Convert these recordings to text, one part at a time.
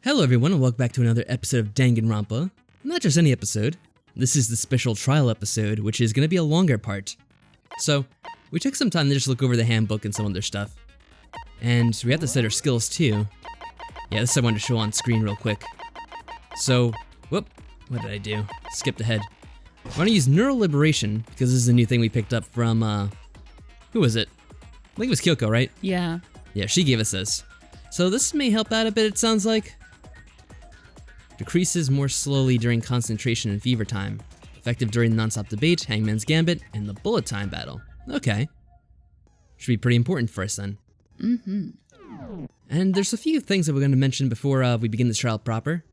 Hello everyone and welcome back to another episode of Danganronpa. Not just any episode, this is the special trial episode, which is going to be a longer part. So, we took some time to just look over the handbook and some other stuff. And we have to set our skills too. Yeah, this I wanted to show on screen real quick. So, whoop, what did I do? Skipped ahead. I want to use Neural Liberation, because this is a new thing we picked up from, who was it? I think it was Kyoko, right? Yeah. Yeah, she gave us this. So this may help out a bit, it sounds like. Decreases more slowly during concentration and fever time. Effective during non-stop debate, Hangman's Gambit, and the bullet time battle. Okay. Should be pretty important for us then. Mm-hmm. And there's a few things that we're going to mention before we begin this trial proper.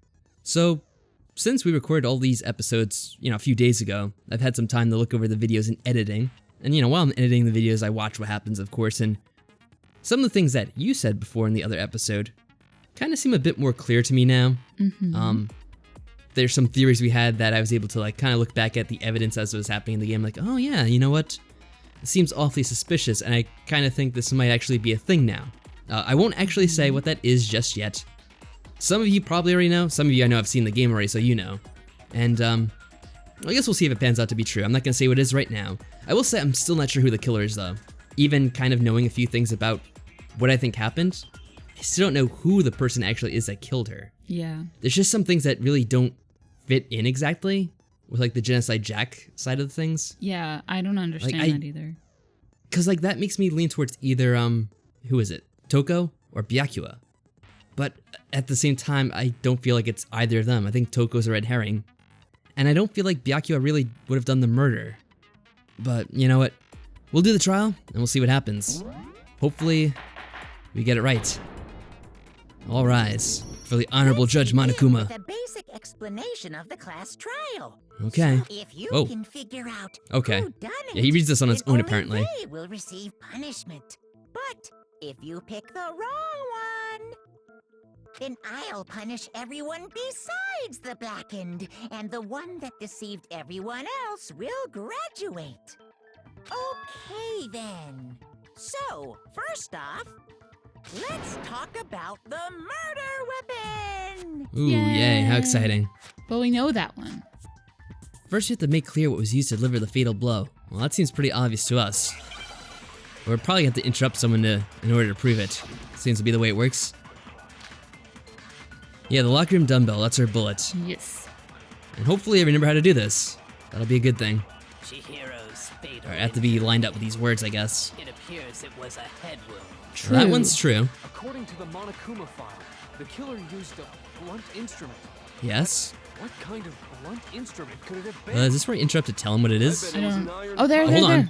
So, since we recorded all these episodes, a few days ago, I've had some time to look over the videos and editing. And while I'm editing the videos, I watch what happens, of course, and some of the things that you said before in the other episode kind of seem a bit more clear to me now. Mm-hmm. There's some theories we had that I was able to kind of look back at the evidence as it was happening in the game, like, oh yeah, you know what? It seems awfully suspicious, and I kind of think this might actually be a thing now. I won't actually say what that is just yet. Some of you probably already know, some of you I know have seen the game already, so you know. And I guess we'll see if it pans out to be true. I'm not gonna say what it is right now. I will say I'm still not sure who the killer is though. Even kind of knowing a few things about what I think happened, I still don't know who the person actually is that killed her. Yeah. There's just some things that really don't fit in exactly with the Genocide Jack side of things. Yeah, I don't understand that either. Cause that makes me lean towards either who is it? Toko or Byakuya. But at the same time, I don't feel like it's either of them. I think Toko's a red herring. And I don't feel like Byakuya really would have done the murder. But you know what? We'll do the trial and we'll see what happens. Hopefully, we get it right. All rise for the Honorable Judge Monokuma. With a basic explanation of the class trial. Okay. So if you can figure out who done it, yeah, he reads this on his own apparently. Only they will receive punishment. But if you pick the wrong one, then I'll punish everyone besides the blackened, and the one that deceived everyone else will graduate. Okay then. So, first off, let's talk about the murder weapon! Ooh, yay, how exciting. But we know that one. First, we have to make clear what was used to deliver the fatal blow. Well, that seems pretty obvious to us. We'll probably have to interrupt someone in order to prove it. Seems to be the way it works. Yeah, the locker room dumbbell, that's our bullet. Yes. And hopefully I remember how to do this. That'll be a good thing. Chihiro's fatal. Alright, I have to be lined up with these words, I guess. It appears it was a head wound. True. That one's true. According to the Monokuma file, the killer used a blunt instrument. Yes. What kind of blunt instrument could it have been? Is this where I interrupt to tell him what it is? I don't. Oh, there. Hold on.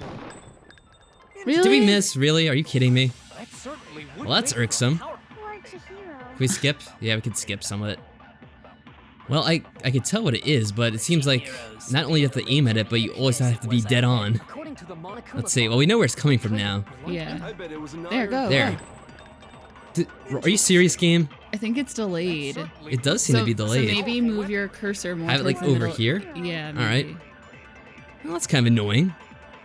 Really? Did we miss? Really? Are you kidding me? That certainly would Well, that's make it irksome. power- Can we skip? Yeah, we could skip some of it. Well, I could tell what it is, but it seems like not only you have to aim at it, but you always have to be dead on. According to the Monokuma Let's see. Well, we know where it's coming from now. Yeah. I bet it was an There, iron- go. There. Are you serious, game? I think it's delayed. It does seem to be delayed. So maybe move your cursor more. Have it towards the over middle. here? Yeah. Maybe. All right. Well, that's kind of annoying.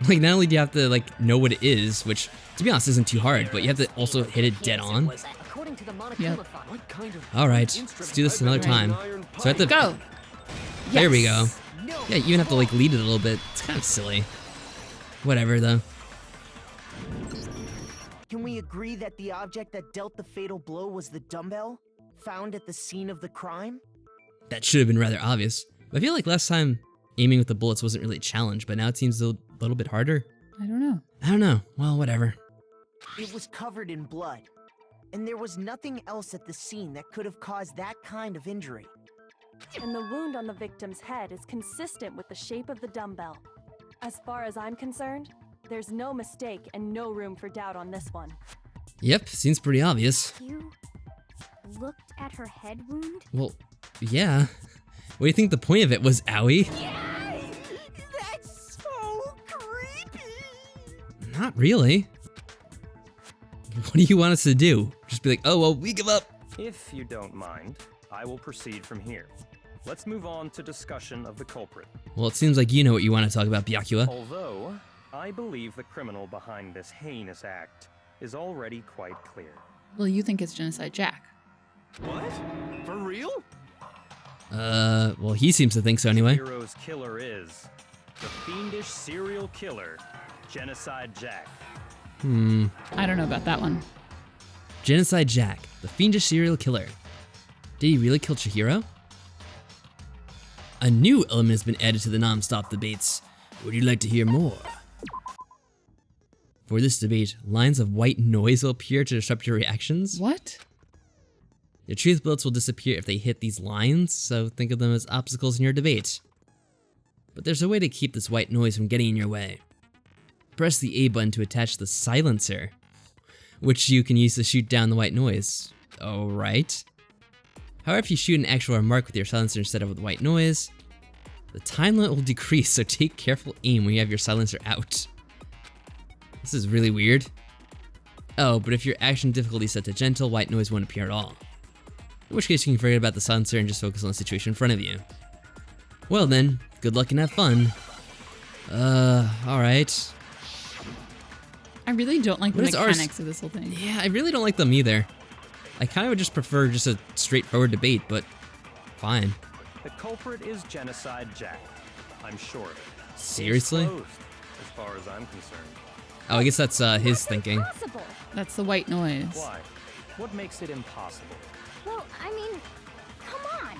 Not only do you have to know what it is, which to be honest isn't too hard, but you have to also hit it dead on. According to the Monokuma Yep. file. What kind of All right, blunt let's do this instrument? another I bet it was time. an iron So I have to Go. There we go. Yes. Yeah, you even have to lead it a little bit. It's kind of silly. Whatever though. Can we agree that the object that dealt the fatal blow was the dumbbell found at the scene of the crime? That should have been rather obvious. I feel like last time aiming with the bullets wasn't really a challenge, but now it seems a little bit harder. I don't know. I don't know. Well, whatever. It was covered in blood, and there was nothing else at the scene that could have caused that kind of injury. And the wound on the victim's head is consistent with the shape of the dumbbell. As far as I'm concerned, there's no mistake and no room for doubt on this one. Yep, seems pretty obvious. You looked at her head wound? Well, yeah. What do you think the point of it was, owie? That's so creepy! Not really. What do you want us to do? Just be like, oh, well, we give up. If you don't mind, I will proceed from here. Let's move on to discussion of the culprit. Well, it seems like you know what you want to talk about, Byakuya. Although, I believe the criminal behind this heinous act is already quite clear. Well, you think it's Genocide Jack. What? For real? Well, he seems to think so anyway. Chihiro's killer is the fiendish serial killer, Genocide Jack. I don't know about that one. Genocide Jack, the fiendish serial killer. Did he really kill Chihiro? A new element has been added to the non-stop debates. Would you like to hear more? For this debate, lines of white noise will appear to disrupt your reactions. What? Your truth bullets will disappear if they hit these lines, so think of them as obstacles in your debate. But there's a way to keep this white noise from getting in your way. Press the A button to attach the silencer, which you can use to shoot down the white noise. Alright. However, if you shoot an actual remark with your silencer instead of with white noise, the time limit will decrease, so take careful aim when you have your silencer out. This is really weird. Oh, but if your action difficulty is set to gentle, white noise won't appear at all. In which case you can forget about the silencer and just focus on the situation in front of you. Well then, good luck and have fun. Alright. I really don't like the What is ours? mechanics of this whole thing. Yeah, I really don't like them either. I kind of would just prefer just a straightforward debate, but fine. The culprit is Genocide Jack. I'm sure. Seriously? Case closed, as far as I'm concerned. Oh, I guess that's his thinking. Impossible. That's the white noise. Why? What makes it impossible? Well, I mean, come on.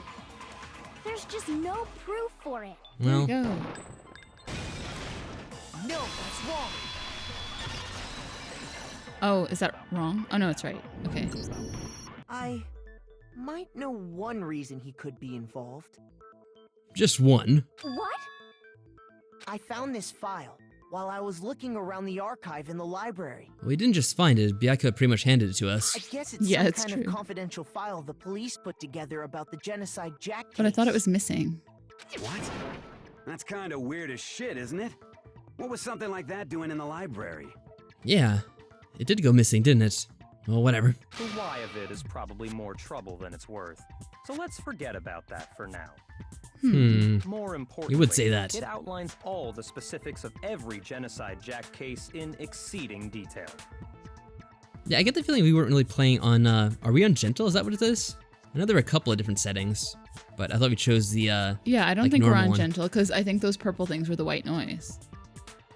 There's just no proof for it. Well, There you go. No, that's wrong. Oh, is that wrong? Oh no, it's right. Okay. I might know one reason he could be involved. just one. What? I found this file while I was looking around the archive in the library. We didn't just find it, Byakuya pretty much handed it to us. I guess it's Yeah, some it's kind true. of confidential file the police put together about the Genocide Jack case. But I thought it was missing. What? That's kind of weird as shit, isn't it? What was something like that doing in the library? Yeah, it did go missing, didn't it? Well, whatever. The why of it is probably more trouble than it's worth. So let's forget about that for now. More importantly, You would say that. it outlines all the specifics of every Genocide Jack case in exceeding detail. Yeah, I get the feeling we weren't really playing on, are we on Gentle? Is that what it is? I know there were a couple of different settings, but I thought we chose the, Yeah, I don't like, think we're normal on one. gentle because I think those purple things were the white noise.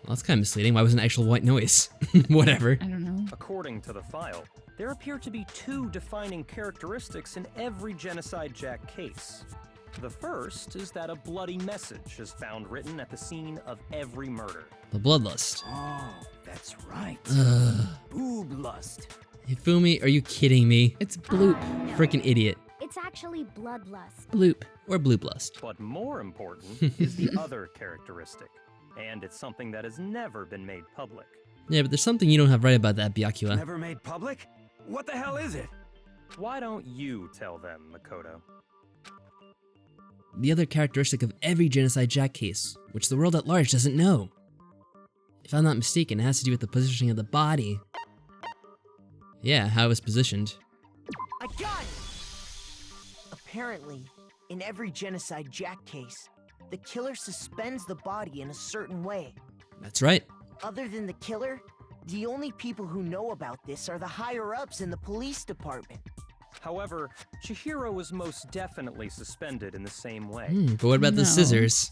Well, that's kind of misleading. Why wasn't it actual white noise? Whatever. I don't know. According to the file, there appear to be two defining characteristics in every Genocide Jack case. The first is that a bloody message is found written at the scene of every murder. The bloodlust. Oh, that's right. Ugh. Boob lust. Hifumi, are you kidding me? It's bloop. Freaking idiot. It's actually bloodlust. Bloop. Or blooblust. But more important is the other characteristic, and it's something that has never been made public. Yeah, but there's something you don't have right about that, Byakuya. Never made public? What the hell is it? Why don't you tell them, Makoto? The other characteristic of every Genocide Jack case, which the world at large doesn't know. If I'm not mistaken, it has to do with the positioning of the body. Yeah, how it was positioned. I got it! Apparently, in every Genocide Jack case, the killer suspends the body in a certain way. That's right. Other than the killer, the only people who know about this are the higher-ups in the police department. However, Chihiro was most definitely suspended in the same way. But what about No. the scissors?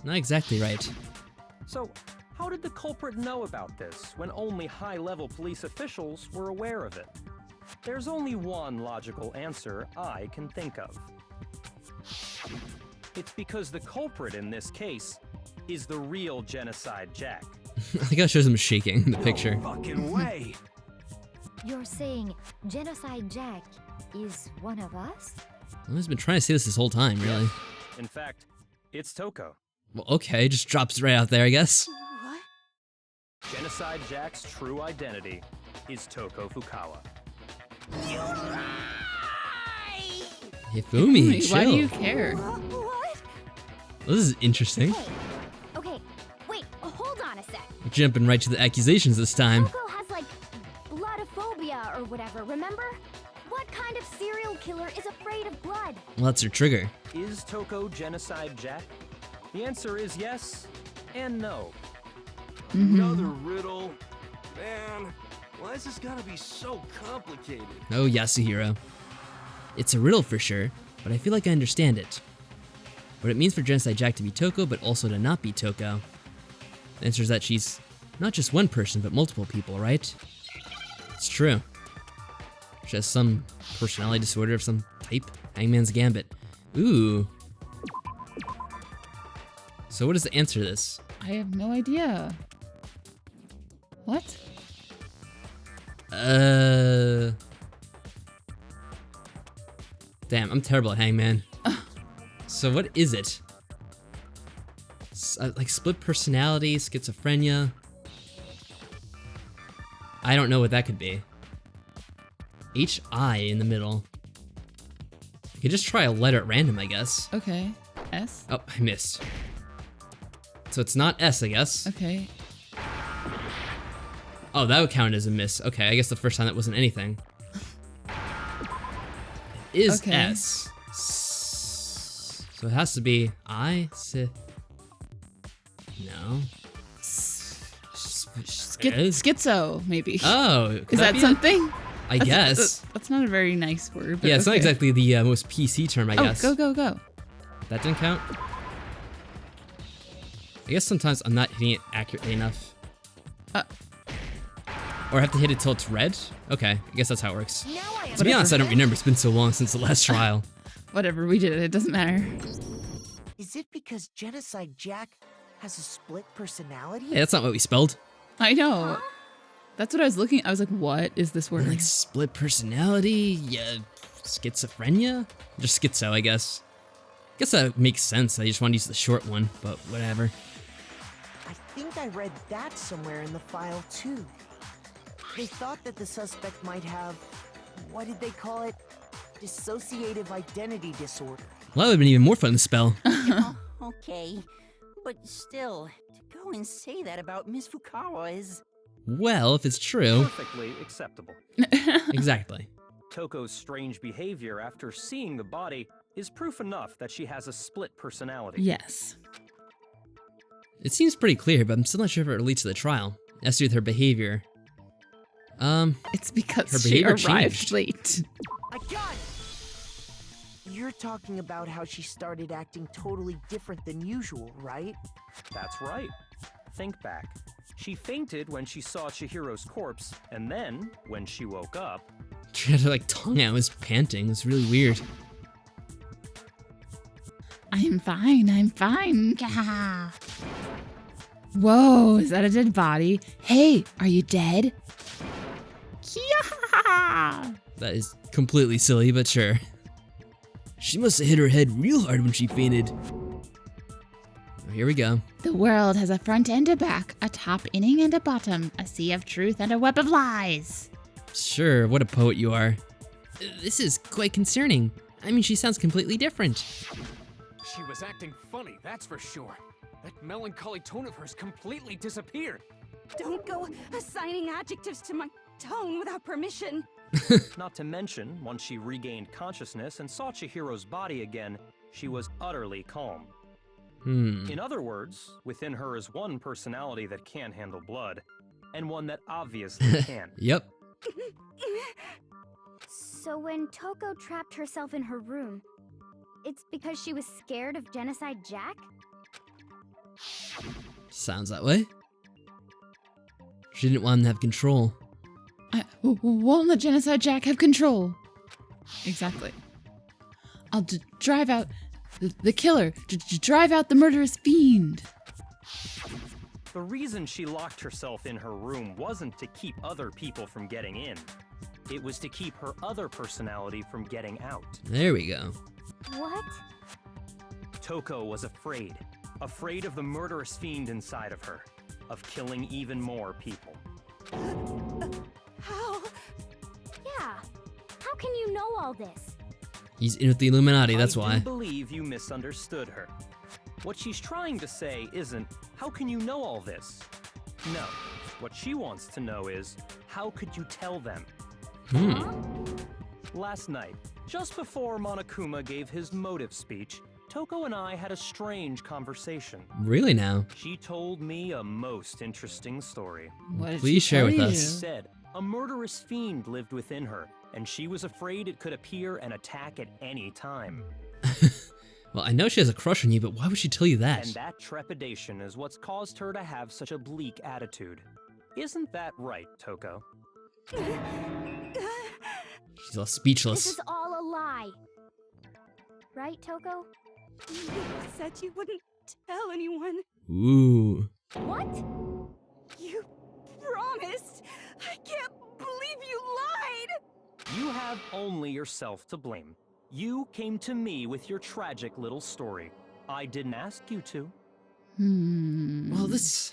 Not exactly right. So, how did the culprit know about this when only high-level police officials were aware of it? There's only one logical answer I can think of. It's because the culprit in this case is the real Genocide Jack. I think I shows him shaking in the picture. No fucking way. You're saying Genocide Jack is one of us? Well, he's been trying to say this whole time, really. In fact, it's Toko. Well, okay, just drops it right out there, I guess. What? Genocide Jack's true identity is Toko Fukawa. You lie! Hifumi, chill. Why do you care? What? This is interesting. Hey. Okay, wait, hold on a sec. Jumping right to the accusations this time. Toko has like bloodophobia or whatever, remember? What kind of serial killer is afraid of blood? Well, that's her trigger. Is Toko Genocide Jack? The answer is yes and no. Another riddle. Man, why is this gotta be so complicated? Oh, Yasuhiro. It's a riddle for sure, but I feel like I understand it. What it means for Genocide Jack to be Toko, but also to not be Toko. The answer is that she's not just one person, but multiple people, right? It's true. She has some personality disorder of some type. Hangman's Gambit. Ooh. So what is the answer to this? I have no idea. What? Damn, I'm terrible at Hangman. So what is it? Like split personality, schizophrenia? I don't know what that could be. H-I in the middle. I could just try a letter at random, I guess. Okay. S? Oh, I missed. So it's not S, I guess. Okay. Oh, that would count as a miss. Okay, I guess the first time that wasn't anything. It is Okay. S. So it has to be I, no. Schizo, maybe. Oh, Is that something? I guess. That's not a very nice word. But Yeah, it's not okay. exactly the most PC term, I guess. Go. That didn't count? I guess sometimes I'm not hitting it accurately enough. Or I have to hit it till it's red? Okay, I guess that's how it works. To be honest, I don't remember. It's been so long since the last trial. Whatever, we did it. It doesn't matter. Is it because Genocide Jack has a split personality? Hey, that's not what we spelled. I know. That's what I was looking. I was like, what is this word? Like split personality? Yeah, schizophrenia? Just schizo, I guess. Guess that makes sense. I just want to use the short one, but whatever. I think I read that somewhere in the file too. They thought that the suspect might have, what did they call it? Dissociative identity disorder. Well, that would have been even more fun to spell. Okay, but still, to go and say that about Miss Fukawa is... Well, if it's true. Perfectly acceptable. Exactly. Toko's strange behavior after seeing the body is proof enough that she has a split personality. Yes. It seems pretty clear, but I'm still not sure if it relates to the trial. As to with her behavior. It's because her she behavior arrived changed. late. I got it! You're talking about how she started acting totally different than usual, right? That's right. Think back. She fainted when she saw Chihiro's corpse, and then, when she woke up... She had her, like, tongue out, was panting. It was really weird. I'm fine. Whoa, is that a dead body? Hey, are you dead? That is completely silly, but sure. She must have hit her head real hard when she fainted. Oh, here we go. The world has a front and a back, a top inning and a bottom, a sea of truth and a web of lies. Sure, what a poet you are. This is quite concerning. I mean, she sounds completely different. She was acting funny, that's for sure. That melancholy tone of hers completely disappeared. Don't go assigning adjectives to my tone without permission. Not to mention, once she regained consciousness and saw Chihiro's body again, she was utterly calm. In other words, within her is one personality that can't handle blood, and one that obviously can. Yep. So when Toko trapped herself in her room, it's because she was scared of Genocide Jack? Sounds that way. She didn't want him to have control. I won't let Genocide Jack have control. Exactly. I'll drive out the killer, drive out the murderous fiend. The reason she locked herself in her room wasn't to keep other people from getting in. It was to keep her other personality from getting out. There we go. What? Toko was afraid. Afraid of the murderous fiend inside of her. Of killing even more people. How? Yeah. How can you know all this? He's in with the Illuminati, that's I why. do believe you misunderstood her. What she's trying to say isn't, how can you know all this? No. What she wants to know is, how could you tell them? Last night, just before Monokuma gave his motive speech, Toko and I had a strange conversation. Really now? She told me a most interesting story. What did Please she share tell with you? us. She said a murderous fiend lived within her, and she was afraid it could appear and attack at any time. Well, I know she has a crush on you, but why would she tell you that? And that trepidation is what's caused her to have such a bleak attitude. Isn't that right, Toko? She's all speechless. This is all a lie. Right, Toko? You said you wouldn't tell anyone. Ooh. What? You promised. I can't believe you lied. You have only yourself to blame. You came to me with your tragic little story. I didn't ask you to. Well, this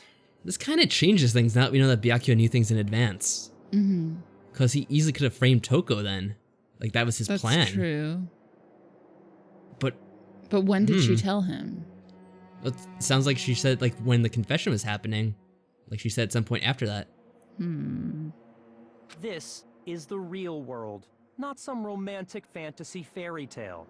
kind of changes things now that we know that Byakuya knew things in advance. Because he easily could have framed Toko then. Like, that was his plan. That's true. But when did she tell him? It sounds like she said, like, when the confession was happening. Like, she said at some point after that. This is the real world, not some romantic fantasy fairy tale.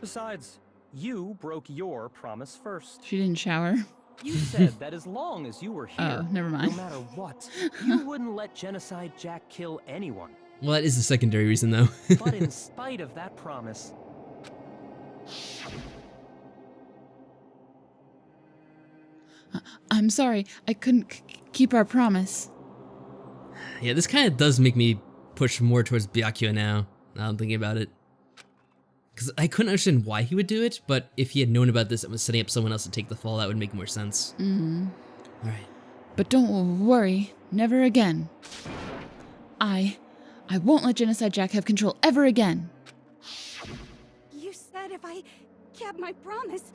Besides, you broke your promise first. She didn't shower. You said that as long as you were here, Oh, never mind. no matter what, you wouldn't let Genocide Jack kill anyone. Well, that is the secondary reason, though. But in spite of that promise, I'm sorry, I couldn't keep our promise. Yeah, this kind of does make me push more towards Byakuya now I'm thinking about it. Because I couldn't understand why he would do it, but if he had known about this and was setting up someone else to take the fall, that would make more sense. Alright. But don't worry, never again. I won't let Genocide Jack have control ever again. You said if I kept my promise,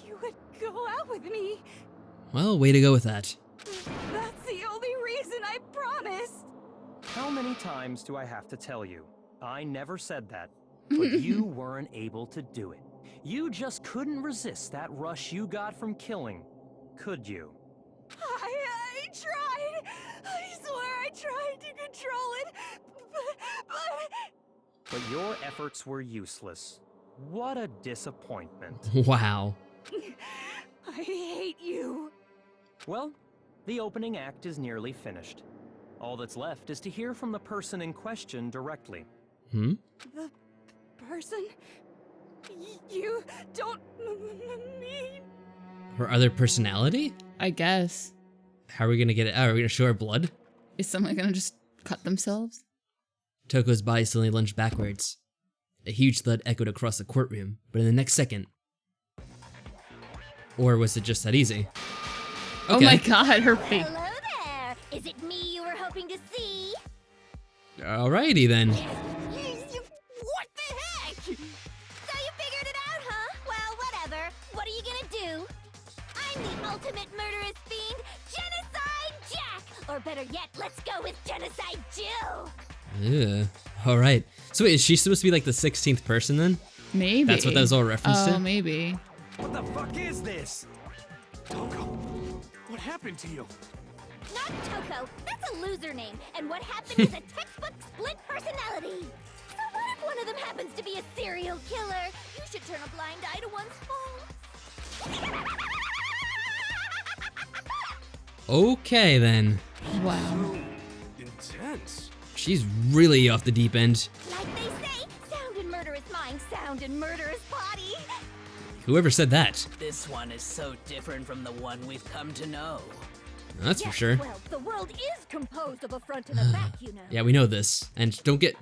you would go out with me. Well, way to go with that. That's the only reason I promised. how many times do I have to tell you? I never said that. But you weren't able to do it. You just couldn't resist that rush you got from killing, could you? I tried. I swear I tried to control it, But your efforts were useless. What a disappointment. Wow. I hate you. Well, the opening act is nearly finished. All that's left is to hear from the person in question directly. The person? You don't mean... Her other personality? I guess. How are we gonna get it out? Are we gonna show her blood? Is someone gonna just cut themselves? Toko's body suddenly lunged backwards. A huge thud echoed across the courtroom, but in the next second... Or was it just that easy? Okay. Oh my god, her face. Hello there! Is it me you were hoping to see? Alrighty then. What the heck? So you figured it out, huh? Well, whatever. What are you gonna do? I'm the ultimate murderous fiend, Genocide Jack! Or better yet, let's go with Genocide Jill! Ugh. Alright. So wait, is she supposed to be like the 16th person then? Maybe. That's what that was all referenced to? Oh, maybe. What the fuck is this? Toko, what happened to you? Not Toko, that's a loser name, and what happened is a textbook split personality. So what if one of them happens to be a serial killer? You should turn a blind eye to one's faults. Okay then. Wow. Intense. She's really off the deep end. Like they say, sound in murderous mind, sound in murderous body. Whoever said that? This one is so different from the one we've come to know. That's for sure. Well, the world is composed of a front and a back, you know. Yeah, we know this. And don't get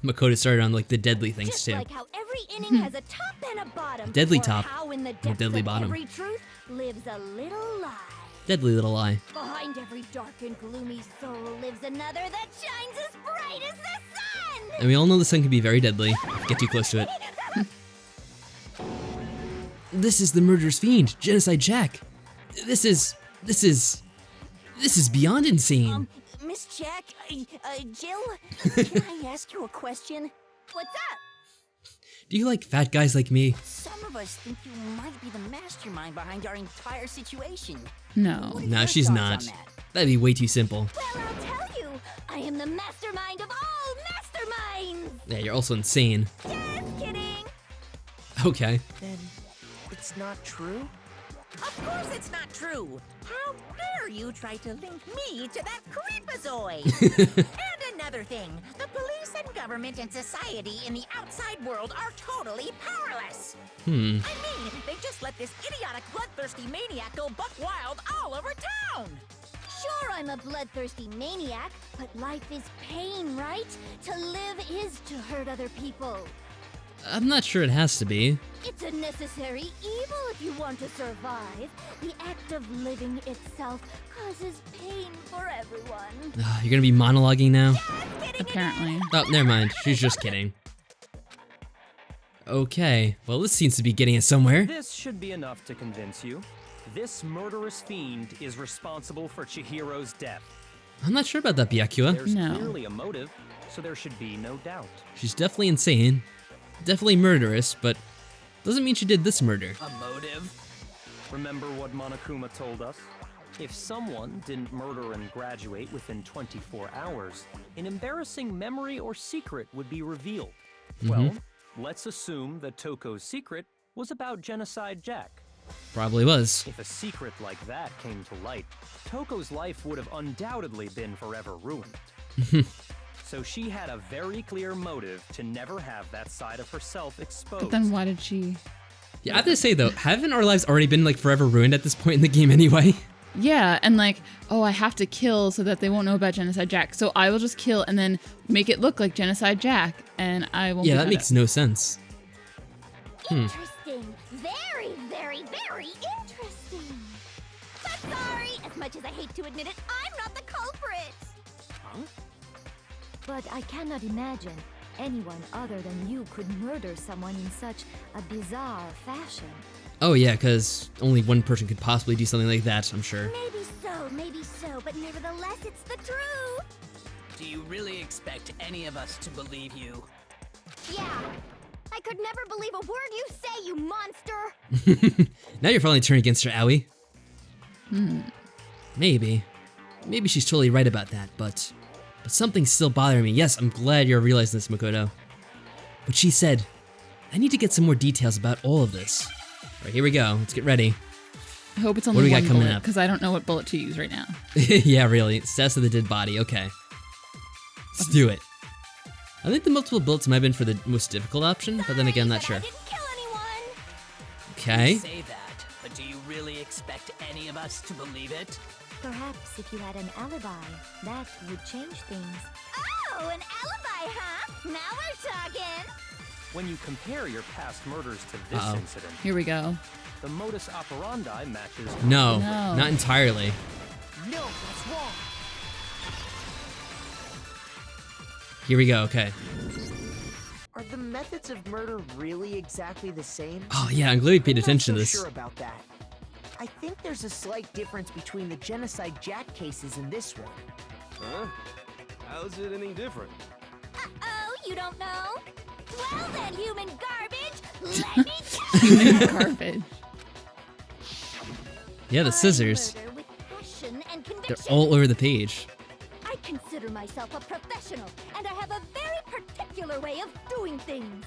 Makoto started on like the deadly things Just too. like how every inning has a top and a bottom. Deadly or top. How in the And depths deadly of bottom. every truth lives a little lie. Deadly little lie. Behind every dark and gloomy soul lives another that shines as bright as the sun. And we all know the sun can be very deadly. Get too close to it. This is the murderous fiend, Genocide Jack. This is beyond insane. Miss Jack, Jill, can I ask you a question? What's up? Do you like fat guys like me? Some of us think you might be the mastermind behind our entire situation. No. What are No, your she's thoughts not. on that? That'd be way too simple. Well, I'll tell you. I am the mastermind of all masterminds. Yeah, you're also insane. Just kidding. Then it's not true? Of course it's not true. How dare dare you try to link me to that creepazoid? And another thing, the police and government and society in the outside world are totally powerless. I mean, they just let this idiotic, bloodthirsty maniac go buck wild all over town. Sure, I'm a bloodthirsty maniac, but life is pain, right? To live is to hurt other people. I'm not sure it has to be. It's a necessary evil if you want to survive. The act of living itself causes pain for everyone. You're gonna be monologuing now? Apparently. Oh, never mind. She's just kidding. Okay, well this seems to be getting us somewhere. This should be enough to convince you. This murderous fiend is responsible for Chihiro's death. I'm not sure about that, Byakuya. There's clearly a motive, so there should be no doubt. She's definitely insane. Definitely murderous, but doesn't mean she did this murder. A motive? Remember what Monokuma told us? If someone didn't murder and graduate within 24 hours, an embarrassing memory or secret would be revealed. Well, let's assume that Toko's secret was about Genocide Jack. Probably was. If a secret like that came to light, Toko's life would have undoubtedly been forever ruined. So she had a very clear motive to never have that side of herself exposed. But then why did she? Yeah, I have to say though, haven't our lives already been like forever ruined at this point in the game anyway? Yeah, and like, oh, I have to kill so that they won't know about Genocide Jack. So I will just kill and then make it look like Genocide Jack, and I won't. Yeah, that makes no sense. Interesting. Very, very, very interesting. But sorry, as much as I hate to admit it, I'm not the culprit. Huh? But I cannot imagine anyone other than you could murder someone in such a bizarre fashion. Oh yeah, because only one person could possibly do something like that, I'm sure. Maybe so, but nevertheless, it's the truth. Do you really expect any of us to believe you? Yeah. I could never believe a word you say, you monster. Now you're finally turning against her, Aoi. Maybe she's totally right about that, but something's still bothering me. Yes, I'm glad you're realizing this, Makoto. But she said, I need to get some more details about all of this. All right, here we go. Let's get ready. I hope it's only what do we one got coming bullet, up? because I don't know what bullet to use right now. Yeah, really. Status of the dead body. Okay. Let's do it. I think the multiple bullets might have been for the most difficult option, but then again, I'm not sure. I didn't kill anyone. Okay. You say that, but do you really expect any of us to believe it? Perhaps if you had an alibi, that would change things. Oh, an alibi, huh? Now we're talking. When you compare your past murders to this incident, Here we go. the modus operandi matches. No, No. not entirely. No, that's wrong. Here we go, okay. Are the methods of murder really exactly the same? Oh yeah, I'm glad we paid I'm attention not to so this. sure about that. I think there's a slight difference between the Genocide Jack cases and this one. Huh? How's it any different? Uh-oh, you don't know? Well then, human garbage, let me tell Human garbage. Yeah, the scissors. Murder with passion and They're conviction. all over the page. I consider myself a professional, and I have a very particular way of doing things.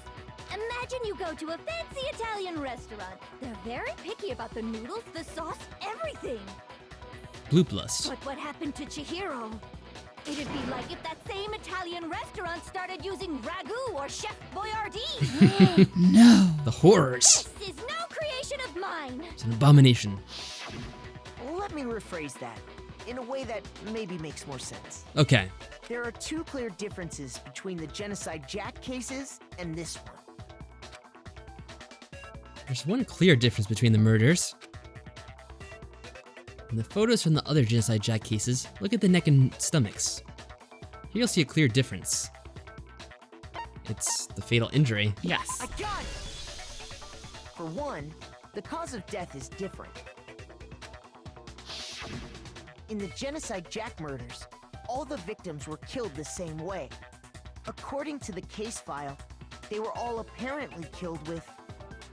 Imagine you go to a fancy Italian restaurant. They're very picky about the noodles, the sauce, everything. Bloop-lust. But what happened to Chihiro? It'd be like if that same Italian restaurant started using ragu or Chef Boyardee. No. The horrors. This is no creation of mine. It's an abomination. Let me rephrase that in a way that maybe makes more sense. Okay. There are two clear differences between the Genocide Jack cases and this one. There's one clear difference between the murders. In the photos from the other Genocide Jack cases, look at the neck and stomachs. Here you'll see a clear difference. It's the fatal injury. Yes. I got it! For one, the cause of death is different. In the Genocide Jack murders, all the victims were killed the same way. According to the case file, they were all apparently killed with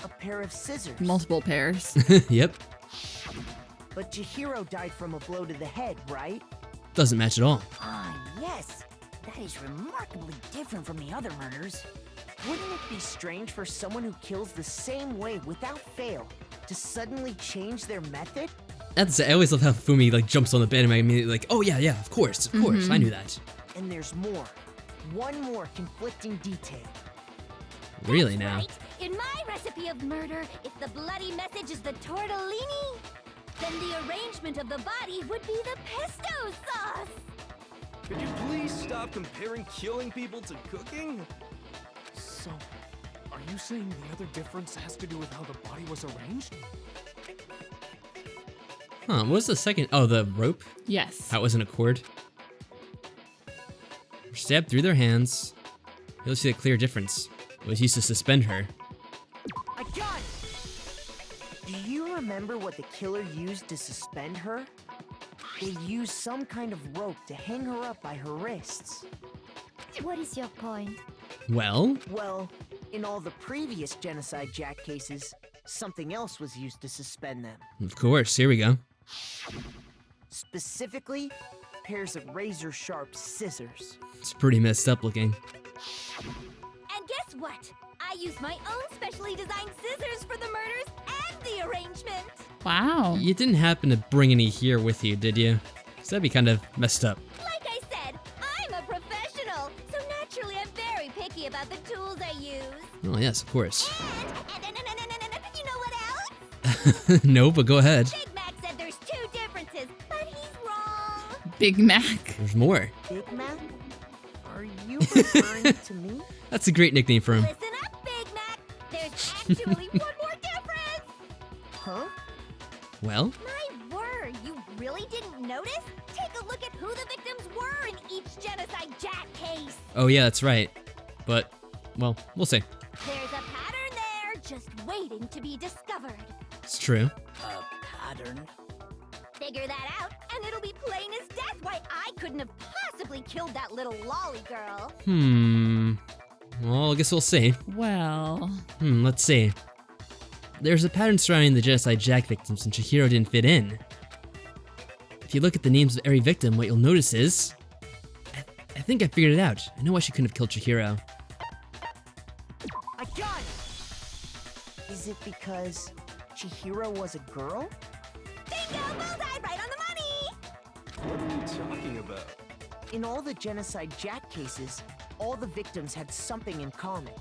a pair of scissors. Multiple pairs. Yep. But Chihiro died from a blow to the head, right? Doesn't match at all. Ah, yes. That is remarkably different from the other murders. Wouldn't it be strange for someone who kills the same way without fail to suddenly change their method? I always love how Fumi like jumps on the bed and I'm immediately like, oh yeah, of course, I knew that. And there's more. One more conflicting detail. Really now? Right. In my recipe of murder, if the bloody message is the tortellini, then the arrangement of the body would be the pesto sauce. Could you please stop comparing killing people to cooking? So, are you saying the other difference has to do with how the body was arranged? Huh, what was the second? Oh, the rope? Yes. That wasn't a cord. Stabbed through their hands. You'll see a clear difference. It was used to suspend her. I got it! Do you remember what the killer used to suspend her? They used some kind of rope to hang her up by her wrists. What is your point? Well? Well, in all the previous Genocide Jack cases, something else was used to suspend them. Of course, here we go. Specifically, pairs of razor-sharp scissors. It's pretty messed up looking. And guess what? I used my own specially designed scissors for the murders and the arrangement. Wow. You didn't happen to bring any here with you, did you? 'Cause that'd be kind of messed up. Like I said, I'm a professional, so naturally I'm very picky about the tools I use. Oh yes, of course. And you know what else? No, but go ahead. Big Mac said there's two differences, but he's wrong. Big Mac. There's more. Big Mac? Are you referring to me? That's a great nickname for him. Listen up, Big Mac. There's actually one more difference. Huh? Well? My word, you really didn't notice? Take a look at who the victims were in each Genocide Jack case. Oh yeah, that's right. But, well, we'll see. There's a pattern there, just waiting to be discovered. It's true. A pattern? Figure that out, and it'll be plain as death why I couldn't have possibly killed that little lolly girl. Well, I guess we'll see. Well. Let's see. There's a pattern surrounding the Genocide Jack victims, and Chihiro didn't fit in. If you look at the names of every victim, what you'll notice is... I think I figured it out. I know why she couldn't have killed Chihiro. I got it! Is it because Chihiro was a girl? Bingo! Bullseye! Right on the money! What are you talking about? In all the Genocide Jack cases, all the victims had something in common.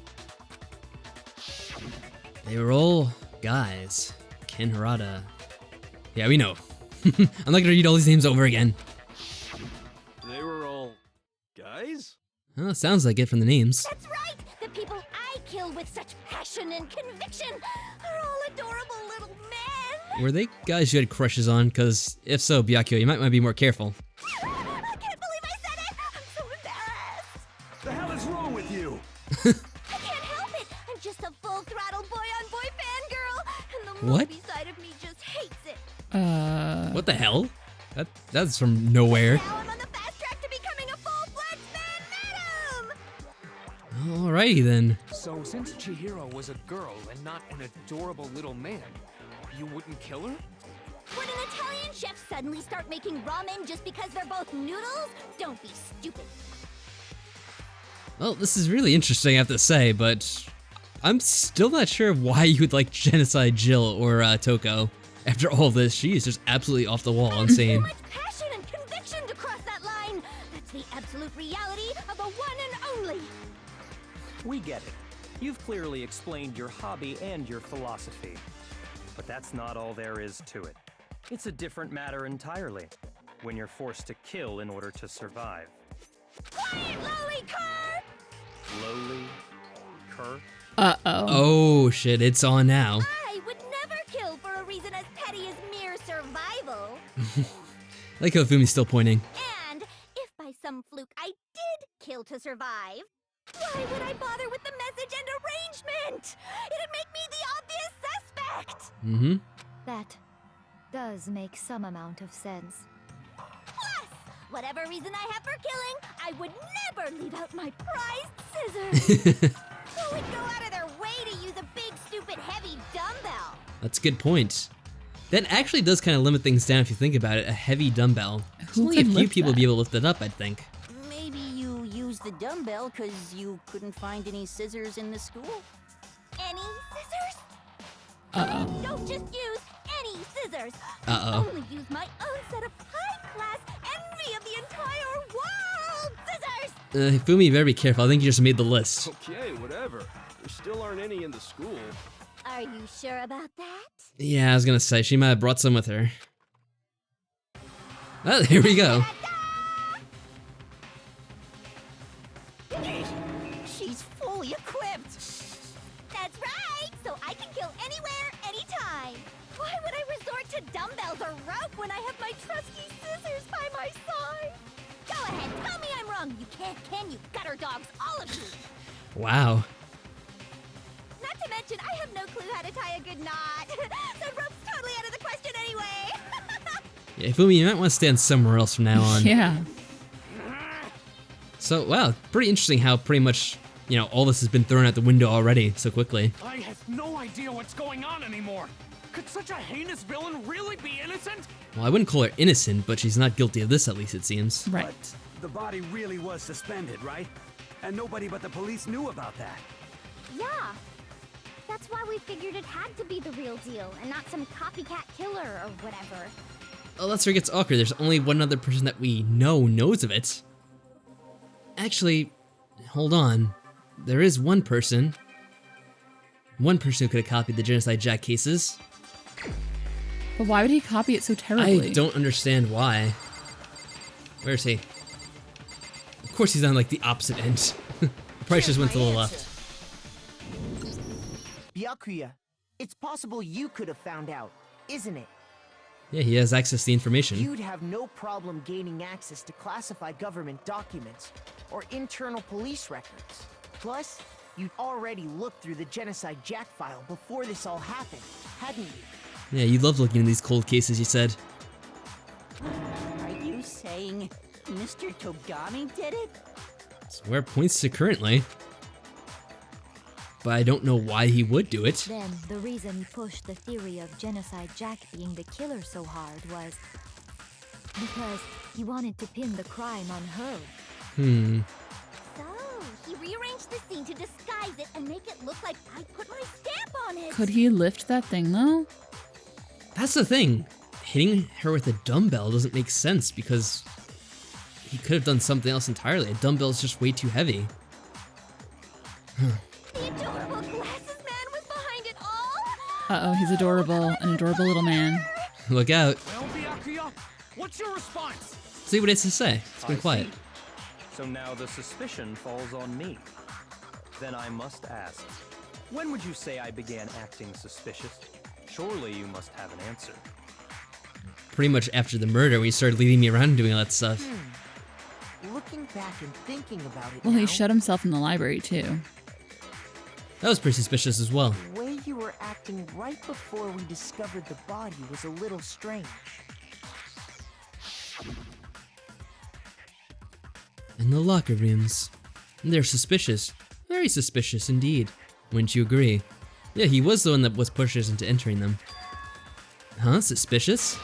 They were all guys. Ken Harada. Yeah, we know. I'm not gonna read all these names over again. They were all guys? Well, sounds like it from the names. That's right! The people I kill with such passion and conviction are all adorable little men! Were they guys you had crushes on? Because if so, Byakuya, you might want to be more careful. I can't believe I said it! I'm so embarrassed! The hell is wrong with you? I can't help it! I'm just a full-throttle boy-on-boy fangirl, and the What? movie side of me just hates it. What the hell? That's from nowhere. Now I'm on the fast track to becoming a full-fledged fan madam! Alrighty then. So, since Chihiro was a girl and not an adorable little man, you wouldn't kill her? Would an Italian chef suddenly start making ramen just because they're both noodles? Don't be stupid. Well, this is really interesting, I have to say, but I'm still not sure why you would like Genocide Jill or Toko. After all this, she is just absolutely off the wall insane. So much passion and conviction to cross that line. That's the absolute reality of a one and only. We get it. You've clearly explained your hobby and your philosophy. But that's not all there is to it. It's a different matter entirely, when you're forced to kill in order to survive. Quiet, lowly cur! Lowly cur? Uh-oh. Oh shit, it's on now. I would never kill for a reason as petty as mere survival. Like how Fumi's still pointing. And if by some fluke I did kill to survive, why would I bother with the message and arrangement? It'd make me the obvious suspect. That does make some amount of sense. Plus, whatever reason I have for killing, I would never leave out my prized scissors. Who would go out of their way to use a big, stupid, heavy dumbbell? That's a good point. That actually does kind of limit things down if you think about it. A heavy dumbbell. There's only a few people be able to lift it up, I think. Maybe you used the dumbbell because you couldn't find any scissors in the school? Any scissors? Uh-oh. Don't just use any scissors. scissors. Uh-oh. I only use my own set of high-class envy of the entire world scissors. Fumi, you better be careful. I think you just made the list. Okay, whatever. There still aren't any in the school. Are you sure about that? Yeah, I was gonna say, she might have brought some with her. Oh, here we go. She's fully equipped. That's right, so I can kill anywhere, anytime. Why would I resort to dumbbells or rope when I have my trusty scissors by my side? Go ahead, tell me I'm wrong. You can't, can you? Gutter dogs, all of you. Wow. Not to mention, I have no clue how to tie a good knot. So rope's totally out of the question anyway. Yeah, Fumi, you might want to stand somewhere else from now on. Yeah. So, wow, pretty interesting how pretty much, you know, all this has been thrown out the window already so quickly. I have no idea what's going on anymore. Could such a heinous villain really be innocent? Well, I wouldn't call her innocent, but she's not guilty of this, at least it seems. Right. But the body really was suspended, right? And nobody but the police knew about that. Yeah. That's why we figured it had to be the real deal and not some copycat killer or whatever. Oh, that's where it gets awkward. There's only one other person that we know knows of it. Actually, hold on. There is one person. One person who could have copied the Genocide Jack cases. But why would he copy it so terribly? I don't understand why. Where is he? Of course he's on like the opposite end. Probably just went to the left. Byakuya, it's possible you could have found out, isn't it? Yeah, he has access to the information. You'd have no problem gaining access to classified government documents or internal police records. Plus, you'd already looked through the Genocide Jack file before this all happened, hadn't you? Yeah, you love looking at these cold cases, you said. Are you saying Mr. Togami did it? So where it points to currently. But I don't know why he would do it. Then, the reason he pushed the theory of Genocide Jack being the killer so hard was because he wanted to pin the crime on her. So, he rearranged the scene to disguise it and make it look like I put my stamp on it. Could he lift that thing though? That's the thing. Hitting her with a dumbbell doesn't make sense because he could have done something else entirely. A dumbbell is just way too heavy. The adorable glasses man was behind it all. Uh-oh, he's adorable. An adorable little man. Look out. Well, Byakuya, what's your response? See what it has to say. It's been quiet. See. So now the suspicion falls on me. Then I must ask, when would you say I began acting suspicious? Surely you must have an answer. Pretty much after the murder, when he started leading me around and doing all that stuff. Looking back and thinking about it Well, now, he shut himself in the library too. That was pretty suspicious as well. the way you were acting right before we discovered the body was a little strange. And the locker rooms. They're suspicious. Very suspicious indeed. Wouldn't you agree? Yeah, he was the one that was pushed us into entering them. Huh? Suspicious?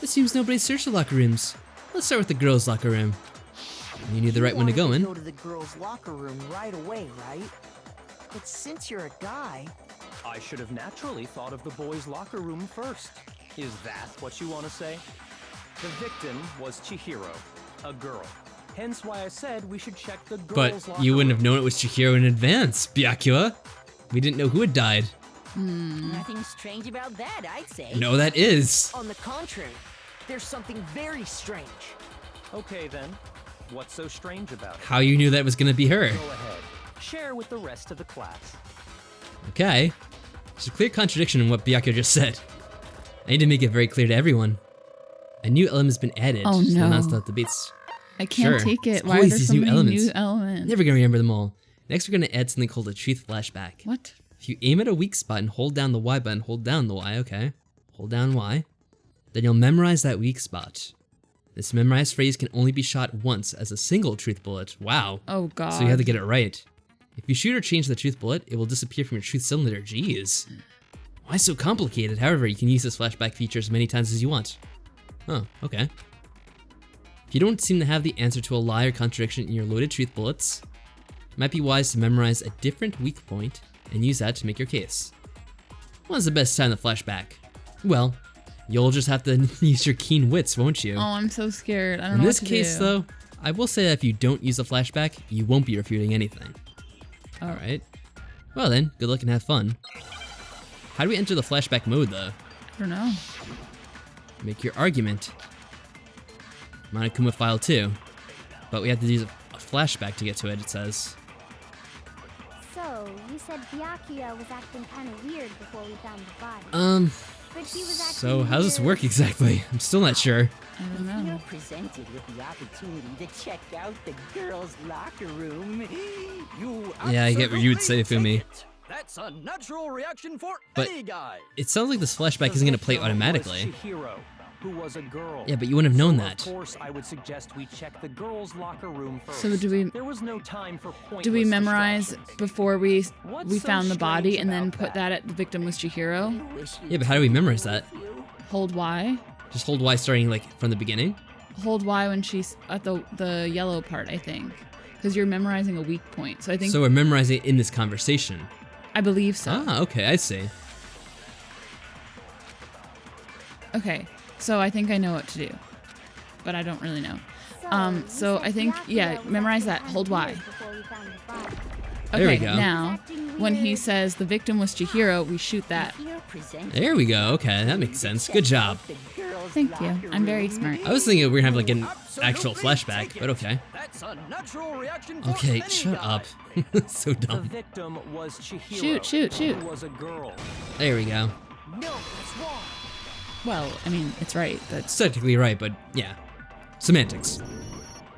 It seems nobody searched the locker rooms. Let's start with the girls' locker room. You knew the right one to go in. Go to the girls' locker room right away, right? But since you're a guy, I should have naturally thought of the boys' locker room first. Is that what you want to say? The victim was Chihiro, a girl. Hence why I said we should check the girls' But locker you wouldn't room. have known it was Chihiro in advance, Byakuya. We didn't know who had died. Nothing strange about that, I'd say. No, that is. on the contrary, there's something very strange. Okay then, what's so strange about it? How you knew that was gonna be her. Go ahead, share with the rest of the class. Okay. There's a clear contradiction in what Byakuya just said. I need to make it very clear to everyone. A new element has been added Oh, to the no. non-stop debates. I can't Sure. take it. There's Why are always there these so new many elements. new elements? Never gonna remember them all. Next, we're gonna add something called a truth flashback. What? If you aim at a weak spot and hold down the Y button, hold down the Y, okay. Hold down Y. Then you'll memorize that weak spot. This memorized phrase can only be shot once as a single truth bullet. Wow. Oh god. So you have to get it right. If you shoot or change the truth bullet, it will disappear from your truth cylinder. Jeez. Why so complicated? However, you can use this flashback feature as many times as you want. Oh, okay. If you don't seem to have the answer to a lie or contradiction in your loaded truth bullets, it might be wise to memorize a different weak point and use that to make your case. When's the best time to flashback? Well, you'll just have to use your keen wits, won't you? Oh, I'm so scared. I don't In know this what to case, do. though, I will say that if you don't use a flashback, you won't be refuting anything. Oh. Alright. Well then, good luck and have fun. How do we enter the flashback mode, though? I don't know. Make your argument. Monokuma file 2. But we have to use a flashback to get to it, it says. So, you said Byakuya was acting kind of weird before we found the body. But he was acting So how does this weird. work exactly? I'm still not sure. I don't know. You're presented with the opportunity to check out the girls' locker room. You Yeah, I get what you would say, Fumi. That's a natural reaction for But any guy. it sounds like this flashback isn't going to play victim automatically. was Chihiro, who was a girl. Yeah, but you wouldn't have known So, that. Of course, I would suggest we check the girls' locker room first. So do we? There was no time for pointless Do we memorize distractions. before we What's so found the body strange and then about put that at the victim was Chihiro? Yeah, but how do we memorize that? Hold Y. Just hold Y starting like from the beginning? Hold Y when she's at the yellow part, I think. Because you're memorizing a weak point. So I think So we're memorizing it in this conversation. I believe so. Ah, okay, I see. Okay. So I think I know what to do. But I don't really know. So I think memorize that. Hold Y. There we Okay, go. now when he says the victim was Chihiro, we shoot that. There we go. Okay, that makes sense. Good job. Thank you. I'm very smart. I was thinking we were gonna have like an actual flashback, but okay. That's a natural reaction for Okay, any shut guy. up. So The dumb. victim was Chihiro, Shoot. who was a girl. There we go. No, that's wrong. Well, I mean, it's right, but It's technically right, but yeah. Semantics.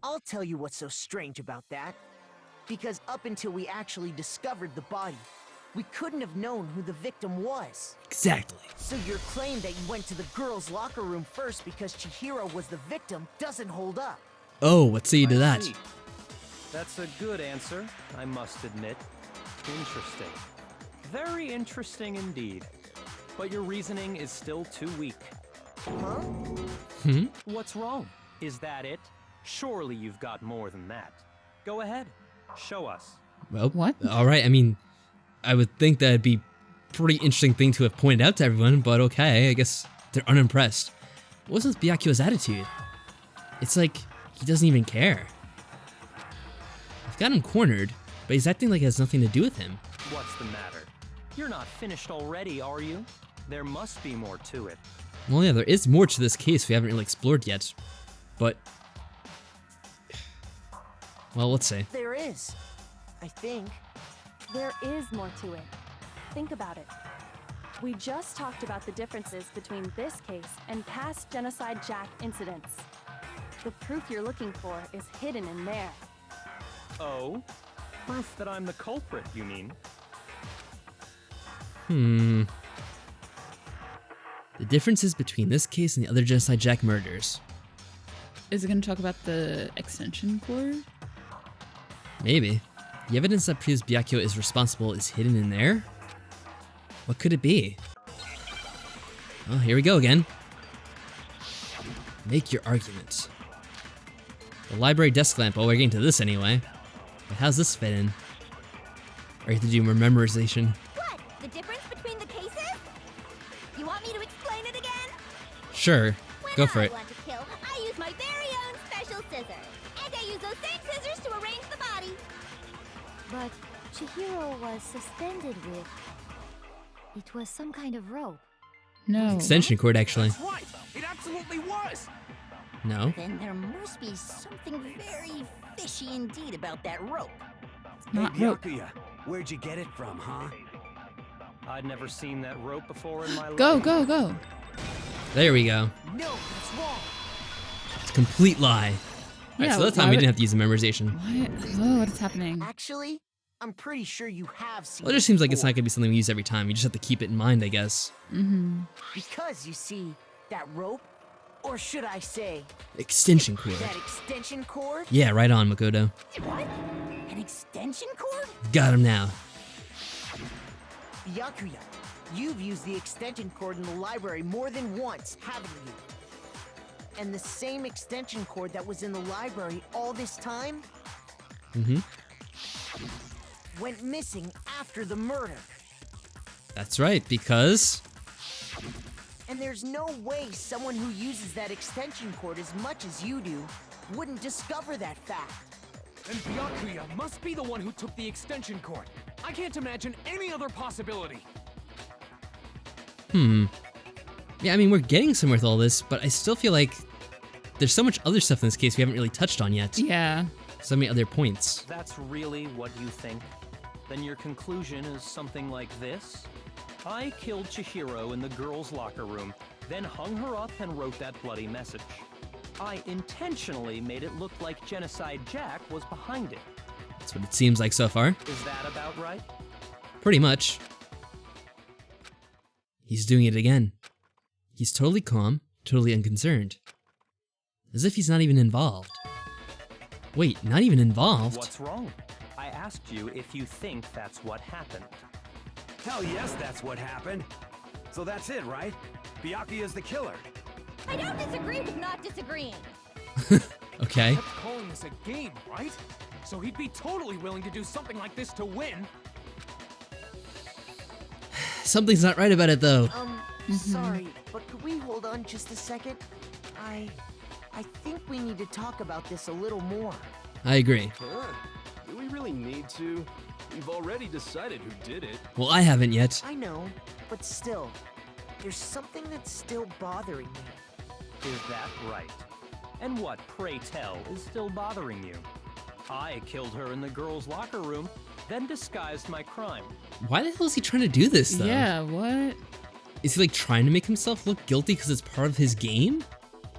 I'll tell you what's so strange about that. Because up until we actually discovered the body, we couldn't have known who the victim was. Exactly. So your claim that you went to the girls' locker room first because Chihiro was the victim doesn't hold up. Oh, what say you to I that? see. That's a good answer, I must admit. Interesting. Very interesting indeed. But your reasoning is still too weak. Huh? What's wrong? Is that it? Surely you've got more than that. Go ahead. Show us. Well, What? Alright, I mean, I would think that'd be a pretty interesting thing to have pointed out to everyone, but okay, I guess they're unimpressed. What's with Byakuya's attitude? It's like, he doesn't even care. I've got him cornered, but he's acting like it has nothing to do with him. What's the matter? You're not finished already, are you? There must be more to it. Well, yeah, there is more to this case we haven't really explored yet, but... Well, let's see. There is. I think. There is more to it. Think about it. We just talked about the differences between this case and past Genocide Jack incidents. The proof you're looking for is hidden in there. Oh? Proof that I'm the culprit, you mean? The differences between this case and the other Genocide Jack murders. is it going to talk about the extension cord? Maybe. The evidence that proves Byakuya is responsible is hidden in there? What could it be? Oh, here we go again. Make your argument. The library desk lamp. Oh, we're getting to this anyway. But how's this fit in? Or you have to do more memorization. What? The difference between the cases? You want me to explain it again? Sure. When Go for it. I want to kill, I use my very own special scissors. And I use those same scissors to arrange the body. But Chihiro was suspended with... It was some kind of rope. No. Extension cord, actually. That's right. It absolutely was. No. Then there must be something very fishy indeed about that rope. Not rope. Byakuya, where'd you get it from, huh? I'd never seen that rope before in my life. Go. There we go. No, that's wrong. It's a complete lie. Alright, Yeah, so that why time we would- didn't have to use the memorization. What? Oh, what is happening? Actually, I'm pretty sure you have seen Well, it just seems like it's not before. gonna be something we use every time. You just have to keep it in mind, I guess. Because you see, that rope, or should I say, Extension cord. that extension cord? Yeah, right on, Makoto. What? An extension cord? Got him now. Byakuya, you've used the extension cord in the library more than once, haven't you? And the same extension cord that was in the library all this time went missing after the murder. That's right, because And there's no way someone who uses that extension cord as much as you do wouldn't discover that fact. Then Byakuya must be the one who took the extension cord. I can't imagine any other possibility. Yeah, I mean, we're getting somewhere with all this, but I still feel like there's so much other stuff in this case we haven't really touched on yet. Yeah. So many other points. That's really what you think? Then your conclusion is something like this? I killed Chihiro in the girls' locker room, then hung her up and wrote that bloody message. I intentionally made it look like Genocide Jack was behind it. That's what it seems like so far. Is that about right? Pretty much. He's doing it again. He's totally calm, totally unconcerned. As if he's not even involved. Wait, not even involved? What's wrong? I asked you if you think that's what happened. Hell yes, that's what happened. So that's it, right? Byakuya's the killer. I don't disagree with not disagreeing. Okay. Kept calling this a game, right? So he'd be totally willing to do something like this to win. Something's not right about it, though. Sorry, but could we hold on just a second? I think we need to talk about this a little more. I agree. Huh? Do we really need to? We've already decided who did it. Well, I haven't yet. I know, but still, there's something that's still bothering me. Is that right? And what, pray tell, is still bothering you? I killed her in the girls' locker room, then disguised my crime. Why the hell is he trying to do this, though? Yeah, what? Is he like trying to make himself look guilty because it's part of his game?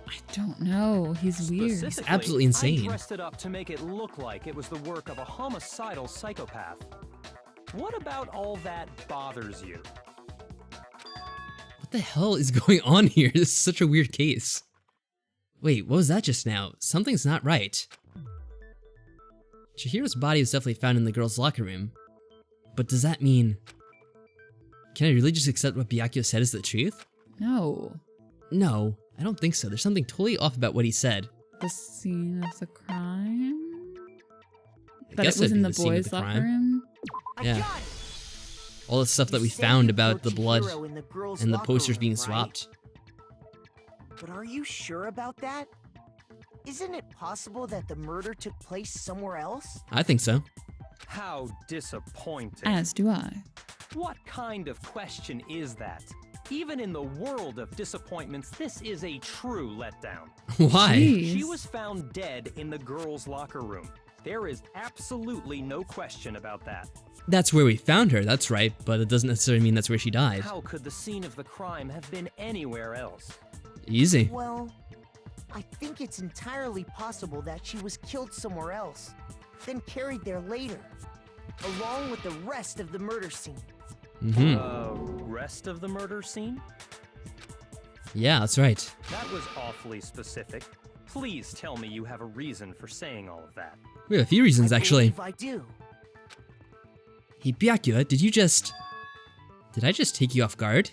I don't know. He's weird. He's absolutely insane. I dressed it up to make it look like it was the work of a homicidal psychopath. What about all that bothers you? What the hell is going on here? This is such a weird case. Wait, what was that just now? Something's not right. Chihiro's body was definitely found in the girls' locker room. But does that mean... Can I really just accept what Byakuya said is the truth? No. No, I don't think so. There's something totally off about what he said. The scene of the crime? I That guess it was that'd in be the scene of boys' the locker crime. room? Yeah. All the stuff that we found about the blood and the posters being swapped. But are you sure about that? Isn't it possible that the murder took place somewhere else? I think so. How disappointing. As do I. What kind of question is that? Even in the world of disappointments, this is a true letdown. Why? She was found dead in the girls' locker room. There is absolutely no question about that. That's where we found her, that's right, but it doesn't necessarily mean that's where she died. How could the scene of the crime have been anywhere else? Easy. Well, I think it's entirely possible that she was killed somewhere else, then carried there later, along with the rest of the murder scene. Rest of the murder scene? Yeah, that's right. That was awfully specific. Please tell me you have a reason for saying all of that. We have a few reasons, actually. I do. Hey, Byakuya, did I just take you off guard?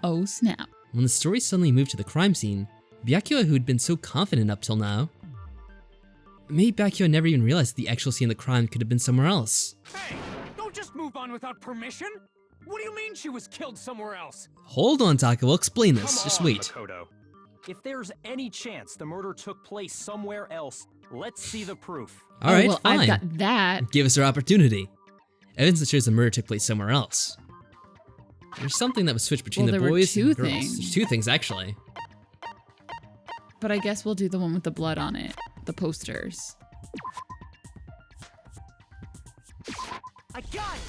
Oh, snap. When the story suddenly moved to the crime scene, Byakuya, who had been so confident up till now, maybe Byakuya never even realized that the actual scene of the crime could have been somewhere else. Hey, don't just move on without permission. What do you mean she was killed somewhere else? Hold on, Taka, we'll explain this. Come Just on, wait. Makoto. If there's any chance the murder took place somewhere else, let's see the proof. Alright, well, fine. I've got that. Give us our opportunity. Evidence that shows the murder took place somewhere else. There's something that was switched between the Well, there were boys two and girls. things. There's two things, actually. But I guess we'll do the one with the blood on it. The posters. I got it!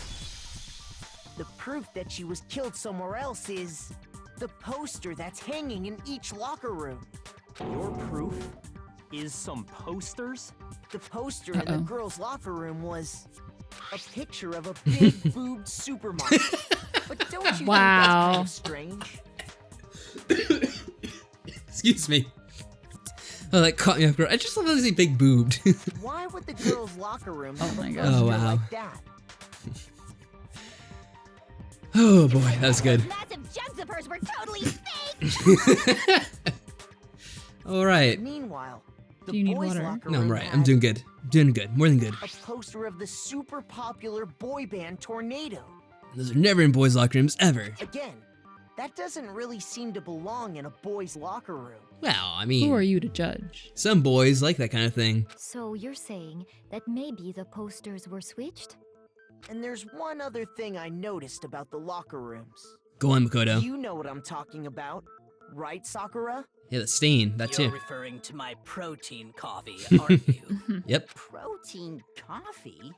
The proof that she was killed somewhere else is the poster that's hanging in each locker room. Your proof is some posters? The poster in the girls' locker room was a picture of a big boobed supermodel. But don't you think that's kind of strange? Excuse me. Oh, that caught me off guard. I just love how they say big boobed. Why would the girls' locker room have a poster Oh, wow. like that? Oh boy, that was good. Those massive jugs of hers were totally fake! Alright. Meanwhile, the Do you need boys' water? locker No, I'm room right. I'm had doing good. Doing good. More than good. a poster of the super popular boy band Tornado. Those are never in boys' locker rooms, ever. Again, That doesn't really seem to belong in a boys' locker room. Well, I mean... Who are you to judge? Some boys like that kind of thing. So you're saying that maybe the posters were switched? And there's one other thing I noticed about the locker rooms. Go on, Makoto. You know what I'm talking about, right, Sakura? Yeah, the stain, that You're too. referring to my protein coffee, aren't you? Yep. Protein coffee?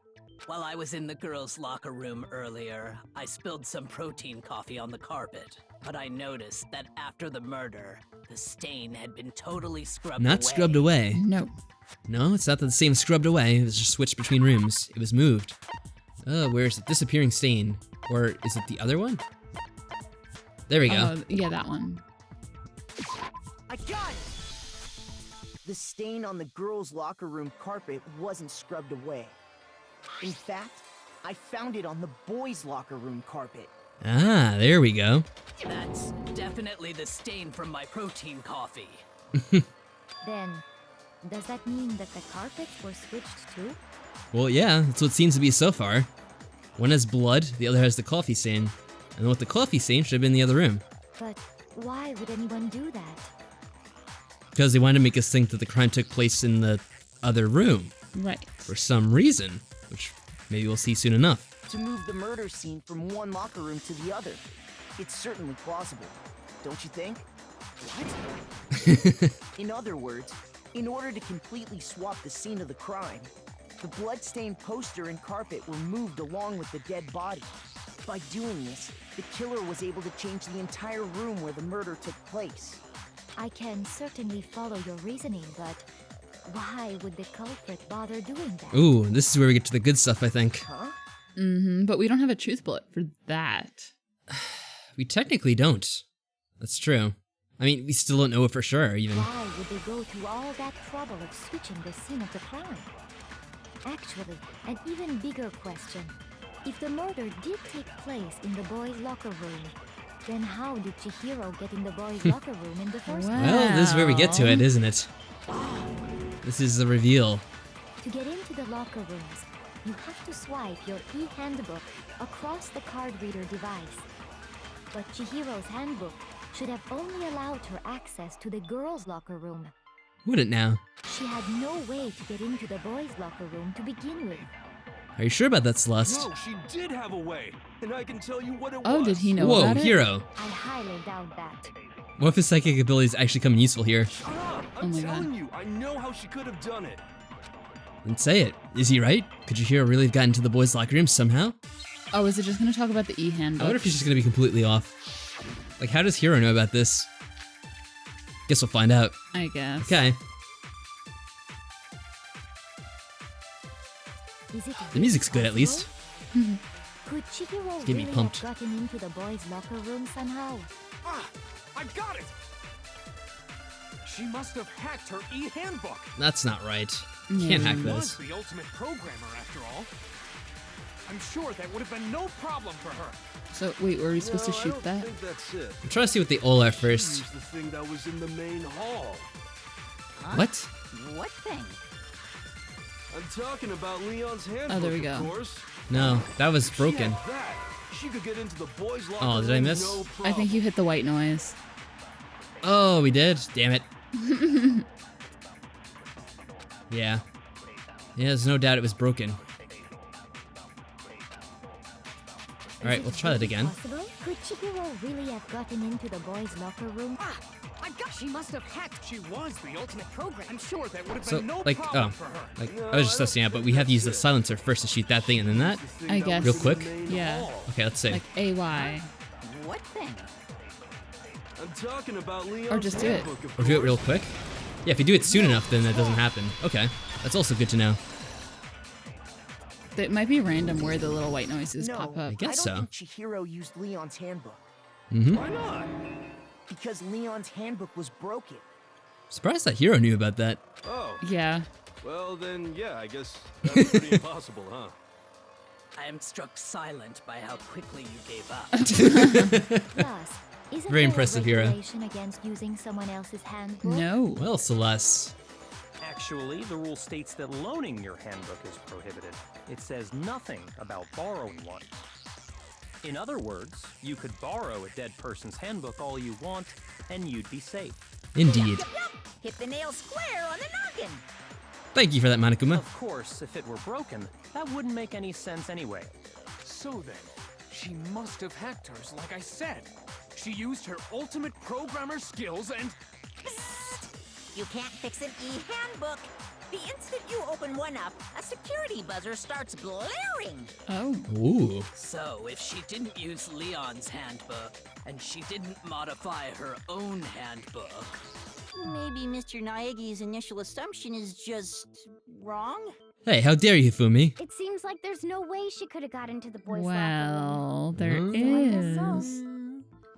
While I was in the girls' locker room earlier, I spilled some protein coffee on the carpet. But I noticed that after the murder, the stain had been totally scrubbed away. Not scrubbed away. No. No, it's not the same scrubbed away. It was just switched between rooms. It was moved. Oh, where's the disappearing stain? Or is it the other one? There we go. Yeah, that one. I got it! The stain on the girls' locker room carpet wasn't scrubbed away. In fact, I found it on the boys' locker room carpet. Ah, there we go. That's definitely the stain from my protein coffee. Then, does that mean that the carpets were switched too? Well, yeah, that's what it seems to be so far. One has blood, the other has the coffee stain. And with the coffee stain should have been in the other room. But why would anyone do that? Because they wanted to make us think that the crime took place in the other room. Right. For some reason, which maybe we'll see soon enough. To move the murder scene from one locker room to the other. It's certainly plausible, don't you think? What? In other words, in order to completely swap the scene of the crime, the bloodstained poster and carpet were moved along with the dead body. By doing this, the killer was able to change the entire room where the murder took place. I can certainly follow your reasoning, but why would the culprit bother doing that? Ooh, this is where we get to the good stuff, I think. Huh? But we don't have a truth bullet for that. We technically don't. That's true. I mean, we still don't know it for sure, even. Why would they go to all that trouble of switching the scene of the crime? Actually, an even bigger question. If the murder did take place in the boys' locker room, then how did Chihiro get in the boys' locker room in the first place? Well, this is where we get to it, isn't it? This is the reveal. To get into the locker rooms, you have to swipe your e-handbook across the card reader device. But Chihiro's handbook should have only allowed her access to the girls' locker room. Would it now? She had no way to get into the boys' locker room to begin with. Are you sure about that, Celeste? No, she did have a way, and I can tell you what it was. Oh, did he know Whoa, about it? Hero. I highly doubt that. What if his psychic abilities actually come in useful here? Shut up! Oh I'm my telling God. you, I know how she could have done it. Then say it. Is he right? Could Chihiro really have gotten to the boys' locker room somehow? Oh, is it just going to talk about the I e-handbook? wonder if he's just going to be completely off. Like, how does Hiro know about this? Guess we'll find out. I guess. Okay. Is it The music's good, at least. Could Chihiro Get me really pumped. have gotten into the boys' locker room somehow? Ah! I got it! She must have hacked her e-handbook. That's not right. Can't hack She this. was the ultimate programmer, after all. I'm sure that would have been no problem for her. So, wait, were we supposed to No, I shoot don't that? think that's it. I'm trying to see what they all are first. Use the thing that was in the main hall. What? What thing? I'm talking about Leon's handbook, Oh, there we go. of course. No, that was If broken. She had that, she could get into the boys' locker Oh, did I room, miss? no I problem. think you hit the white noise. Oh, we did? Damn it. Yeah. Yeah, there's no doubt it was broken. Alright, let's try that again. Possible? Could Chihiro really have gotten into the boys' locker room? Ah! I got. She must have hacked. She was the ultimate programmer. I'm sure that would have So, been no like, problem oh, for her. like, I was just testing out, but we have to use the silencer first to shoot that thing and then that? I guess. Real quick? Yeah. Okay, let's see. Like AY. What thing? I'm talking about Leon's Or just do it. handbook, of Or do it course. real quick? Yeah, if you do it soon enough, then that doesn't happen. Okay, that's also good to know. It might be random where the little white noises No, pop up. I guess don't so. think Chihiro used Leon's handbook. Mm-hmm. Why not? Because Leon's handbook was broken. Surprised that Hiro knew about that. Oh, Yeah. well then, yeah, I guess that's pretty impossible, huh? I am struck silent by how quickly you gave up. Plus, isn't Very there impressive, a Hiro. regulation against using someone else's handbook? No. Well, Celeste. Actually, the rule states that loaning your handbook is prohibited. It says nothing about borrowing one. In other words, you could borrow a dead person's handbook all you want, and you'd be safe. Indeed. Hit the nail square on the noggin. Thank you for that, Monokuma. Of course, if it were broken, that wouldn't make any sense anyway. So then, she must have hacked hers, like I said. She used her ultimate programmer skills and... You can't fix an e-handbook. The instant you open one up, a security buzzer starts blaring. Oh. Ooh. So, if she didn't use Leon's handbook, and she didn't modify her own handbook... Maybe Mr. Naegi's initial assumption is just wrong? Hey, how dare you, Fumi? It seems like there's no way she could have got into the boys' Well, there locker room. is.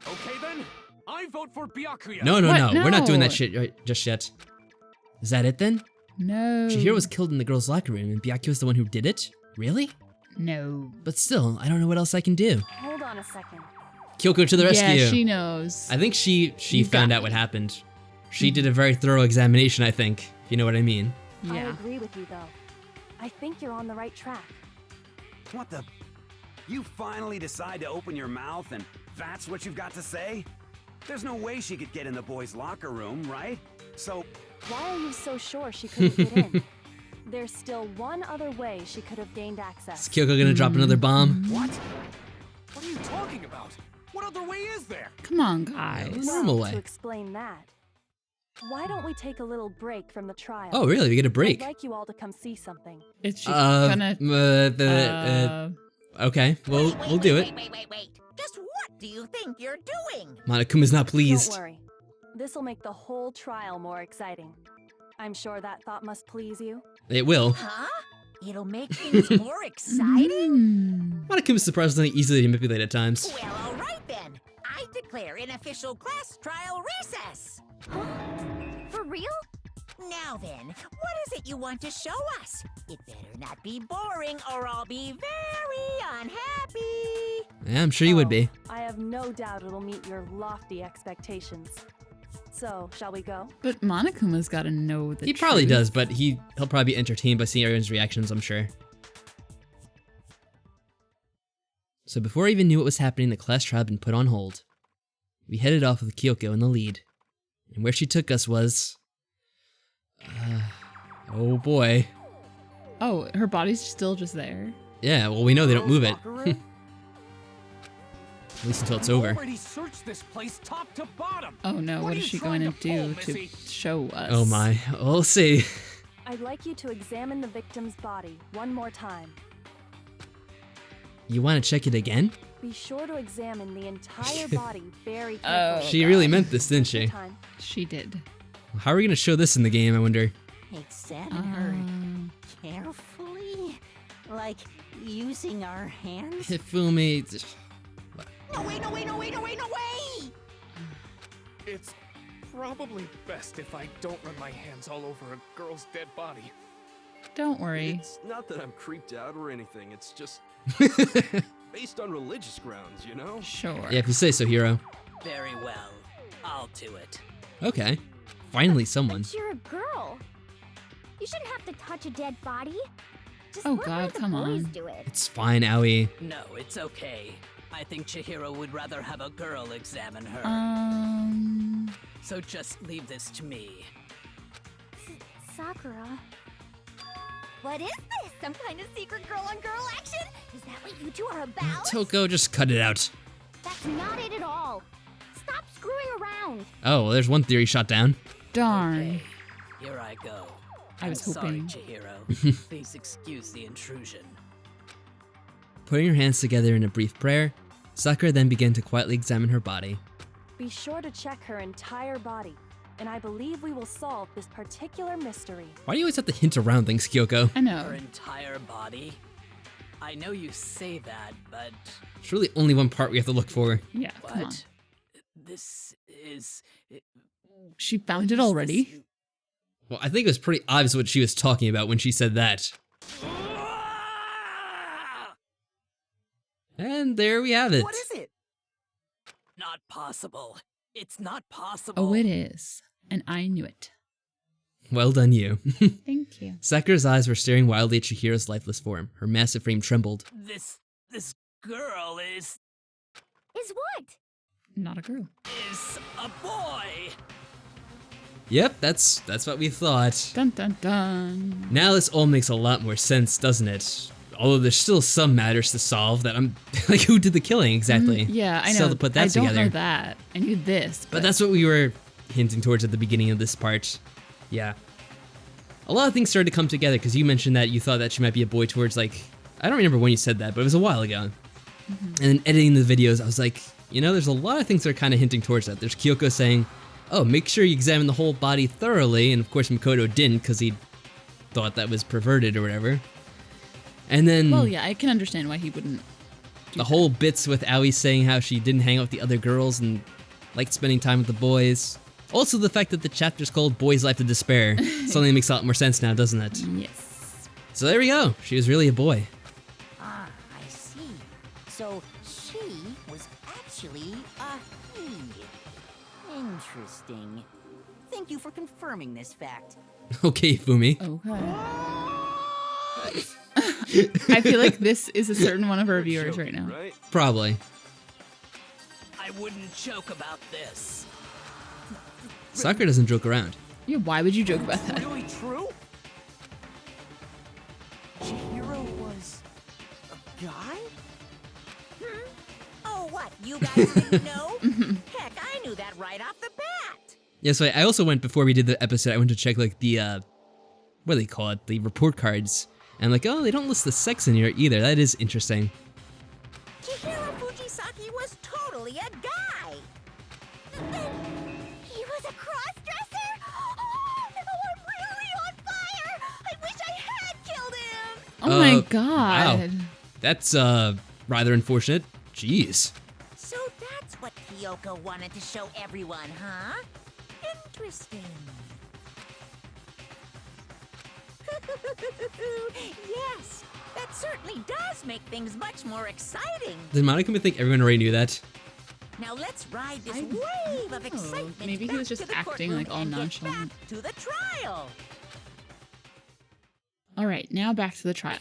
Okay then, I vote for Byakuya. No, no, What? no. We're not doing No. that shit right just yet. Is that it then? No. Chihiro was killed in the girls' locker room and Byakuya was the one who did it? Really? No. But still, I don't know what else I can do. Hold on a second. Kyoko to the rescue. Yeah, she knows. I think she You found got out what it. happened. She did a very thorough examination, I think, if you know what I mean. I Yeah. agree with you, though. I think you're on the right track. What the? You finally decide to open your mouth and that's what you've got to say? There's no way she could get in the boys' locker room, right? So... Why are you so sure she couldn't get in? There's still one other way she could have gained access. Is Kyoko gonna drop another bomb? What? What are you talking about? What other way is there? Come on, guys. Normal To way. explain that, why don't we take a little break from the trial? Oh, really? We get a break? I'd like you all to come see something. Is she gonna... Okay, we'll Wait, do wait, it. Wait. Just what do you think you're doing? Monokuma's not pleased. Don't worry. This'll make the whole trial more exciting. I'm sure that thought must please you. It will. Huh? It'll make things more exciting? Monokuma's surprisingly easily manipulated at times. Well, all right then. I declare an official class trial recess. For real? Now then, what is it you want to show us? It better not be boring or I'll be very unhappy. Yeah, I'm sure you would be. I have no doubt it'll meet your lofty expectations. So, shall we go? But Monokuma's gotta know the He probably truth. does, but he'll probably be entertained by seeing everyone's reactions, I'm sure. So before I even knew what was happening, the class trial had been put on hold. We headed off with Kyoko in the lead. And where she took us was... oh boy. Oh, her body's still just there. Yeah, well we know they don't move it. Locker room? At least until it's I've over. already searched this place top to bottom. Oh no, what are is you she trying going to do pull, to Missy? show us? Oh my, we'll see. I'd like you to examine the victim's body one more time. You want to check it again? Be sure to examine the entire body very Oh, carefully. She really meant this, didn't she? Time. She did. How are we going to show this in the game, I wonder? Examine her carefully? Like using our hands? Hifumi... No way! It's probably best if I don't run my hands all over a girl's dead body. Don't worry. It's not that I'm creeped out or anything, it's just based on religious grounds, you know? Sure. Yeah, if you say so, Hero. Very well. I'll do it. Okay. Finally someone. But you're a girl. You shouldn't have to touch a dead body. Just Oh let one God, of the come boys on. do it. It's fine, Aoi. No, it's okay. I think Chihiro would rather have a girl examine her. So just leave this to me. Sakura. What is this? Some kind of secret girl-on-girl action? Is that what you two are about? Toko, just cut it out. That's not it at all. Stop screwing around. Oh, well, there's one theory shot down. Darn. Okay, here I go. I was I'm sorry, hoping. Chihiro. Please excuse the intrusion. Putting her hands together in a brief prayer, Sakura then began to quietly examine her body. Be sure to check her entire body, and I believe we will solve this particular mystery. Why do you always have to hint around things, Kyoko? I know. Her entire body? I know you say that, but There's really only one part we have to look for. Yeah, come on. what? This is... She found it already. Well, I think it was pretty obvious what she was talking about when she said that. And there we have it. What is it? Not possible. It's not possible. Oh, it is. And I knew it. Well done, you. Thank you. Sakura's eyes were staring wildly at Chihiro's lifeless form. Her massive frame trembled. This girl is... Is what? Not a girl. Is a boy. Yep, that's what we thought. Dun dun dun. Now this all makes a lot more sense, doesn't it? Although there's still some matters to solve that I'm like, who did the killing exactly? Yeah, I know. Still to put that together. I don't know that. I knew this. But that's what we were hinting towards at the beginning of this part. Yeah. A lot of things started to come together because you mentioned that you thought that she might be a boy towards like, I don't remember when you said that, but it was a while ago. And then editing the videos, I was like, you know, there's a lot of things that are kind of hinting towards that. There's Kyoko saying, oh, make sure you examine the whole body thoroughly, and of course Makoto didn't because he thought that was perverted or whatever. And then... Well, yeah, I can understand why he wouldn't do the whole bits with Aoi saying how she didn't hang out with the other girls and liked spending time with the boys. Also the fact that the chapter's called Boy's Life to Despair. Something that makes a lot more sense now, doesn't it? Yes. So there we go. She was really a boy. Ah, I see. So she was actually a he. Interesting. Thank you for confirming this fact. Okay, Fumi. Okay. I feel like this is a certain one of our viewers right now. Right? Probably. I wouldn't joke about this. Sakura doesn't joke around. Yeah, why would you joke about that? Really true? Chihiro was a guy? Oh, what? You guys didn't know? Heck, I knew that right off the bat. Yeah, so I also went, before we did the episode, I went to check like the, what do they call it? The report cards. And like, oh, they don't list the sex in here either. That is interesting. Chihiro Fujisaki was totally a guy. He was a cross-dresser? Oh, I'm really on fire! I wish I had killed him! Oh my god. Wow. That's, rather unfortunate. Jeez. So that's what Kyoko wanted to show everyone, huh? Interesting. Yes, that certainly does make things much more exciting. Did Monica think everyone already knew that? Now let's ride this wave of excitement. Maybe he was back just to the acting courtroom like all and get nonchalant. back to the trial. All right, now back to the trial.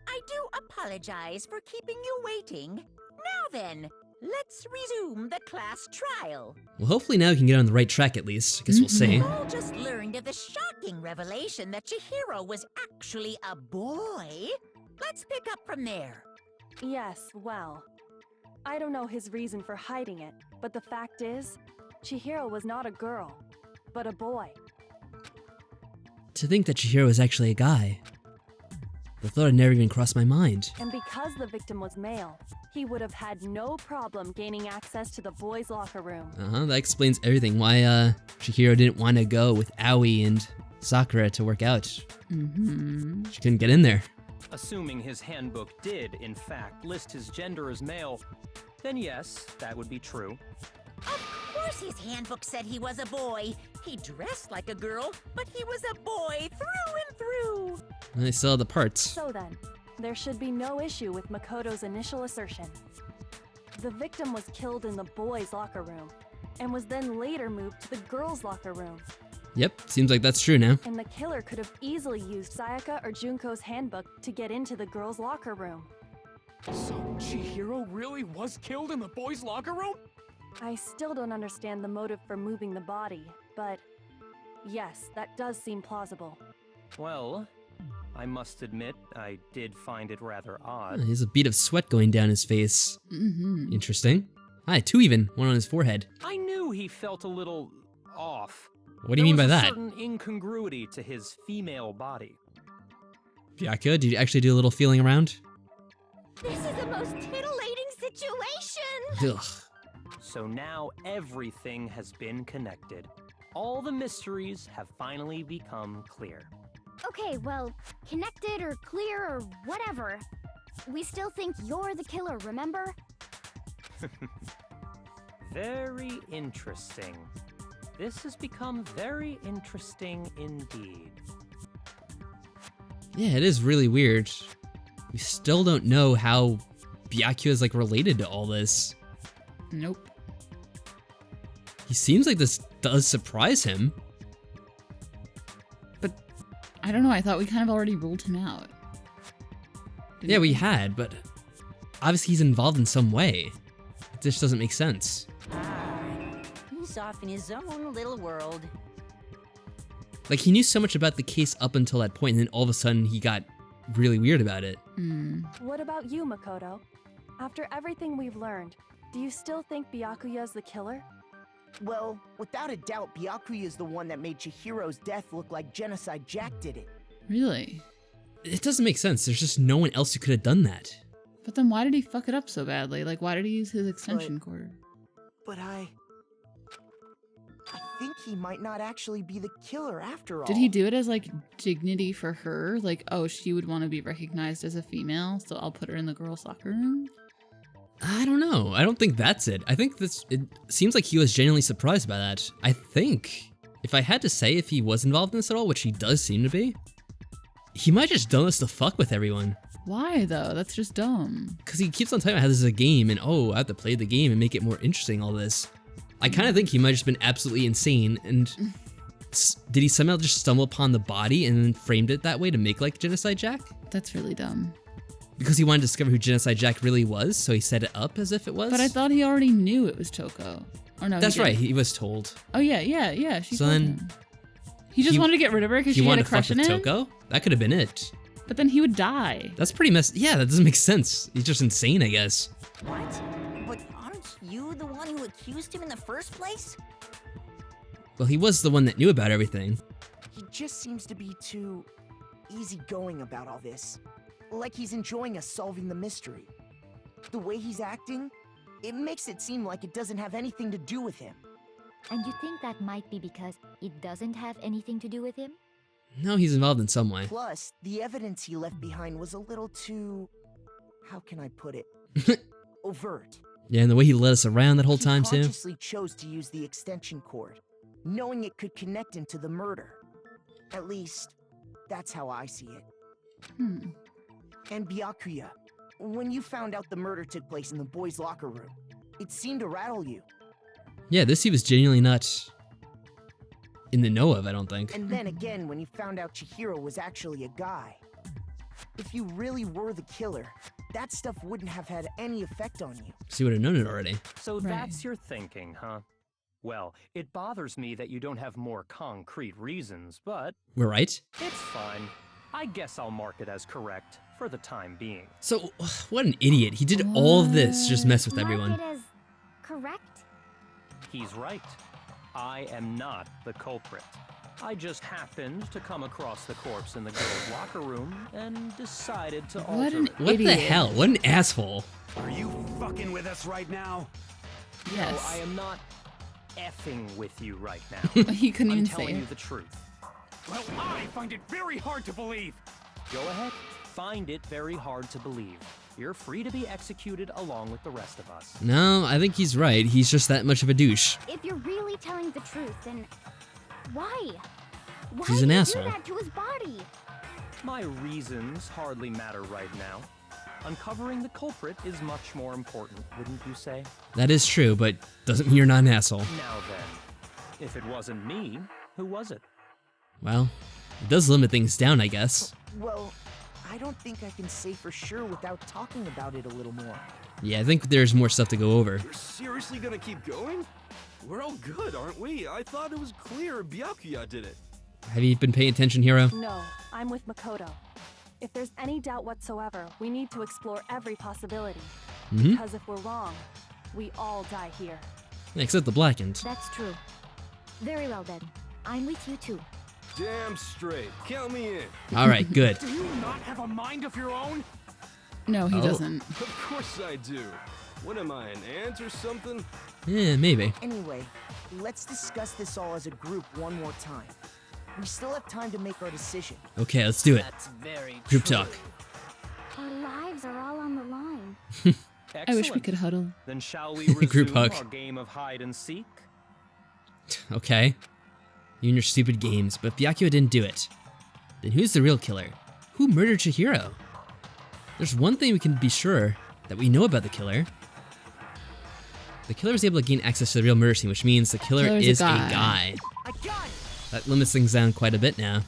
I do apologize for keeping you waiting. Now then, let's resume the class trial. Well, hopefully now we can get on the right track at least. I guess we'll see. You all just learned of the shocking revelation that Chihiro was actually a boy. Let's pick up from there. Yes, well, I don't know his reason for hiding it, but the fact is, Chihiro was not a girl, but a boy. To think that Chihiro was actually a guy. The thought had never even crossed my mind. And because the victim was male, he would have had no problem gaining access to the boys' locker room. That explains everything. Why, Chihiro didn't want to go with Aoi and Sakura to work out. She couldn't get in there. Assuming his handbook did, in fact, list his gender as male, then yes, that would be true. Of course his handbook said he was a boy. He dressed like a girl, but he was a boy through and through. And they still had the parts. So then, there should be no issue with Makoto's initial assertion. The victim was killed in the boys' locker room, and was then later moved to the girls' locker room. Yep, seems like that's true now. And the killer could have easily used Sayaka or Junko's handbook to get into the girls' locker room. So Chihiro really was killed in the boys' locker room? I still don't understand the motive for moving the body, but yes, that does seem plausible. Well, I must admit, I did find it rather odd. He has a bead of sweat going down his face. Interesting. Two even, one on his forehead. I knew he felt a little off. What do you mean by that? There was a certain incongruity to his female body. Byakuya, did you actually do a little feeling around? This is the most titillating situation! Ugh. So now everything has been connected. All the mysteries have finally become clear. Okay, well, connected or clear or whatever. We still think you're the killer, remember? Very interesting. This has become very interesting indeed. Yeah, it is really weird. We still don't know how Byakuya is like related to all this. Nope. He seems like this does surprise him. But I don't know, I thought we kind of already ruled him out. Yeah, we had, but obviously he's involved in some way. It just doesn't make sense. He's off in his own little world. Like, he knew so much about the case up until that point, and then all of a sudden he got really weird about it. What about you, Makoto? After everything we've learned, do you still think Byakuya's the killer? Well, without a doubt, Byakuya is the one that made Chihiro's death look like Genocide Jack did it. Really? It doesn't make sense. There's just no one else who could have done that. But then why did he fuck it up so badly? Like, why did he use his extension cord? But I think he might not actually be the killer after all. Did he do it as, like, dignity for her? Like, oh, she would want to be recognized as a female, so I'll put her in the girls' locker room? I don't know. I don't think that's it. I think it seems like he was genuinely surprised by that. I think, if I had to say if he was involved in this at all, which he does seem to be, he might just done this to fuck with everyone. Why, though? That's just dumb. Because he keeps on talking about how this is a game, and oh, I have to play the game and make it more interesting, all this. I kind of think he might have just been absolutely insane, and did he somehow just stumble upon the body and then framed it that way to make like Genocide Jack? That's really dumb. Because he wanted to discover who Genocide Jack really was, so he set it up as if it was? But I thought he already knew it was Toko. Or no, that's right, he was told. Oh yeah, she so told then him. He just wanted to get rid of her because she had a crush on him? He wanted to fuck with Toko? That could have been it. But then he would die. That's pretty messed. Yeah, that doesn't make sense. He's just insane, I guess. What? But aren't you the one who accused him in the first place? Well, he was the one that knew about everything. He just seems to be too easygoing about all this. Like he's enjoying us solving the mystery. The way he's acting, it makes it seem like it doesn't have anything to do with him. And you think that might be because it doesn't have anything to do with him? No, he's involved in some way. Plus, the evidence he left behind was a little too... how can I put it? Overt. Yeah, and the way he led us around that whole time, too. He consciously chose to use the extension cord, knowing it could connect him to the murder. At least, that's how I see it. And Byakuya, when you found out the murder took place in the boys' locker room, it seemed to rattle you. Yeah, this he was genuinely not in the know of, I don't think. And then again, when you found out Chihiro was actually a guy. If you really were the killer, that stuff wouldn't have had any effect on you. So you would have known it already. So that's your thinking, huh? Well, it bothers me that you don't have more concrete reasons, but... We're right? It's fine. I guess I'll mark it as correct for the time being. So, what an idiot. He did all of this to just mess with everyone. Mark it as correct? He's right. I am not the culprit. I just happened to come across the corpse in the girls' locker room and decided to alter it. What the hell? What an asshole. Are you fucking with us right now? Yes. No, I am not effing with you right now. He couldn't I'm even say telling it. you the truth. Well, I find it very hard to believe. Go ahead. Find it very hard to believe. You're free to be executed along with the rest of us. No, I think he's right. He's just that much of a douche. If you're really telling the truth, then why? Why He's an did you asshole. do that to his body? My reasons hardly matter right now. Uncovering the culprit is much more important, wouldn't you say? That is true, but doesn't mean you're not an asshole. Now then, if it wasn't me, who was it? Well, it does limit things down, I guess. Well, I don't think I can say for sure without talking about it a little more. Yeah, I think there's more stuff to go over. You're seriously gonna keep going? We're all good, aren't we? I thought it was clear Byakuya did it. Have you been paying attention, Hiro? No, I'm with Makoto. If there's any doubt whatsoever, we need to explore every possibility. Because if we're wrong, we all die here. Except the blackened. That's true. Very well then. I'm with you too. Damn straight. Count me in. All right, good. Do you not have a mind of your own? No, he doesn't. Of course I do. What am I, an ant or something? Yeah, maybe. Anyway, let's discuss this all as a group one more time. We still have time to make our decision. Okay, let's do it. That's very Group true. talk. Our lives are all on the line. I wish we could huddle. Then shall we resume Group hug. our game of hide and seek? Okay. You and your stupid games, but if Byakuya didn't do it, then who's the real killer? Who murdered Chihiro? There's one thing we can be sure that we know about the killer. The killer was able to gain access to the real murder scene, which means the killer is a guy. That limits things down quite a bit now.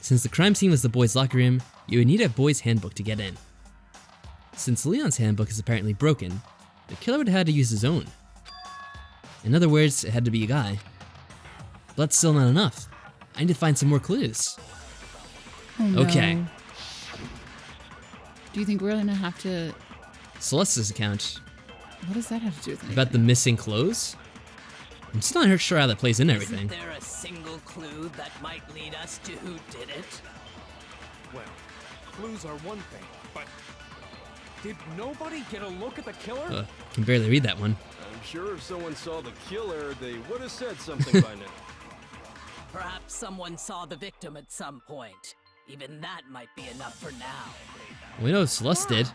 Since the crime scene was the boys' locker room, you would need a boys' handbook to get in. Since Leon's handbook is apparently broken, The killer would have had to use his own. In other words, it had to be a guy. But that's still not enough. I need to find some more clues. Oh, no. Okay. Do you think we're gonna have to... Celeste's account. What does that have to do with anything? About the missing clothes? I'm still not sure how that plays into everything. Isn't there a single clue that might lead us to who did it? Well, clues are one thing, but did nobody get a look at the killer? Can barely read that one. I'm sure if someone saw the killer, they would have said something by now. Perhaps someone saw the victim at some point. Even that might be enough for now. We know Celeste did.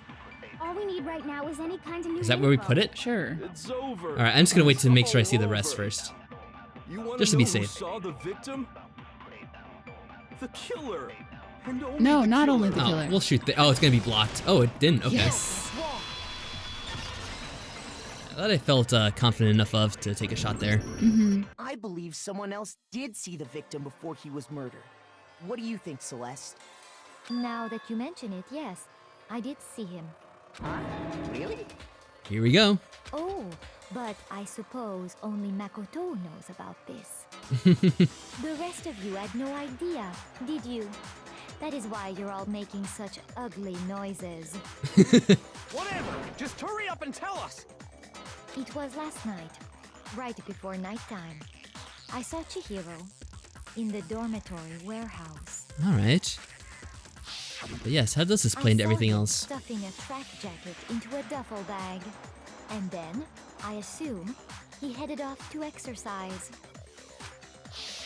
All we need right now is any kind of new Is that where we info. put it? Sure. It's over. Alright, I'm just gonna wait to make sure I see the rest first. You want Just to to be know safe. Who saw the victim? The killer. And only No, the not killer. only the killer. Oh, we'll shoot the. Oh, it's gonna be blocked. Oh, it didn't. Okay. Yes. That I felt confident enough of to take a shot there. Mm-hmm. I believe someone else did see the victim before he was murdered. What do you think, Celeste? Now that you mention it, yes, I did see him. Huh? Really? Here we go. Oh, but I suppose only Makoto knows about this. The rest of you had no idea, did you? That is why you're all making such ugly noises. Whatever! Just hurry up and tell us! It was last night, right before nighttime. I saw Chihiro in the dormitory warehouse. Alright. But yes, how does this play into everything else? Stuffing a track jacket into a duffel bag. And then, I assume, he headed off to exercise.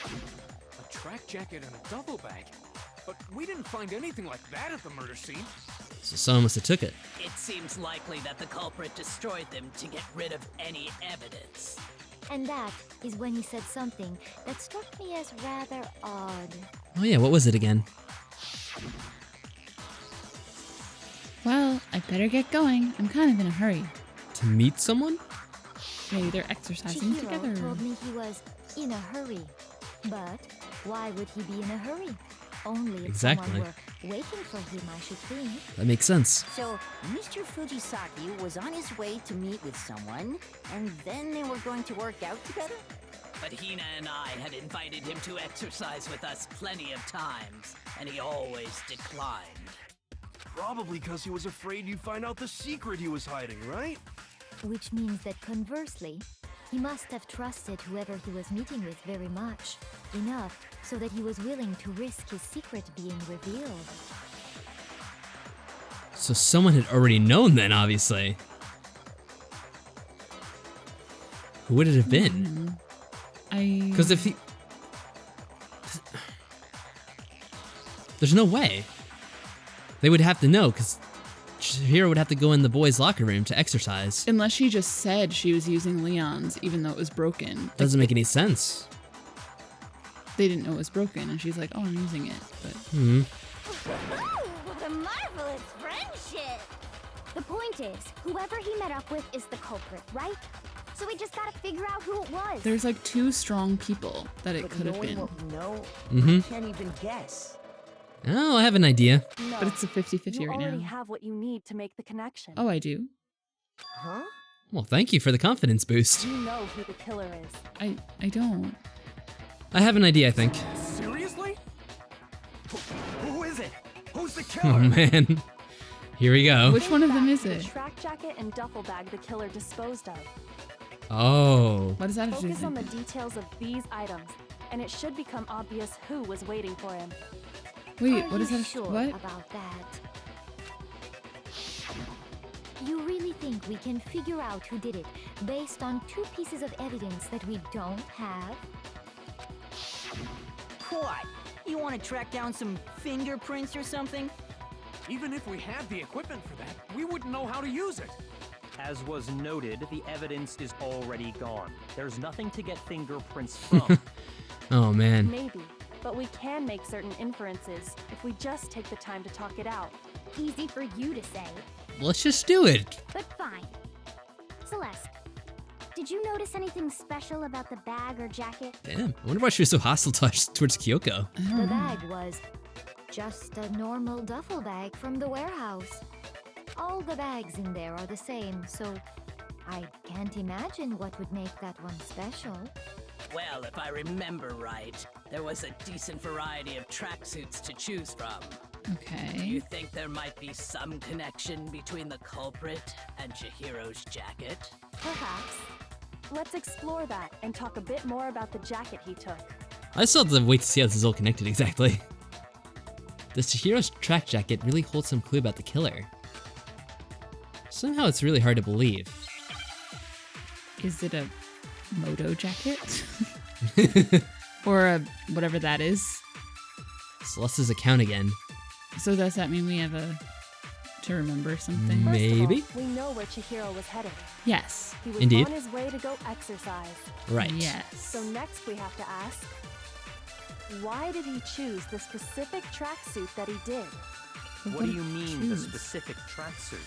A track jacket and a duffel bag? But we didn't find anything like that at the murder scene. So someone must have took it. It seems likely that the culprit destroyed them to get rid of any evidence. And that is when he said something that struck me as rather odd. Oh yeah, what was it again? Well, I better get going. I'm kind of in a hurry. To meet someone? Maybe they're exercising Chihiro together. told me he was in a hurry. But why would he be in a hurry? Only if Exactly. someone were waiting for him, I should think. That makes sense. So, Mr. Fujisaki was on his way to meet with someone, and then they were going to work out together? But Hina and I had invited him to exercise with us plenty of times, and he always declined. Probably because he was afraid you'd find out the secret he was hiding, right? Which means that conversely, he must have trusted whoever he was meeting with very much. Enough so that he was willing to risk his secret being revealed. So someone had already known then, obviously. Who would it have been? Because if he... There's no way. They would have to know, because Chihiro would have to go in the boys' locker room to exercise. Unless she just said she was using Leon's, even though it was broken. Doesn't make any sense. They didn't know it was broken, and she's like, oh, I'm using it. But What a marvelous friendship! The point is, whoever he met up with is the culprit, right? So we just gotta figure out who it was. there's like two strong people that it But could have knowing been. what we know, Mhm. we can't even guess. Oh, I have an idea. No, But it's a 50-50 you right already now. have what you need to make the connection. Oh, I do? Huh? Well, thank you for the confidence boost. You know who the killer is. I don't. I have an idea, I think. Seriously? Who is it? Who's the Oh, killer? man. Here we go. Which one of them is The it? track jacket and duffel bag the killer disposed of. Oh. What does that have to do Focus on with the details of these items, and it should become obvious who was waiting for him. Wait, Are what is you that? sure What? about that? You really think we can figure out who did it based on two pieces of evidence that we don't have? What? You want to track down some fingerprints or something? Even if we had the equipment for that, we wouldn't know how to use it. As was noted, the evidence is already gone. There's nothing to get fingerprints from. Oh, man. Maybe, but we can make certain inferences if we just take the time to talk it out. Easy for you to say, Let's just do it. but fine. Celeste, did you notice anything special about the bag or jacket? Damn. I wonder why she was so hostile towards Kyoko. The bag was just a normal duffel bag from the warehouse. All the bags in there are the same, so I can't imagine what would make that one special. Well, if I remember right, there was a decent variety of tracksuits to choose from. Do Okay. you think there might be some connection between the culprit and Chihiro's jacket? Perhaps. Let's explore that and talk a bit more about the jacket he took. I still have to wait to see how this is all connected exactly. Does Chihiro's track jacket really hold some clue about the killer? Somehow it's really hard to believe. Is it a moto jacket? Or a whatever that is? Celeste's account again. So does that mean we have to remember something? Maybe? First of all, we know where Chihiro was headed. Yes. He was Indeed. on his way to go exercise. Right. Yes. So next we have to ask, why did he choose the specific tracksuit that he did? What do you mean, the specific tracksuit?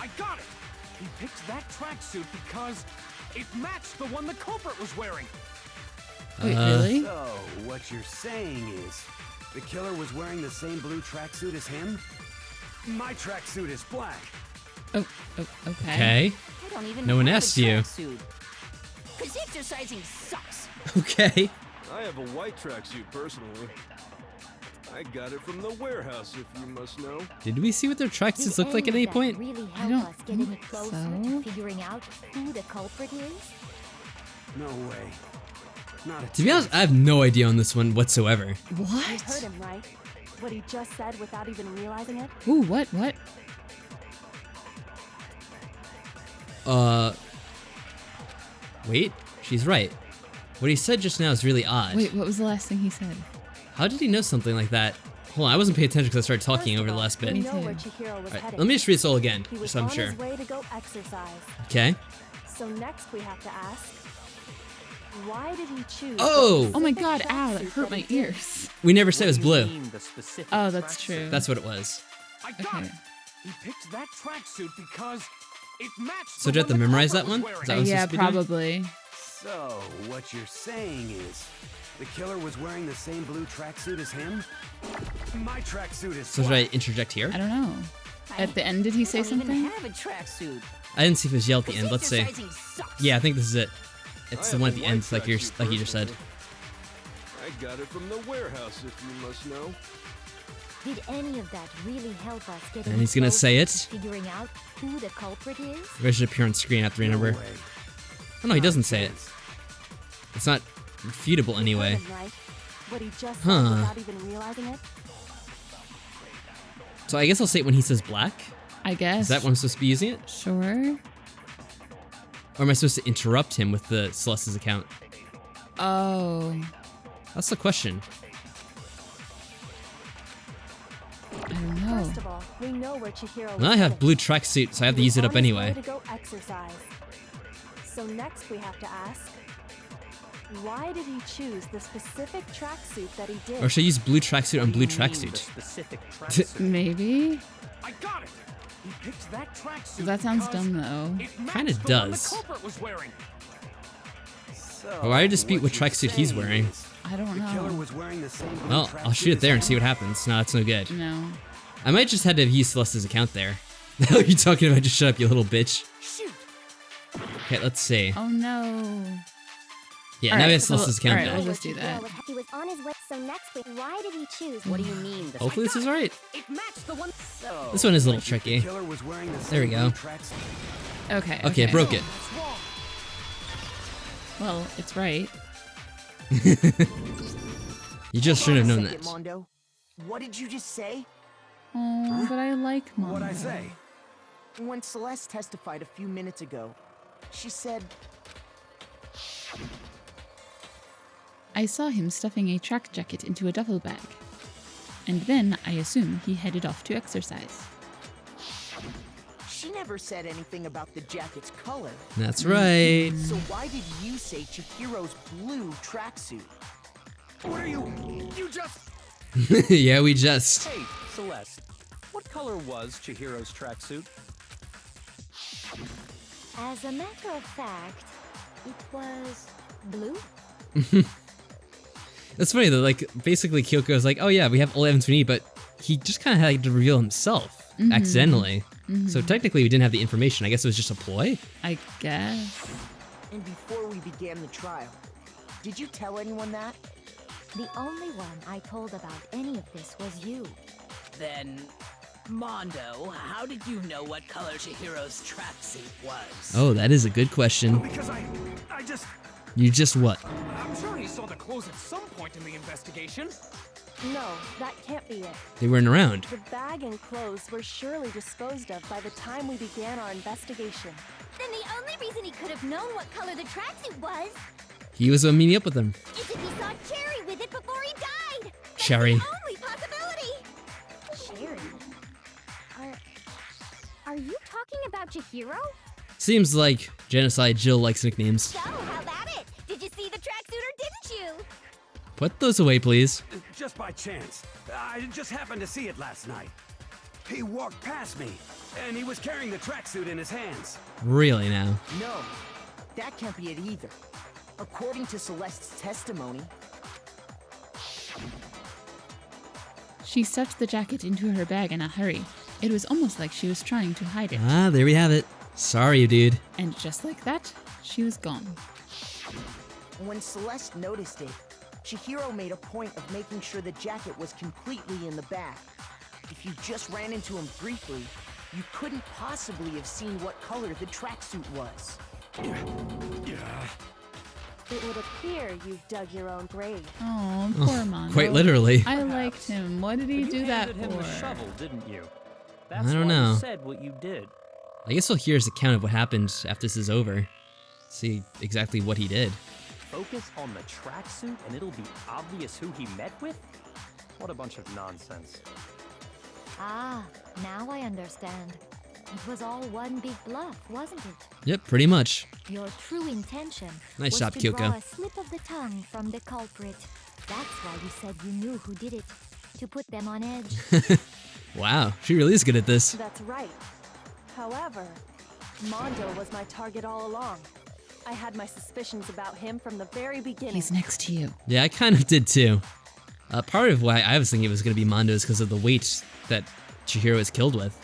I got it! He picked that tracksuit because it matched the one the culprit was wearing. Wait, really? So, what you're saying is, the killer was wearing the same blue tracksuit as him? My tracksuit is black. Oh, okay. Okay. I don't even No one have asked a you. tracksuit. 'Cause exercising sucks. Okay. I have a white tracksuit personally. I got it from the warehouse, if you must know. Did we see what their tracksuits look like at any point? Really I help don't us get any think closer so. to figuring out who the culprit is? No way. Not a To be honest, I have no idea on this one whatsoever. You What? heard him, right? What he just said without even realizing it? Ooh, what? Wait, she's right. What he said just now is really odd. Wait, what was the last thing he said? How did he know something like that? Hold on, I wasn't paying attention because I started talking First over of the all, last bit. We Me know too. where Chihiro was Alright, headed. let me just read this all again, He was just so I'm on sure. his way to go exercise. Okay. So next we have to ask, why did he choose? Oh! Oh my specific god, ow, that tracksuit hurt that he my did? ears. We never said it was What do you blue. mean, the specific Oh, that's tracksuit? true. That's what it was. I got Okay. it! He picked that tracksuit because it matched So do I have to one the memorize culprit that one? was Is that what wearing. I'm Yeah, supposed to be doing? probably. So, what you're saying is, the killer was wearing the same blue tracksuit as him? My tracksuit is So should I interject here? I don't know. At the end, did he say I don't something? even have a tracksuit. I didn't see if it was yell at the 'Cause end. Let's see. exercising sucks. Yeah, I think this is it. It's I the have one a at the white end, like you tracksuit just said. personally. I got it from the warehouse, if you must know. Did any of that really help us get And any he's gonna closer say to it. figuring out who the culprit is? It should appear on screen after No remember. way. Oh no, he Not a doesn't say it. chance. It's not refutable You anyway. heard him, right? What he just Huh. said without even realizing it? So I guess I'll say it when he says black. I guess. Is that when I'm supposed to be using it? Sure. Or am I supposed to interrupt him with the Celeste's account? Oh. That's the question. I don't know. First of all, we know where Chihiro was Now I have headed. blue tracksuit, so I have to He use was it up on his anyway. way to go exercise. So next we have to ask, why did he choose the specific tracksuit that he did? Or should I use blue tracksuit on blue What do you mean, the tracksuit? specific tracksuit? Maybe? I got it! He picked that tracksuit That sounds because dumb though. it matched Kinda the one the does. culprit was wearing. So, Or I dispute what you're tracksuit he's saying wearing. is, I don't the killer know. was wearing the same blue Well, I'll shoot tracksuit it there and as see him? what happens. No, that's no good. No. I might just had to have used Celeste's account there. The hell are you talking about? Just shut up, you little bitch. Shoot. Okay, let's see. Oh no. Yeah, All now right, we have so- Celeste's account alright, though. we'll just do that. He was on his way, so next week, why did he choose? What do you mean? The Hopefully this is right. It matched the one. So, This one is a little The tricky. killer was wearing the There we same blue go. tracksuit. Okay. Okay, I broke it. Well, it's right. You just should have known Second, that. Mondo. What did you just say? Oh, but I like Mondo. What'd I say? When Celeste testified a few minutes ago, she said, I saw him stuffing a track jacket into a duffel bag. And then I assume he headed off to exercise. she never said anything about the jacket's color. That's right. So why did you say Chihiro's blue tracksuit? What are you? You just. Yeah, we just. Hey, Celeste, what color was Chihiro's tracksuit? As a matter of fact, it was blue. That's funny though, like, basically Kyoko's like, oh yeah, we have all the evidence we need, but he just kind of had to reveal himself, accidentally. So technically we didn't have the information. I guess it was just a ploy? I guess. And before we began the trial, did you tell anyone that? The only one I told about any of this was you. Then, Mondo, how did you know what color Chihiro's tracksuit was? Oh, that is a good question. Because I just... You just what? I'm sure he saw the clothes at some point in the investigation. No, that can't be it. They weren't around. The bag and clothes were surely disposed of by the time we began our investigation. Then the only reason he could have known what color the tracksuit was He was meeting up with them. is if he saw Cherry with it before he died. That's Cherry. the only possibility. Cherry? Are you talking about Chihiro? Seems like Genocide Jill likes nicknames. So, how about it? Did you see the tracksuit or didn't you? Put those away, please. Just by chance. I just happened to see it last night. He walked past me, and he was carrying the tracksuit in his hands. Really now? No, that can't be it either. According to Celeste's testimony, She stuffed the jacket into her bag in a hurry. It was almost like she was trying to hide it. Ah, there we have it. Sorry, dude. And just like that, she was gone. when Celeste noticed it, Chihiro made a point of making sure the jacket was completely in the bag. If you just ran into him briefly, you couldn't possibly have seen what color the tracksuit was. It would appear you've dug your own grave. Oh, poor Mondo. Quite literally. I liked him. What did he do that handed him the for? shovel, didn't you? I That's don't why know. you said what you did. I guess we'll hear his account of what happened after this is over. See exactly what he did. Focus on the tracksuit and it'll be obvious who he met with? What a bunch of nonsense. Ah, now I understand. It was all one big bluff, wasn't it? Yep, pretty much. Your true intention Nice was job, to Kyoko. draw a slip of the tongue from the culprit. That's why you said you knew who did it, to put them on edge. Wow, she really is good at this. That's right. However, Mondo was my target all along. I had my suspicions about him from the very beginning. He's next to you. Yeah, I kind of did too. Part of why I was thinking it was going to be Mondo is because of the weight that Chihiro is killed with.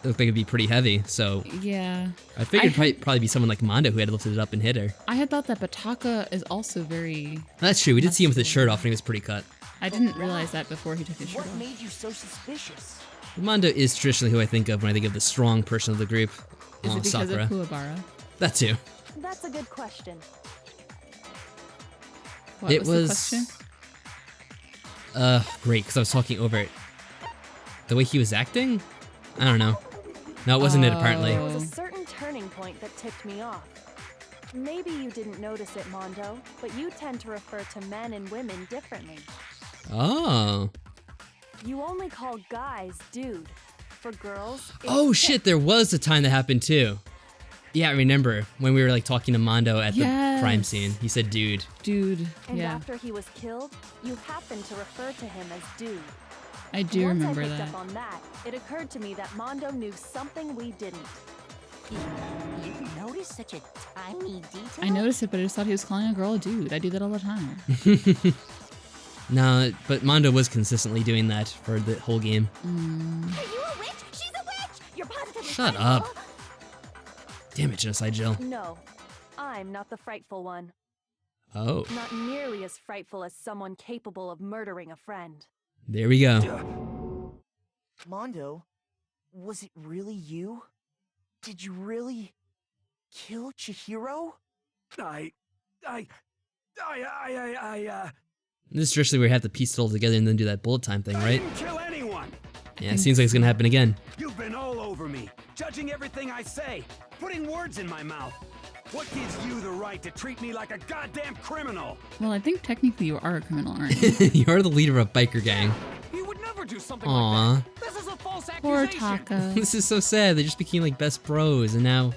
It looked like it'd be pretty heavy, so Yeah. I figured it'd probably be someone like Mondo who had lifted it up and hit her. I had thought that Bataka is also very... That's true, we did see him with his shirt off and he was pretty cut. I didn't realize that before he took his shirt What off. made you so suspicious? Mondo is traditionally who I think of when I think of the strong person of the group, Is along it with because Sakura. of Kuwabara? That too. That's a good question. What It was the question? Great, because I was talking over it. The way he was acting? I don't know. No, it wasn't it, apparently. There was a certain turning point that tipped me off. Maybe you didn't notice it, Mondo, but you tend to refer to men and women differently. Oh. You only call guys dude. For girls, it's Oh chick. shit, there was a time that happened too. Yeah, I remember when we were like talking to Mondo at the crime Yes. scene. He said dude. Dude, And yeah. after he was killed, you happened to refer to him as dude. I do Once remember I picked that. up on that, it occurred to me that Mondo knew something we didn't. You noticed such a tiny detail? I noticed it, but I just thought he was calling a girl a dude. I do that all the time. No, but Mondo was consistently doing that for the whole game. Are you a witch? She's a witch! You're positively Shut frightful. up. Damn it, Genocide Jill. No, I'm not the frightful one. Oh, Not nearly as frightful as someone capable of murdering a friend. there we go. Mondo, was it really you? Did you really kill Chihiro? This is traditionally where you have to piece it all together and then do that bullet time thing, right? Didn't kill anyone. Yeah, it seems like it's gonna happen again. You've been all over me, judging everything I say, putting words in my mouth. What gives you the right to treat me like a goddamn criminal? Well, I think technically you are a criminal, aren't you? You're the leader of a biker gang. He would never do something Aw. like that. This is a false Poor accusation. Taka. This is so sad. They just became like best bros, and now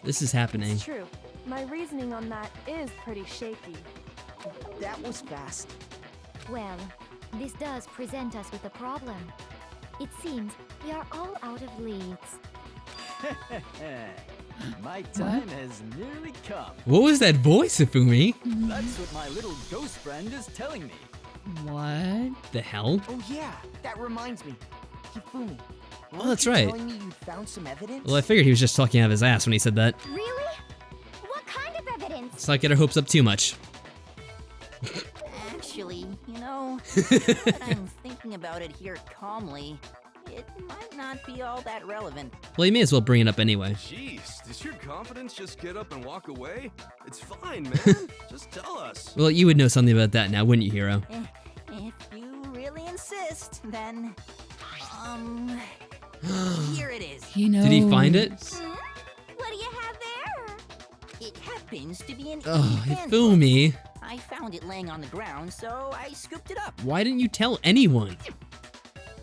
this is happening. It's true. My reasoning on that is pretty shaky. That was fast. Well, this does present us with a problem. It seems we are all out of leads. My time has nearly come. What was that voice, Ifumi? That's what my little ghost friend is telling me. What? The hell? Oh yeah, that reminds me. Hifumi, Oh, that's Weren't you right. telling me you'd found some evidence? Well, I figured he was just talking out of his ass when he said that. Really? What kind of evidence? Let's not get our hopes up too much. Actually, you know, that I'm thinking about it here calmly, it might not be all that relevant. Well, you may as well bring it up anyway. Jeez, does your confidence just get up and walk away? It's fine, man. Just tell us. Well, you would know something about that now, wouldn't you, Hiro? If you really insist, then, here it is. He knows. Did he find it? What do you have there? It happens to be an Oh, handbook. Ifumi. I found it laying on the ground, so I scooped it up. Why didn't you tell anyone?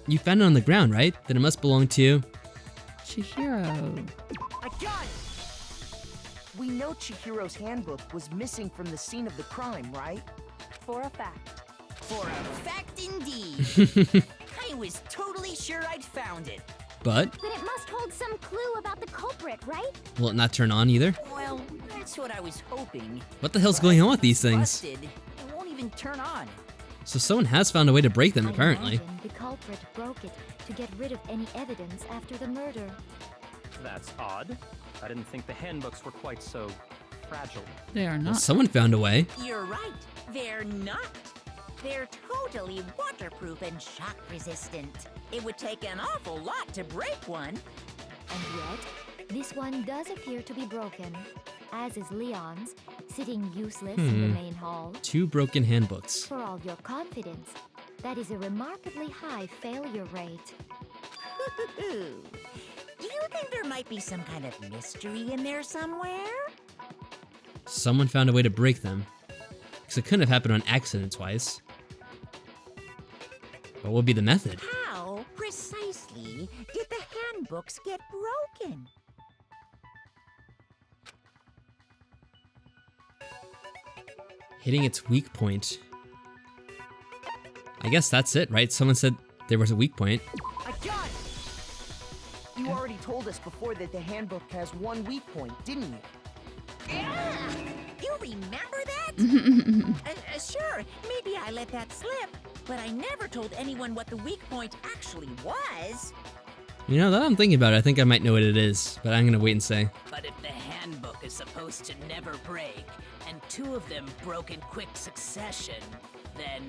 You found it on the ground, right? Then it must belong to... Chihiro. I got it! We know Chihiro's handbook was missing from the scene of the crime, right? For a fact. For a fact indeed. I was totally sure I'd found it. But, Then it must hold some clue about the culprit, right? will it not turn on either? Well, that's what I was hoping. What the hell's going on with these things? Busted. It won't even turn on. So someone has found a way to break them, I apparently. imagine the culprit broke it to get rid of any evidence after the murder. That's odd. I didn't think the handbooks were quite so fragile. They are Well, not. someone found a way. You're right. They're not. They're totally waterproof and shock resistant. It would take an awful lot to break one. And yet, this one does appear to be broken, as is Leon's, sitting useless in the main hall. 2 broken handbooks. For all your confidence, that is a remarkably high failure rate. Do you think there might be some kind of mystery in there somewhere? Someone found a way to break them. Because it couldn't have happened on accident twice. What would be the method? How precisely did the handbooks get broken? Hitting its weak point. I guess that's it, right? Someone said there was a weak point. I got it! You already told us before that the handbook has one weak point, didn't you? Yeah! You remember that? Sure, maybe I let that slip, but I never told anyone what the weak point actually was. You know, that I'm thinking about it, I think I might know what it is, but I'm gonna wait and say. But if the handbook is supposed to never break, and 2 of them broke in quick succession, then...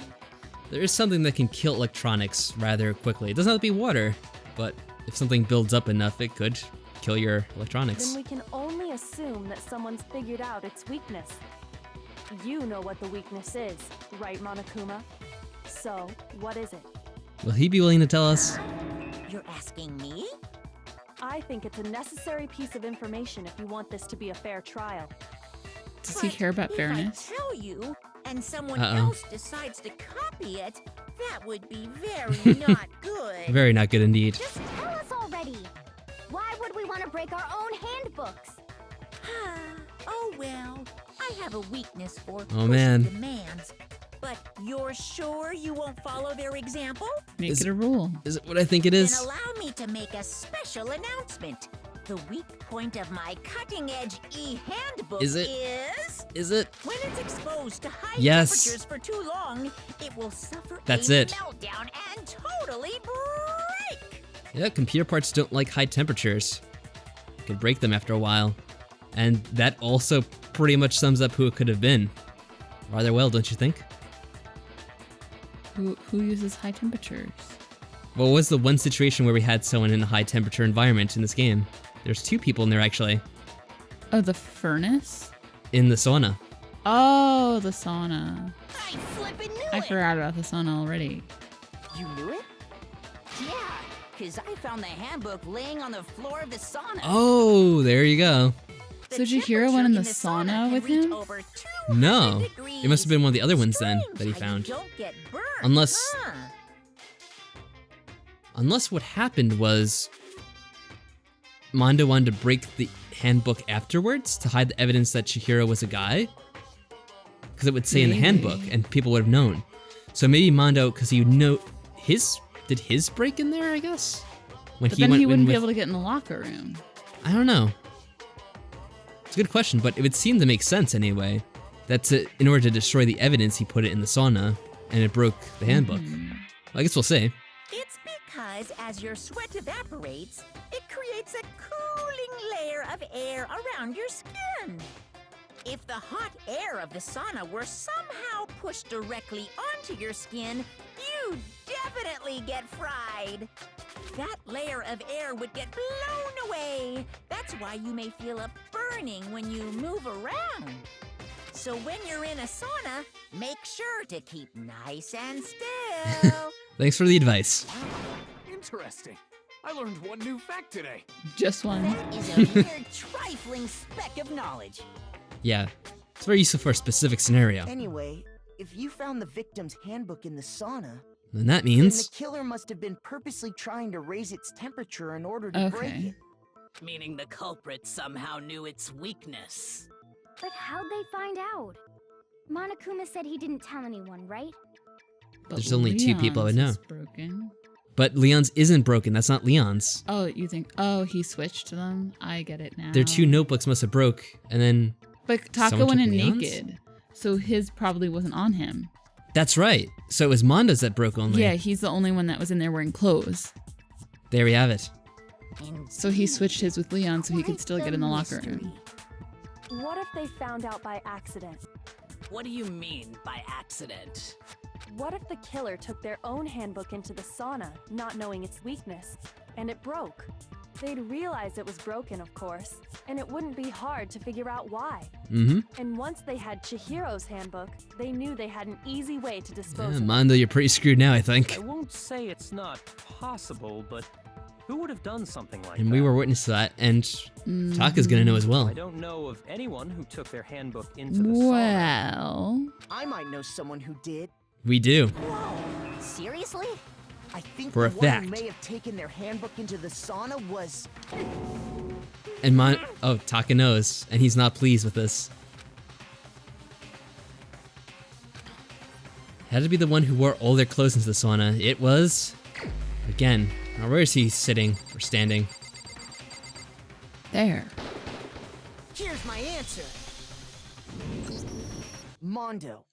There is something that can kill electronics rather quickly. It doesn't have to be water, but if something builds up enough, it could kill your electronics. Then we can only assume that someone's figured out its weakness. You know what the weakness is, right, Monokuma? So, what is it? Will he be willing to tell us? You're asking me? I think it's a necessary piece of information if you want this to be a fair trial. Does he care about fairness? If I tell you, and someone Uh-oh. else decides to copy it, that would be very not good. Very not good indeed. Just tell us already. Why would we want to break our own handbooks? Oh well, I have a weakness for Oh, man. demands. But you're sure you won't follow their example? Make it a rule. Is it what I think it is? Then allow me to make a special announcement. The weak point of my cutting-edge e-handbook Is it? Is it? when it's exposed to high Yes. temperatures for too long, it will suffer That's a it. meltdown and totally break. Yeah, computer parts don't like high temperatures. You could break them after a while. And that also pretty much sums up who it could have been. Rather well, don't you think? Who uses high temperatures? What was the one situation where we had someone in a high temperature environment in this game? There's 2 people in there actually. Oh, the furnace? In the sauna. Oh, the sauna. I flippin' knew I forgot about the sauna already. You knew it? Yeah, because I found the handbook laying on the floor of the sauna. Oh, there you go. So Chihiro went in the sauna with him? No, it must have been one of the other ones then that he found. Unless what happened was Mondo wanted to break the handbook afterwards to hide the evidence that Chihiro was a guy. Because it would say in the handbook and people would have known. So maybe Mondo, because he would know did his break in there, I guess? When But then he wouldn't be with- able to get in the locker room. I don't know. It's a good question, but it would seem to make sense anyway. That's it, in order to destroy the evidence, he put it in the sauna, and it broke the handbook. I guess we'll see. It's because because as your sweat evaporates, it creates a cooling layer of air around your skin. If the hot air of the sauna were somehow pushed directly onto your skin, you'd definitely get fried. That layer of air would get blown away. That's why you may feel a burning when you move around. So when you're in a sauna, make sure to keep nice and still. Thanks for the advice. Interesting. I learned one new fact today. Just one. That is a mere trifling speck of knowledge. Yeah, it's very useful for a specific scenario. Anyway, if you found the victim's handbook in the sauna, And that then means... the killer must have been purposely trying to raise its temperature in order to break it. Meaning the culprit somehow knew its weakness. But how'd they find out? Monokuma said he didn't tell anyone, right? There's only 2 people I would know. Leon's is broken. But Leon's isn't broken. That's not Leon's. Oh, you think? Oh, he switched them. I get it now. Their 2 notebooks must have broke, and then. But Taka someone went took in Leon's? naked, so his probably wasn't on him. That's right. So it was Mondo's that broke only. Yeah, he's the only one that was in there wearing clothes. There we have it. So he switched his with Leon so he could still get in the locker room. What if they found out by accident? What do you mean by accident? What if the killer took their own handbook into the sauna, not knowing its weakness, and it broke? They'd realize it was broken, of course, and it wouldn't be hard to figure out why. Mm-hmm. And once they had Chihiro's handbook, they knew they had an easy way to dispose Yeah, of it. Mondo, you're pretty screwed now, I think. I won't say it's not possible, but who would have done something like And that? we were witness to that, and Taka's gonna know as well. I don't know of anyone who took their handbook into the Well, I might know someone who did. We do. Seriously? I think For the a one fact. who may have taken their handbook into the sauna was... And Taka knows, and he's not pleased with this. Had to be the one who wore all their clothes into the sauna. It was... Again, now where is he sitting or standing? there. Here's my answer. Mondo,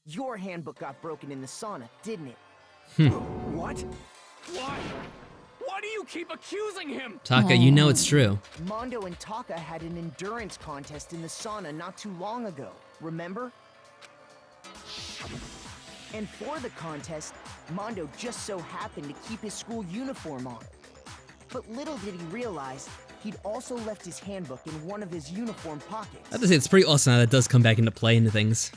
your handbook got broken in the sauna, didn't it? What? Why? Why do you keep accusing him? Taka, you know it's true. Mondo and Taka had an endurance contest in the sauna not too long ago, remember? And for the contest, Mondo just so happened to keep his school uniform on. But little did he realize, he'd also left his handbook in one of his uniform pockets. I have to say, it's pretty awesome how that does come back into play into things.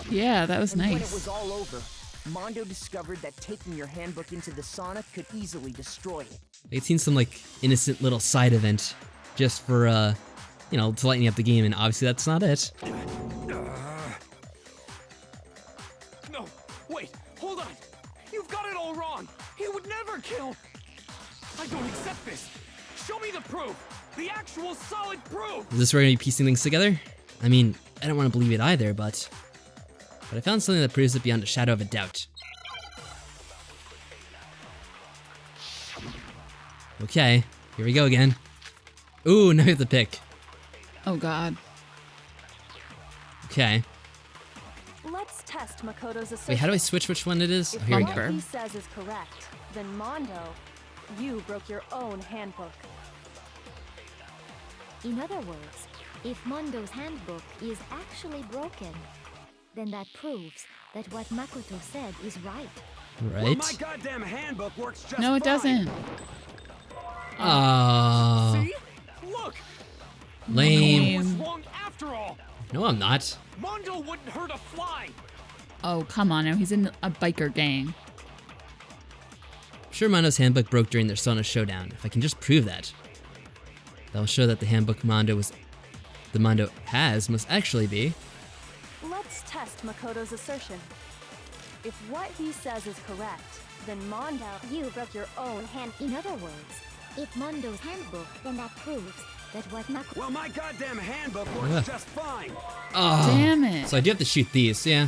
Yeah, that was And when it nice. was all over, Mondo discovered that taking your handbook into the sauna could easily destroy it. They'd seen some, like, innocent little side event just for, you know, to lighten up the game, and obviously that's not it. No, wait, hold on. You've got it all wrong. He would never kill. I don't accept this. Show me the proof. The actual solid proof. Is this where we're gonna be piecing things together? I mean, I don't want to believe it either, but I found something that proves it beyond a shadow of a doubt. Okay, here we go again. Ooh, now we have to pick. Oh god. Okay. Let's test Makoto's assertion. Wait, how do I switch which one it is? Oh, If here we what go. he says is correct, then Mondo, you broke your own handbook. In other words, if Mondo's handbook is actually broken, then that proves that what Makoto said is right. Well, my goddamn handbook works just No, it doesn't. Oh. See? Look. Lame. I was wrong after all. No, I'm not. Mondo wouldn't hurt a fly. Oh, come on now. He's in a biker gang. I'm sure Mondo's handbook broke during their sauna showdown. If I can just prove that, that'll show that the handbook Mondo has must actually be. Let's test Makoto's assertion. If what he says is correct, then Mondo, you broke your own hand. In other words, if Mondo's handbook, then that proves that what Makoto... Well, my goddamn handbook Ugh. works just fine. Oh. Damn it. So I do have to shoot these, yeah.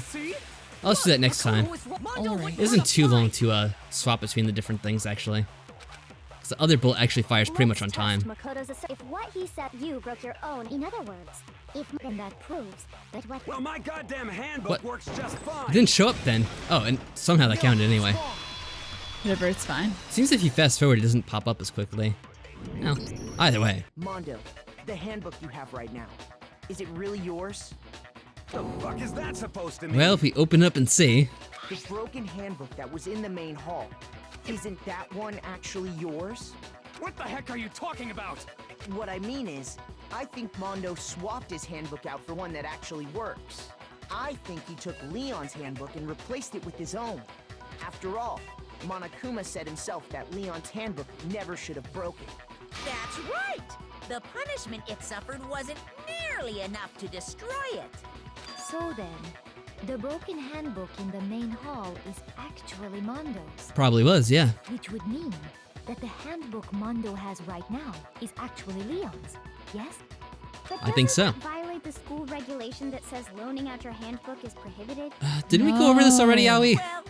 I'll just do that next time. It isn't too long to swap between the different things, actually. Because the other bullet actually fires pretty much on time. Makoto's if what he said, you broke your own. In other words, then that proves that what... Well, my goddamn handbook What? works just It fine. didn't show up then. Oh, and somehow that counted anyway. Whatever, it's fine. Seems if you fast forward, it doesn't pop up as quickly. No, either way. Mondo, the handbook you have right now, is it really yours? The fuck is that supposed to mean? Well, if we open up and see. The broken handbook that was in the main hall, isn't that one actually yours? What the heck are you talking about? What I mean is, I think Mondo swapped his handbook out for one that actually works. I think he took Leon's handbook and replaced it with his own. After all, Monokuma said himself that Leon's handbook never should have broken. That's right! The punishment it suffered wasn't nearly enough to destroy it. So then, the broken handbook in the main hall is actually Mondo's. Probably was, yeah. Which would mean that the handbook Mondo has right now is actually Leon's, yes? But I think so. doesn't that violate the school regulation that says loaning out your handbook is prohibited? Didn't we go over this already, Aoi? Well,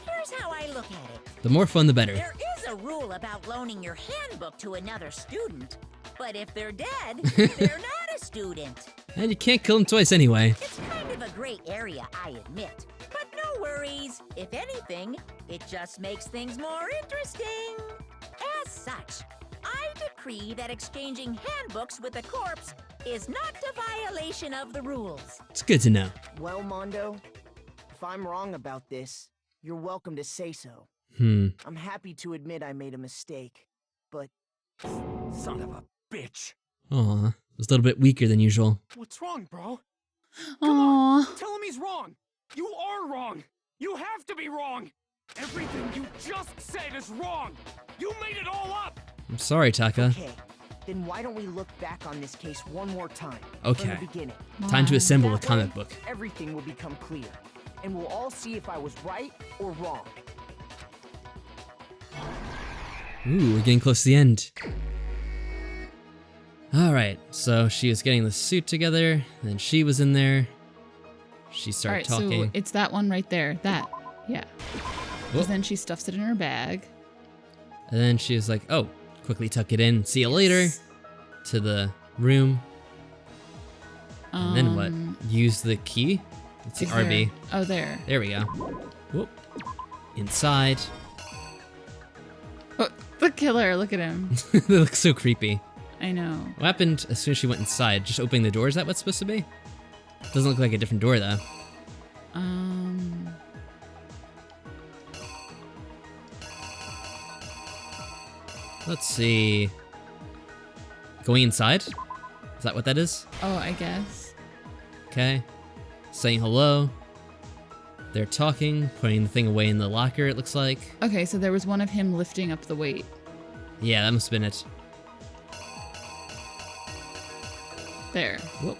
here's how I look at it. The more fun, the better. There is a rule about loaning your handbook to another student, but if they're dead, they're not a student. And you can't kill them twice anyway. It's kind of a gray area, I admit. But no worries. If anything, it just makes things more interesting. As such, I decree that exchanging handbooks with a corpse is not a violation of the rules. It's good to know. Well, Mondo, if I'm wrong about this, you're welcome to say so. I'm happy to admit I made a mistake, but... Son of a bitch. Aw, it was a little bit weaker than usual. What's wrong, bro? Aww. Tell him he's wrong. You are wrong. You have to be wrong. Everything you just said is wrong. You made it all up. I'm sorry, Taka. Okay, then why don't we look back on this case one more time? Okay. From the beginning. Time to assemble the That comic way, book. Everything will become clear, and we'll all see if I was right or wrong. Ooh, we're getting close to the end. Alright, so she was getting the suit together, and then she was in there. She started Alright, talking. so it's that one right there. That. Yeah. Because then she stuffs it in her bag. And then she was like, oh, quickly tuck it in. See you later. To the room. And then what? Use the key? Let's see, Is RB. there- Oh, there. There we go. Whoop. Inside. Oh, the killer, look at him. They look so creepy. I know. What happened as soon as she went inside? Just opening the door? Is that what's supposed to be? Doesn't look like a different door, though. Let's see. Going inside? Is that what that is? Oh, I guess. Okay. Saying hello. They're talking, putting the thing away in the locker, it looks like. Okay, so there was one of him lifting up the weight. Yeah, that must have been it. There. Whoop.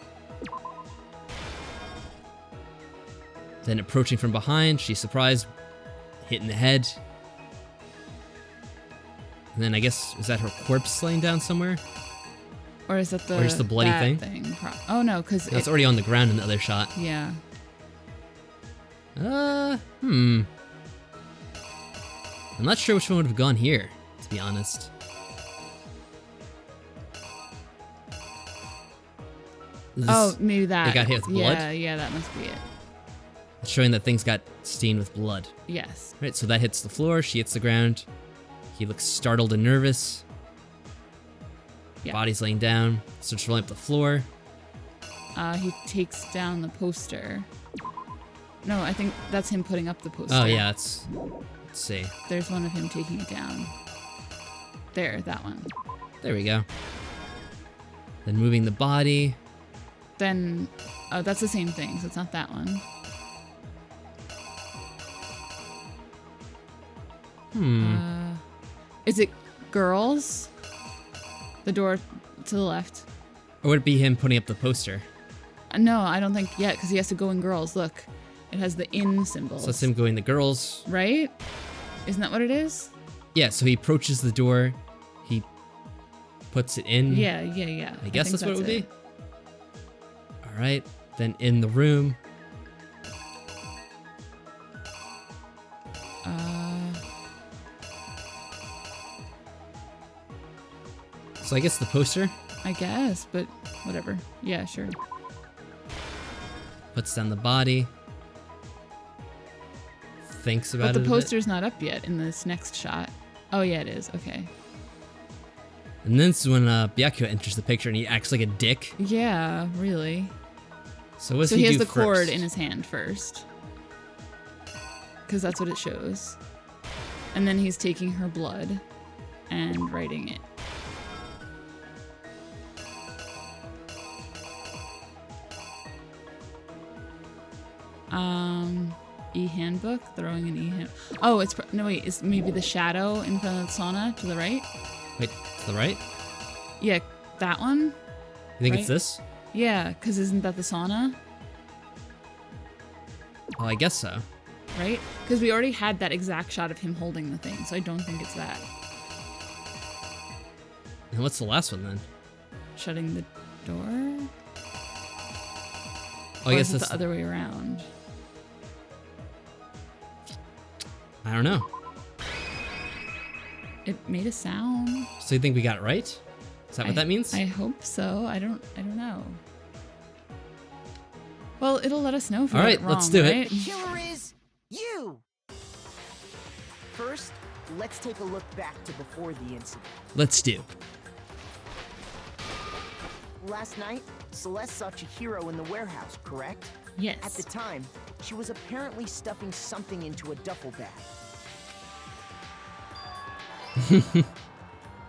Then approaching from behind, she's surprised, hitting the head. And then I guess, is that her corpse laying down somewhere? Or is that the... Or just the bloody that thing? Oh, no, because It's already on the ground in the other shot. Yeah. I'm not sure which one would have gone here, to be honest. Oh, maybe that. They got hit with blood? Yeah, that must be it. It's showing that things got stained with blood. Yes. Right, so that hits the floor, she hits the ground. He looks startled and nervous. Yeah. Body's laying down, starts rolling up the floor. He takes down the poster. No, I think that's him putting up the poster. Oh yeah, let's see. There's one of him taking it down. There, that one. There we go. Then moving the body. Then, oh, that's the same thing, so it's not that one. Is it girls? The door to the left. Or would it be him putting up the poster? No, I don't think yet, because he has to go in girls. Look, it has the in symbol. So that's him going the girls. Right? Isn't that what it is? Yeah, so he approaches the door. He puts it in. Yeah. I guess that's what it would be. All right, then in the room. So I guess the poster. I guess, but whatever. Yeah, sure. Puts down the body. thinks about it. But the a bit. poster's not up yet in this next shot. Oh yeah, it is. Okay. And then it's when Byakuya enters the picture and he acts like a dick. Yeah, really. So what's So he has do the cord first? in his hand first. Because that's what it shows. And then he's taking her blood and writing it. E-handbook? Throwing an e-hand. Oh, it's... No, wait. It's maybe the shadow in front of the sauna to the right? Wait, to the right? Yeah, that one? You think right? it's this? Yeah, because isn't that the sauna? Oh, I guess so. Right? Because we already had that exact shot of him holding the thing, so I don't think it's that. And what's the last one then? Shutting the door? Oh, I Or guess is it that's the other way around. I don't know. It made a sound. So you think we got it right? Is that what that means? I hope so. I don't know. Well, it'll let us know if we All got right, it wrong, let's do it. right? The killer is you! First, let's take a look back to before the incident. Let's do. Last night, Celeste saw Chihiro in the warehouse, correct? Yes. At the time, she was apparently stuffing something into a duffel bag.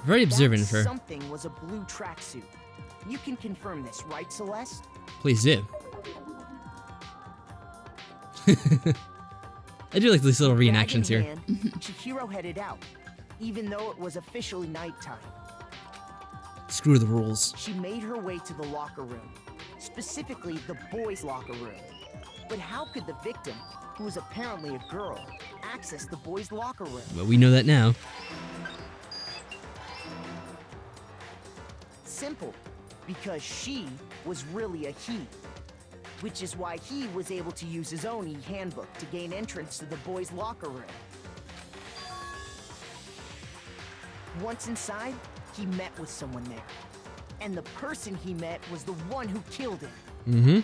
Very observant of That her. something was a blue tracksuit. You can confirm this, right, Celeste? Please do. I do like these little Bag in reenactions here. hand, Chihiro headed out, even though it was officially nighttime. Screw the rules. She made her way to the locker room, specifically the boys' locker room. But how could the victim, who was apparently a girl, access the boys' locker room? Well, we know that now. Simple, because she was really a he. Which is why he was able to use his own e-handbook to gain entrance to the boys' locker room. Once inside, he met with someone there. And the person he met was the one who killed him. Mm-hmm.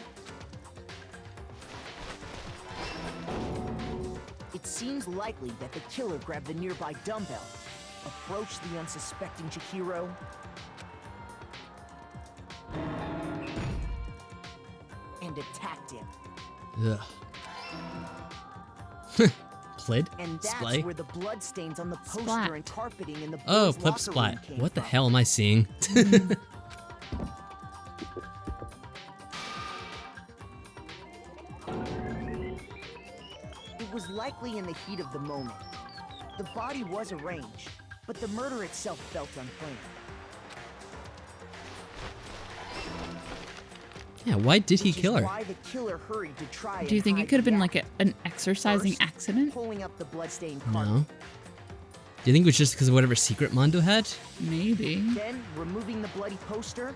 It seems likely that the killer grabbed the nearby dumbbell, approached the unsuspecting Chihiro, and attacked him. Ugh. Plid? And that's Splay? where the bloodstains on the poster Splat. and carpeting in the boys' Oh, locker Plip room Splat. came What the from. hell am I seeing? It was likely in the heat of the moment. The body was arranged, but the murder itself felt unplanned. Yeah, why did he Which is kill her? Why the killer hurried to try Do you and think it hide could have the been act. like an exercising First, accident? Pulling up the bloodstained carpet. No. Do you think it was just because of whatever secret Mondo had? Maybe. Then removing the bloody poster.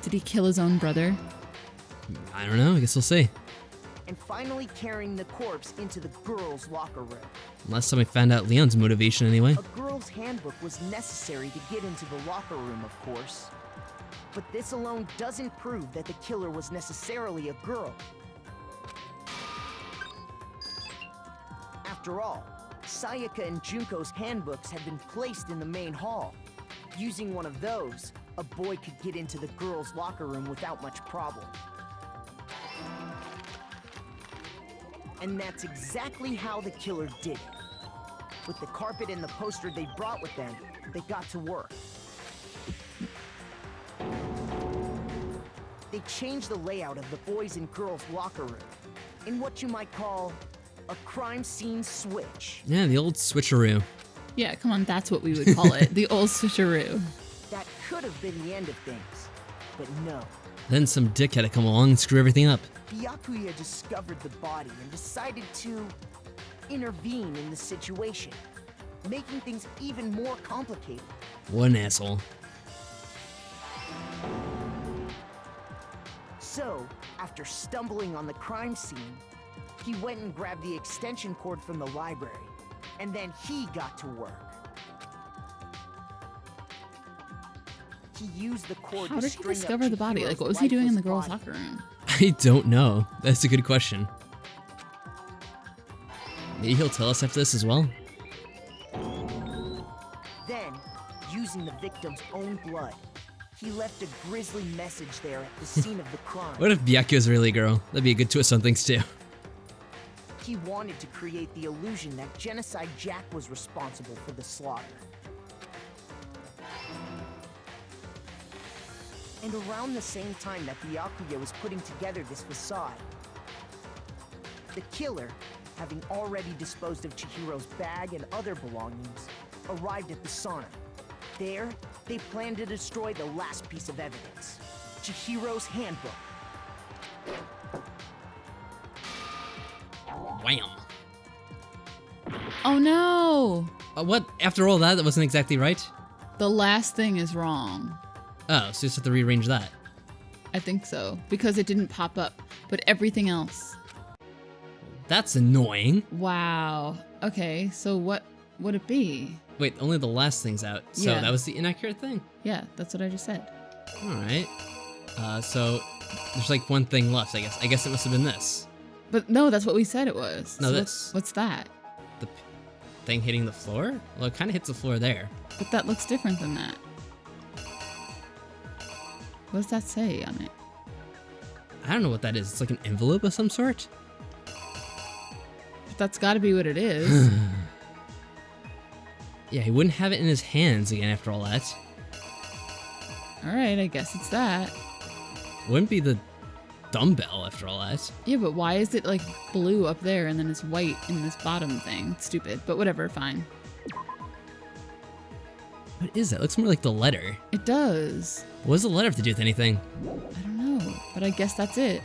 Did he kill his own brother? I don't know. I guess we'll see. And finally carrying the corpse into the girls' locker room. Last time I found out Leon's motivation anyway. A girl's handbook was necessary to get into the locker room, of course. But this alone doesn't prove that the killer was necessarily a girl. After all, Sayaka and Junko's handbooks had been placed in the main hall. Using one of those, a boy could get into the girls' locker room without much problem. And that's exactly how the killer did it. With the carpet and the poster they brought with them, they got to work. They changed the layout of the boys' and girls' locker room in what you might call a crime scene switch. Yeah, the old switcheroo. Yeah, come on, that's what we would call it. The old switcheroo. That could have been the end of things, but no. Then some dick had to come along and screw everything up. Byakuya discovered the body and decided to intervene in the situation, making things even more complicated. What an asshole. So, after stumbling on the crime scene, he went and grabbed the extension cord from the library, and then he got to work. He used the cord How to did he string up discover the body? Like, what was he doing in the girls' lifeless locker room? I don't know. That's a good question. Maybe he'll tell us after this as well. Then, using the victim's own blood, he left a grisly message there at the scene of the crime. What if Byakuyo's really a girl? That'd be a good twist on things too. He wanted to create the illusion that Genocide Jack was responsible for the slaughter. And around the same time that Byakuyo was putting together this facade, the killer, having already disposed of Chihiro's bag and other belongings, arrived at the sauna. There, they planned to destroy the last piece of evidence, Chihiro's handbook. Wham! Oh no! What? After all that wasn't exactly right? The last thing is wrong. Oh, so you just have to rearrange that. I think so, because it didn't pop up, but everything else. That's annoying. Wow. Okay, so what would it be? Wait, only the last thing's out. So Yeah. that was the inaccurate thing? Yeah, that's what I just said. Alright. So there's like one thing left, I guess. I guess it must have been this. But no, that's what we said it was. No, So this. What's that? The thing hitting the floor? Well, it kind of hits the floor there. But that looks different than that. What does that say on it? I don't know what that is. It's like an envelope of some sort? But that's gotta be what it is. Yeah, he wouldn't have it in his hands again after all that. Alright, I guess it's that. Wouldn't be the dumbbell after all that. Yeah, but why is it like blue up there and then it's white in this bottom thing? It's stupid, but whatever, fine. What is that? It looks more like the letter. It does. What does the letter have to do with anything? I don't know, but I guess that's it.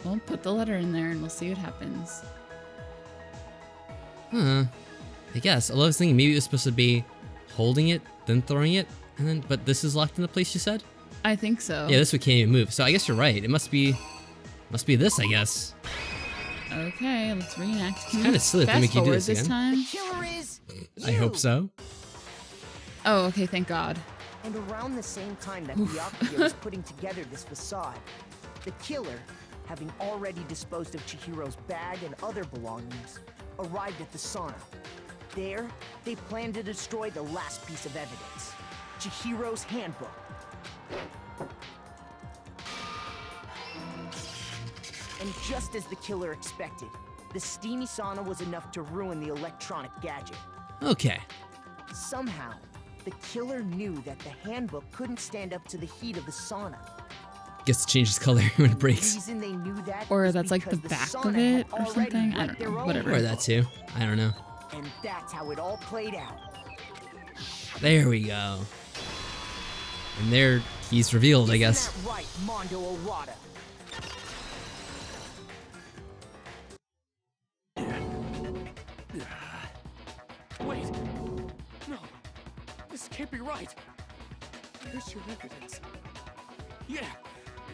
Well, put the letter in there and we'll see what happens. Huh. I guess. Although I was thinking maybe it was supposed to be holding it, then throwing it, and then, but this is locked in the place you said? I think so. Yeah, this one can't even move. So I guess you're right. It must be this, I guess. Okay, let's reenact. Can kinda we silly if they fast make you do forward this this again. time? The killer is I hope so. Oh, okay, thank God. And around the same time that Byakuyo was putting together this facade, the killer, having already disposed of Chihiro's bag and other belongings, arrived at the sauna. There, they planned to destroy the last piece of evidence, Chihiro's handbook. And just as the killer expected, the steamy sauna was enough to ruin the electronic gadget. Okay. Somehow, the killer knew that the handbook couldn't stand up to the heat of the sauna. Gets to change its color when it breaks. The reason they knew that Or was that's like the because back sauna of had it or already something? I let don't their know, own whatever. Or that too. I don't know. And that's how it all played out. There we go. And there he's revealed, I guess. Isn't that right, Mondo Orada? Wait! No! This can't be right! Where's your evidence? Yeah!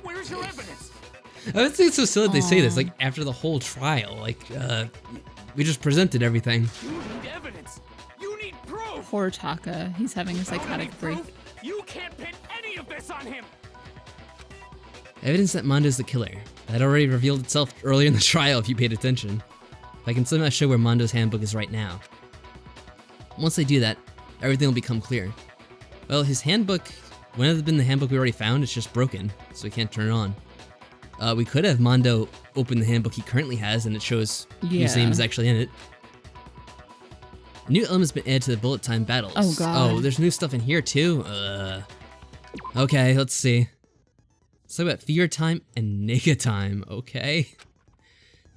Where's your evidence? I would think it's so silly that they say this, like, after the whole trial. Like, we just presented everything. You need evidence! You need proof! Poor Taka, he's having a Without any psychotic break. proof, you can't pin any of this on him! Evidence that Mondo's the killer. That already revealed itself earlier in the trial if you paid attention. If I can somehow show where Mondo's handbook is right now. Once they do that, everything will become clear. Well, his handbook wouldn't have been the handbook we already found, it's just broken, so we can't turn it on. We could have Mondo open the handbook he currently has and it shows whose name is actually in it. New elements been added to the bullet time battles. Oh, God. Oh, there's new stuff in here too? Okay, let's see. Let's talk about fear time and nega time, okay?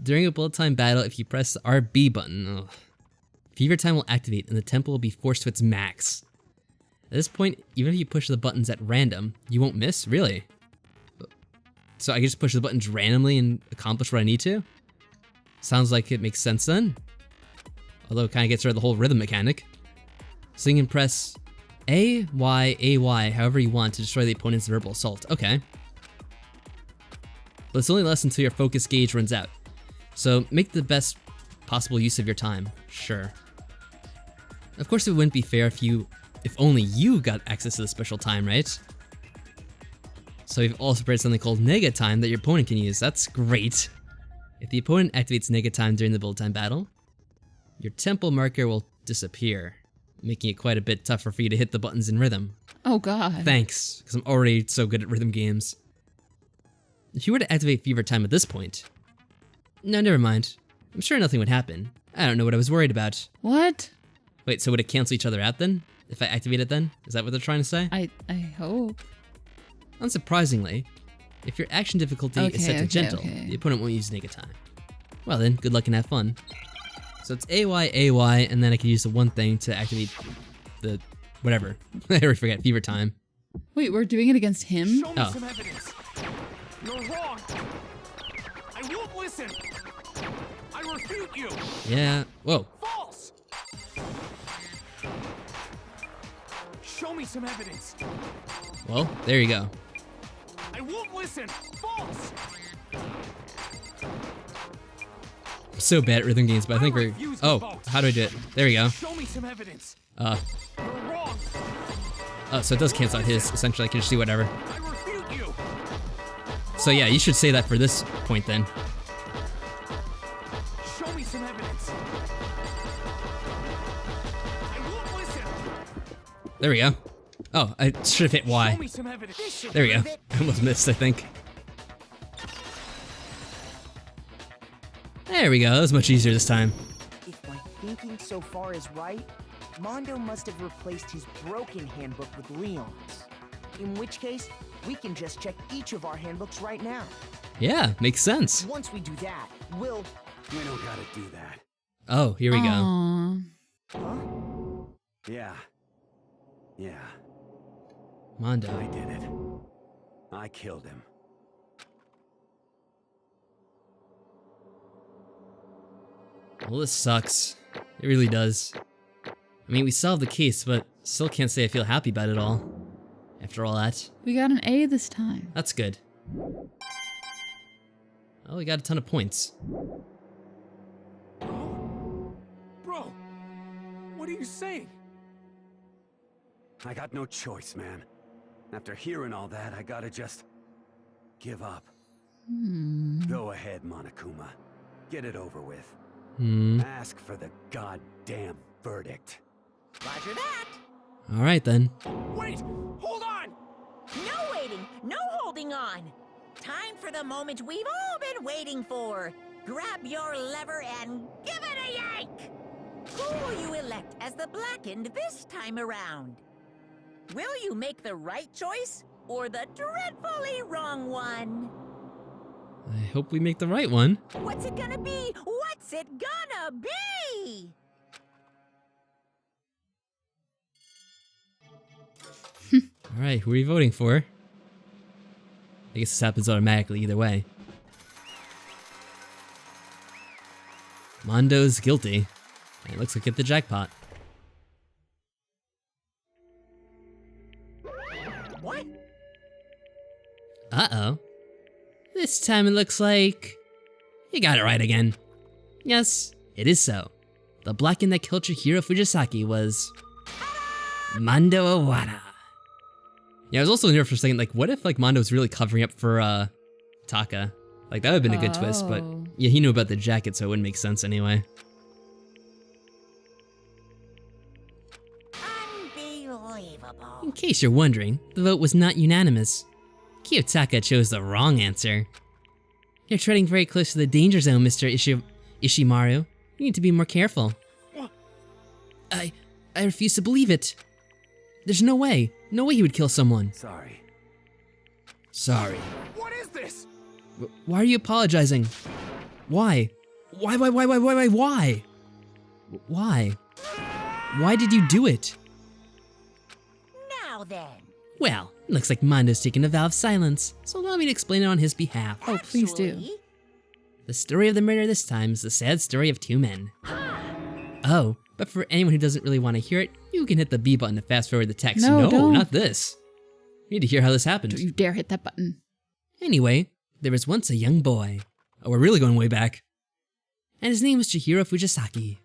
During a bullet time battle, if you press the RB button, fever time will activate and the tempo will be forced to its max. At this point, even if you push the buttons at random, you won't miss? Really? So I can just push the buttons randomly and accomplish what I need to? Sounds like it makes sense then. Although it kind of gets rid of the whole rhythm mechanic. So you can press A, Y, A, Y, however you want to destroy the opponent's verbal assault. Okay. But it's only lasts until your focus gauge runs out. So make the best possible use of your time. Sure. Of course it wouldn't be fair if you if only you got access to the special time, right? So we've also prepared something called Nega Time that your opponent can use. That's great. If the opponent activates Nega Time during the bullet time battle, your temple marker will disappear, making it quite a bit tougher for you to hit the buttons in rhythm. Oh god. Thanks, because I'm already so good at rhythm games. If you were to activate Fever Time at this point... No, never mind. I'm sure nothing would happen. I don't know what I was worried about. What? Wait, so would it cancel each other out then? If I activate it then? Is that what they're trying to say? I hope. Unsurprisingly, if your action difficulty is set to gentle, the opponent won't use Nega Time. Well then, good luck and have fun. So it's AY, and then I can use the one thing to activate the... whatever. I already forgot, Fever Time. Wait, we're doing it against him? Show me some evidence. You're wrong. I won't listen. I refute you. Yeah, whoa. False. Show me some evidence. Well, there you go. I won't listen. False. I'm so bad at rhythm games, but I think we're... Oh, how do I do it? There we go. Show me some evidence. You're wrong. Oh, so it does cancel out his, essentially. I can just do whatever. I refute you. So yeah, you should say that for this point then. Show me some evidence. I won't listen. There we go. Oh, I should have hit Y. Show me some evidence. There we go. I almost missed, I think. There we go. That was much easier this time. If my thinking so far is right, Mondo must have replaced his broken handbook with Leon's. In which case, we can just check each of our handbooks right now. Yeah, makes sense. Once we do that, We don't gotta do that. Oh, here we go. Aww. Huh? Yeah. Mondo. I did it. I killed him. Well, this sucks. It really does. I mean, we solved the case, but still can't say I feel happy about it all. After all that. We got an A this time. That's good. Oh, we got a ton of points. Bro, what are you saying? I got no choice, man. After hearing all that, I gotta just... give up. Go ahead, Monokuma. Get it over with. Ask for the goddamn verdict. Roger that. Alright then. Wait! Hold on! No waiting, no holding on. Time for the moment we've all been waiting for. Grab your lever and give it a yank! Who will you elect as the Blackened this time around? Will you make the right choice or the dreadfully wrong one? I hope we make the right one. What's it gonna be? What's it gonna be? Alright, who are you voting for? I guess this happens automatically either way. Mondo's guilty. And it looks like it hit the jackpot. What? Uh-oh. This time it looks like... You got it right again. Yes, it is so. The Blackened that killed Chihiro Fujisaki was... Mondo Owada. Yeah, I was also wondering for a second, like, what if, like, Mondo was really covering up for, Taka? Like, that would have been a good twist, but... Yeah, he knew about the jacket, so it wouldn't make sense anyway. Unbelievable. In case you're wondering, the vote was not unanimous. Kiyotaka chose the wrong answer. You're treading very close to the danger zone, Mr. Ishimaru. You need to be more careful. I refuse to believe it. There's no way. No way he would kill someone. Sorry. What is this? Why are you apologizing? Why? Why? Why did you do it? Now then. Well, it looks like Mondo's taken a vow of silence, so allow me to explain it on his behalf. Oh, please do. The story of the murder this time is the sad story of two men. Oh, but for anyone who doesn't really want to hear it, you can hit the B button to fast forward the text. No, don't. Not this. You need to hear how this happened. Don't you dare hit that button. Anyway, there was once a young boy. Oh, we're really going way back. And his name was Chihiro Fujisaki.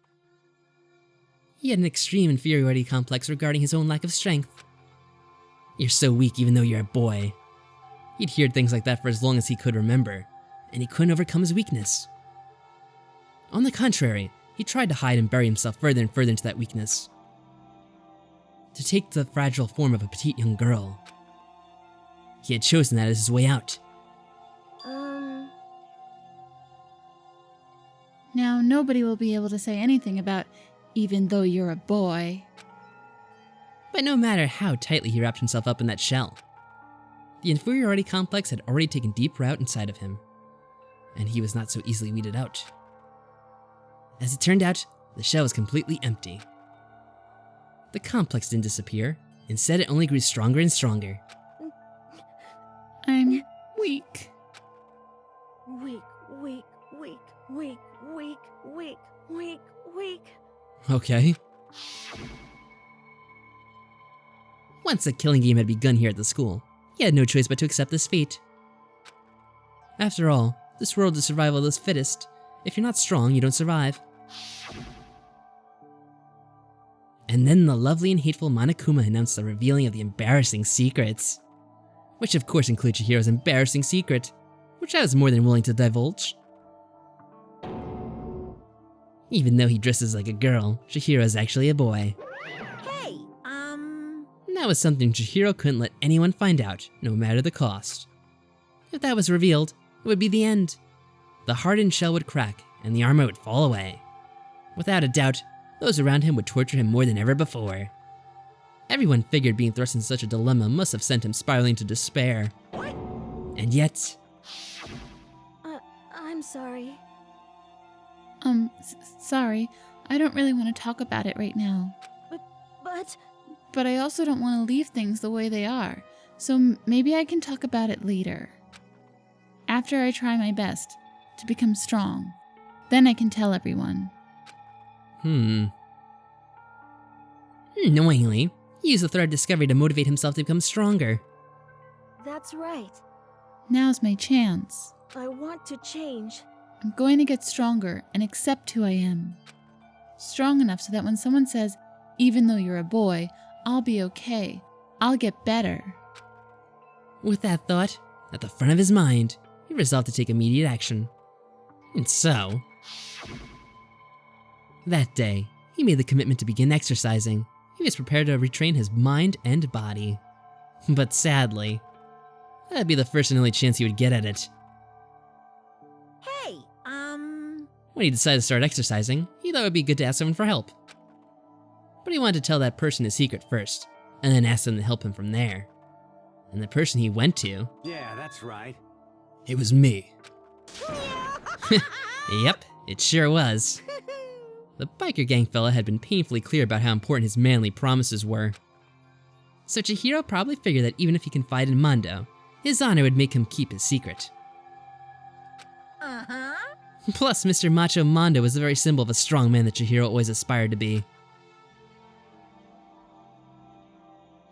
He had an extreme inferiority complex regarding his own lack of strength. You're so weak even though you're a boy. He'd heard things like that for as long as he could remember, and he couldn't overcome his weakness. On the contrary, he tried to hide and bury himself further and further into that weakness. To take the fragile form of a petite young girl. He had chosen that as his way out. Now, nobody will be able to say anything about even though you're a boy. But no matter how tightly he wrapped himself up in that shell, the inferiority complex had already taken deep root inside of him, and he was not so easily weeded out. As it turned out, the shell was completely empty. The complex didn't disappear. Instead, it only grew stronger and stronger. I'm weak. Weak, weak, weak, weak, weak, weak, weak, weak. Okay. Once the killing game had begun here at the school, he had no choice but to accept this fate. After all, this world is survival of the fittest. If you're not strong, you don't survive. And then the lovely and hateful Monokuma announced the revealing of the embarrassing secrets. Which of course include Chihiro's embarrassing secret, which I was more than willing to divulge. Even though he dresses like a girl, Chihiro is actually a boy. Hey, That was something Chihiro couldn't let anyone find out, no matter the cost. If that was revealed, it would be the end. The hardened shell would crack, and the armor would fall away. Without a doubt, those around him would torture him more than ever before. Everyone figured being thrust into such a dilemma must have sent him spiraling to despair. And yet... I'm sorry. Sorry. I don't really want to talk about it right now. But I also don't want to leave things the way they are, so maybe I can talk about it later. After I try my best to become strong, then I can tell everyone. Annoyingly, he used the thread discovery to motivate himself to become stronger. That's right. Now's my chance. I want to change. I'm going to get stronger and accept who I am. Strong enough so that when someone says, even though you're a boy, I'll be okay. I'll get better. With that thought at the front of his mind, he resolved to take immediate action. And so... that day, he made the commitment to begin exercising. He was prepared to retrain his mind and body. But sadly, that'd be the first and only chance he would get at it. hey, When he decided to start exercising, he thought it would be good to ask someone for help. But he wanted to tell that person his secret first, and then ask them to help him from there. And the person he went to... Yeah, that's right. It was me. Yep, it sure was. The biker gang fella had been painfully clear about how important his manly promises were. So Chihiro probably figured that even if he confided in Mondo, his honor would make him keep his secret. Plus, Mr. Macho Mondo was the very symbol of a strong man that Chihiro always aspired to be.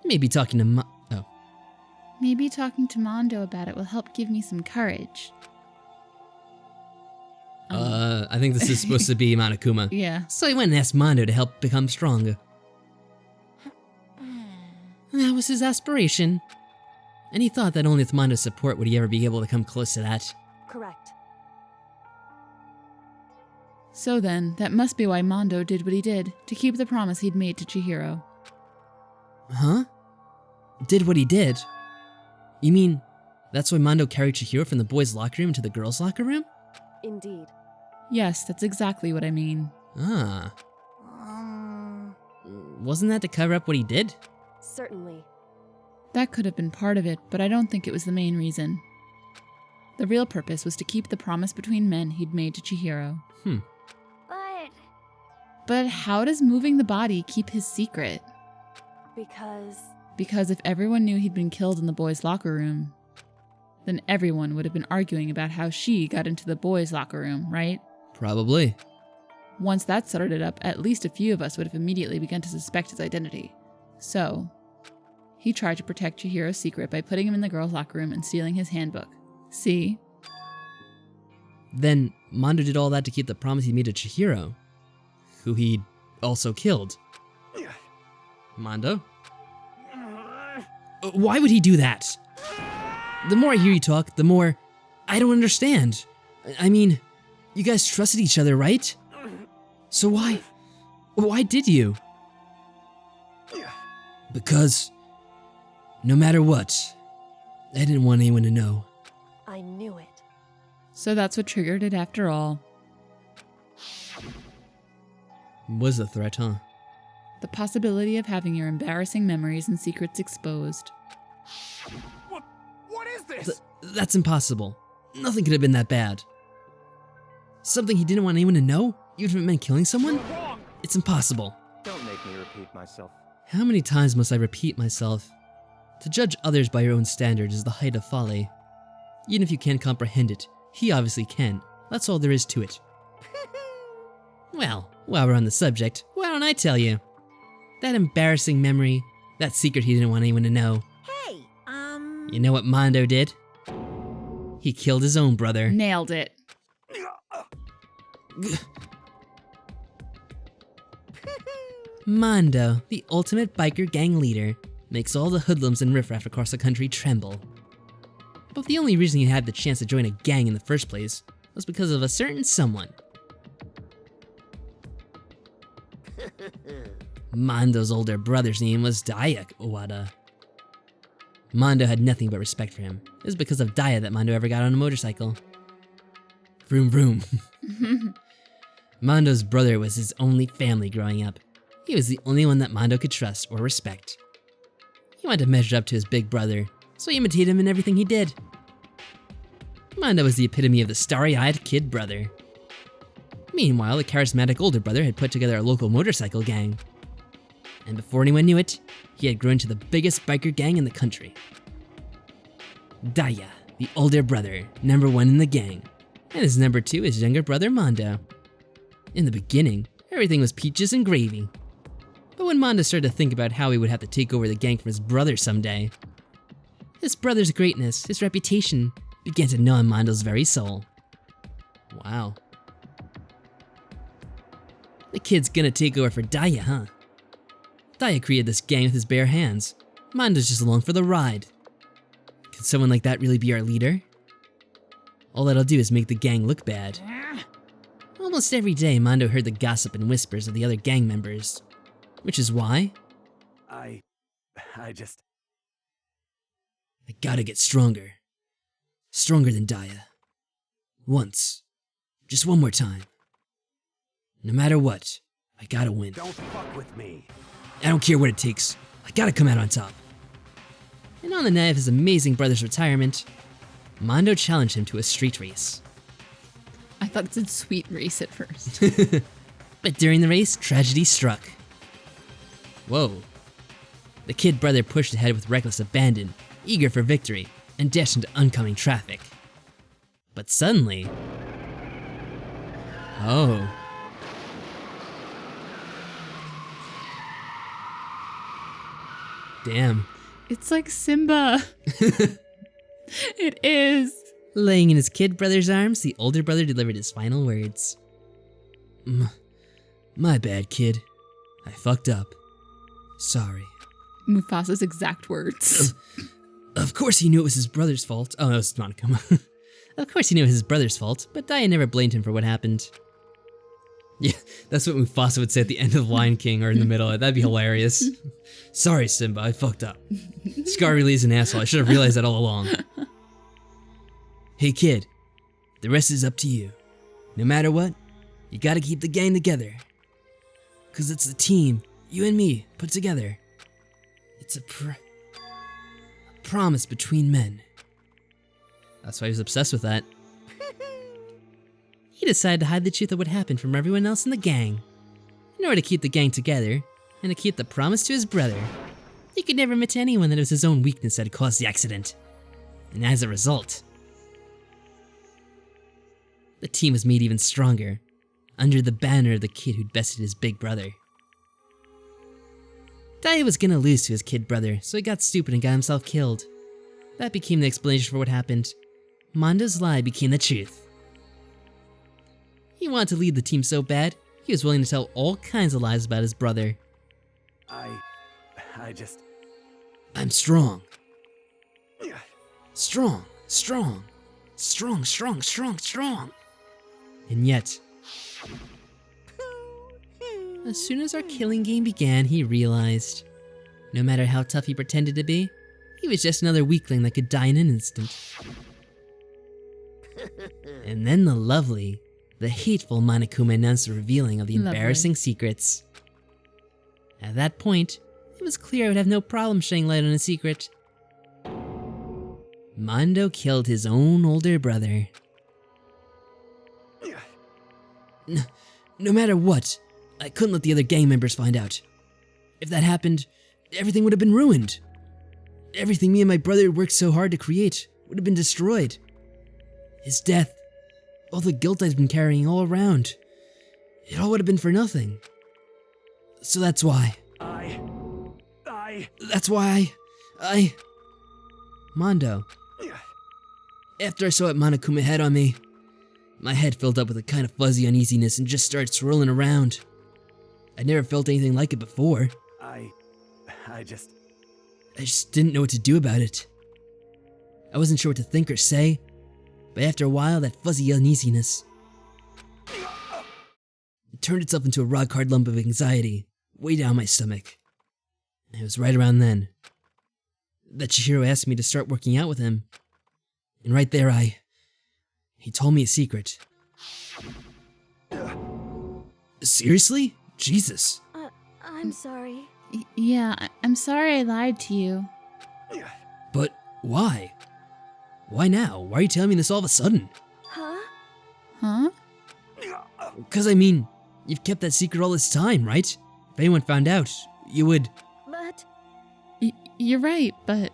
Maybe talking to Maybe talking to Mondo about it will help give me some courage. I think this is supposed to be Monokuma. Yeah. So he went and asked Mondo to help become stronger. That was his aspiration. And he thought that only with Mondo's support would he ever be able to come close to that. Correct. So then, that must be why Mondo did what he did, to keep the promise he'd made to Chihiro. Huh? Did what he did? You mean, that's why Mondo carried Chihiro from the boys' locker room to the girls' locker room? Indeed. Yes, that's exactly what I mean. Ah. Wasn't that to cover up what he did? Certainly. That could have been part of it, but I don't think it was the main reason. The real purpose was to keep the promise between men he'd made to Chihiro. But how does moving the body keep his secret? Because if everyone knew he'd been killed in the boys' locker room, then everyone would have been arguing about how she got into the boys' locker room, right? Probably. Once that started up, at least a few of us would have immediately begun to suspect his identity. So, he tried to protect Chihiro's secret by putting him in the girls' locker room and stealing his handbook. See? Then Mondo did all that to keep the promise he made to Chihiro, who he'd also killed. Mondo? Why would he do that? The more I hear you talk, the more I don't understand. I mean, you guys trusted each other, right? So why did you? Because no matter what, I didn't want anyone to know. I knew it. So that's what triggered it after all. Was a threat, huh? The possibility of having your embarrassing memories and secrets exposed. What is this? That's impossible. Nothing could have been that bad. Something he didn't want anyone to know? Even if it meant killing someone? It's impossible. Don't make me repeat myself. How many times must I repeat myself? To judge others by your own standards is the height of folly. Even if you can't comprehend it, he obviously can. That's all there is to it. Well, while we're on the subject, why don't I tell you? That embarrassing memory, that secret he didn't want anyone to know. Hey, You know what Mondo did? He killed his own brother. Nailed it. Mondo, the ultimate biker gang leader, makes all the hoodlums and riffraff across the country tremble. But the only reason he had the chance to join a gang in the first place was because of a certain someone. Mondo's older brother's name was Daya Owada. Mondo had nothing but respect for him. It was because of Daya that Mondo ever got on a motorcycle. Vroom vroom. Mondo's brother was his only family growing up. He was the only one that Mondo could trust or respect. He wanted to measure up to his big brother, so he imitated him in everything he did. Mondo was the epitome of the starry-eyed kid brother. Meanwhile, the charismatic older brother had put together a local motorcycle gang. And before anyone knew it, he had grown to the biggest biker gang in the country. Daya, the older brother, #1 in the gang, and his #2 is younger brother Mondo. In the beginning, everything was peaches and gravy. But when Mondo started to think about how he would have to take over the gang from his brother someday, his brother's greatness, his reputation, began to gnaw on Mondo's very soul. Wow. The kid's gonna take over for Daya, huh? Daya created this gang with his bare hands. Mondo's just along for the ride. Could someone like that really be our leader? All that'll do is make the gang look bad. Almost every day, Mondo heard the gossip and whispers of the other gang members. Which is why... I gotta get stronger. Stronger than Daya. Once. Just one more time. No matter what, I gotta win. Don't fuck with me. I don't care what it takes. I gotta come out on top. And on the night of his amazing brother's retirement, Mondo challenged him to a street race. I thought it said sweet race at first. But during the race, tragedy struck. Whoa. The kid brother pushed ahead with reckless abandon, eager for victory, and dashed into oncoming traffic. But suddenly... Oh. Damn. It's like Simba. It is. Laying in his kid brother's arms, the older brother delivered his final words. My bad, kid. I fucked up. Sorry. Mufasa's exact words. Of course he knew it was his brother's fault. Oh, it was Monokuma. Of course he knew it was his brother's fault, but Daya never blamed him for what happened. Yeah, that's what Mufasa would say at the end of Lion King or in the middle. That'd be hilarious. Sorry, Simba, I fucked up. Scar really is an asshole. I should have realized that all along. Hey, kid. The rest is up to you. No matter what, you gotta keep the gang together. 'Cause it's the team, you and me, put together. It's a promise between men. That's why he was obsessed with that. He decided to hide the truth of what happened from everyone else in the gang. In order to keep the gang together, and to keep the promise to his brother, he could never admit to anyone that it was his own weakness that had caused the accident. And as a result, the team was made even stronger, under the banner of the kid who'd bested his big brother. Daya was gonna lose to his kid brother, so he got stupid and got himself killed. That became the explanation for what happened. Mondo's lie became the truth. He wanted to lead the team so bad, he was willing to tell all kinds of lies about his brother. I'm strong. Strong, strong, strong, strong, strong, strong. And yet, as soon as our killing game began, he realized, no matter how tough he pretended to be, he was just another weakling that could die in an instant. And then the hateful Monokuma announced the revealing of the embarrassing secrets. At that point, it was clear I would have no problem shedding light on a secret. Mondo killed his own older brother. No matter what, I couldn't let the other gang members find out. If that happened, everything would have been ruined. Everything me and my brother worked so hard to create would have been destroyed. His death, all the guilt I've been carrying all around, it all would have been for nothing. So that's why. That's why I... Mondo. After I saw what Monokuma had on me, my head filled up with a kind of fuzzy uneasiness and just started swirling around. I'd never felt anything like it before. I just didn't know what to do about it. I wasn't sure what to think or say, but after a while, that fuzzy uneasiness, it turned itself into a rock-hard lump of anxiety, way down my stomach. And it was right around then that Chihiro asked me to start working out with him. And right there, he told me a secret. Seriously? Jesus. I'm sorry. Yeah, I'm sorry I lied to you. But why? Why now? Why are you telling me this all of a sudden? Huh? Because I mean, you've kept that secret all this time, right? If anyone found out, you would... But... You're right, but...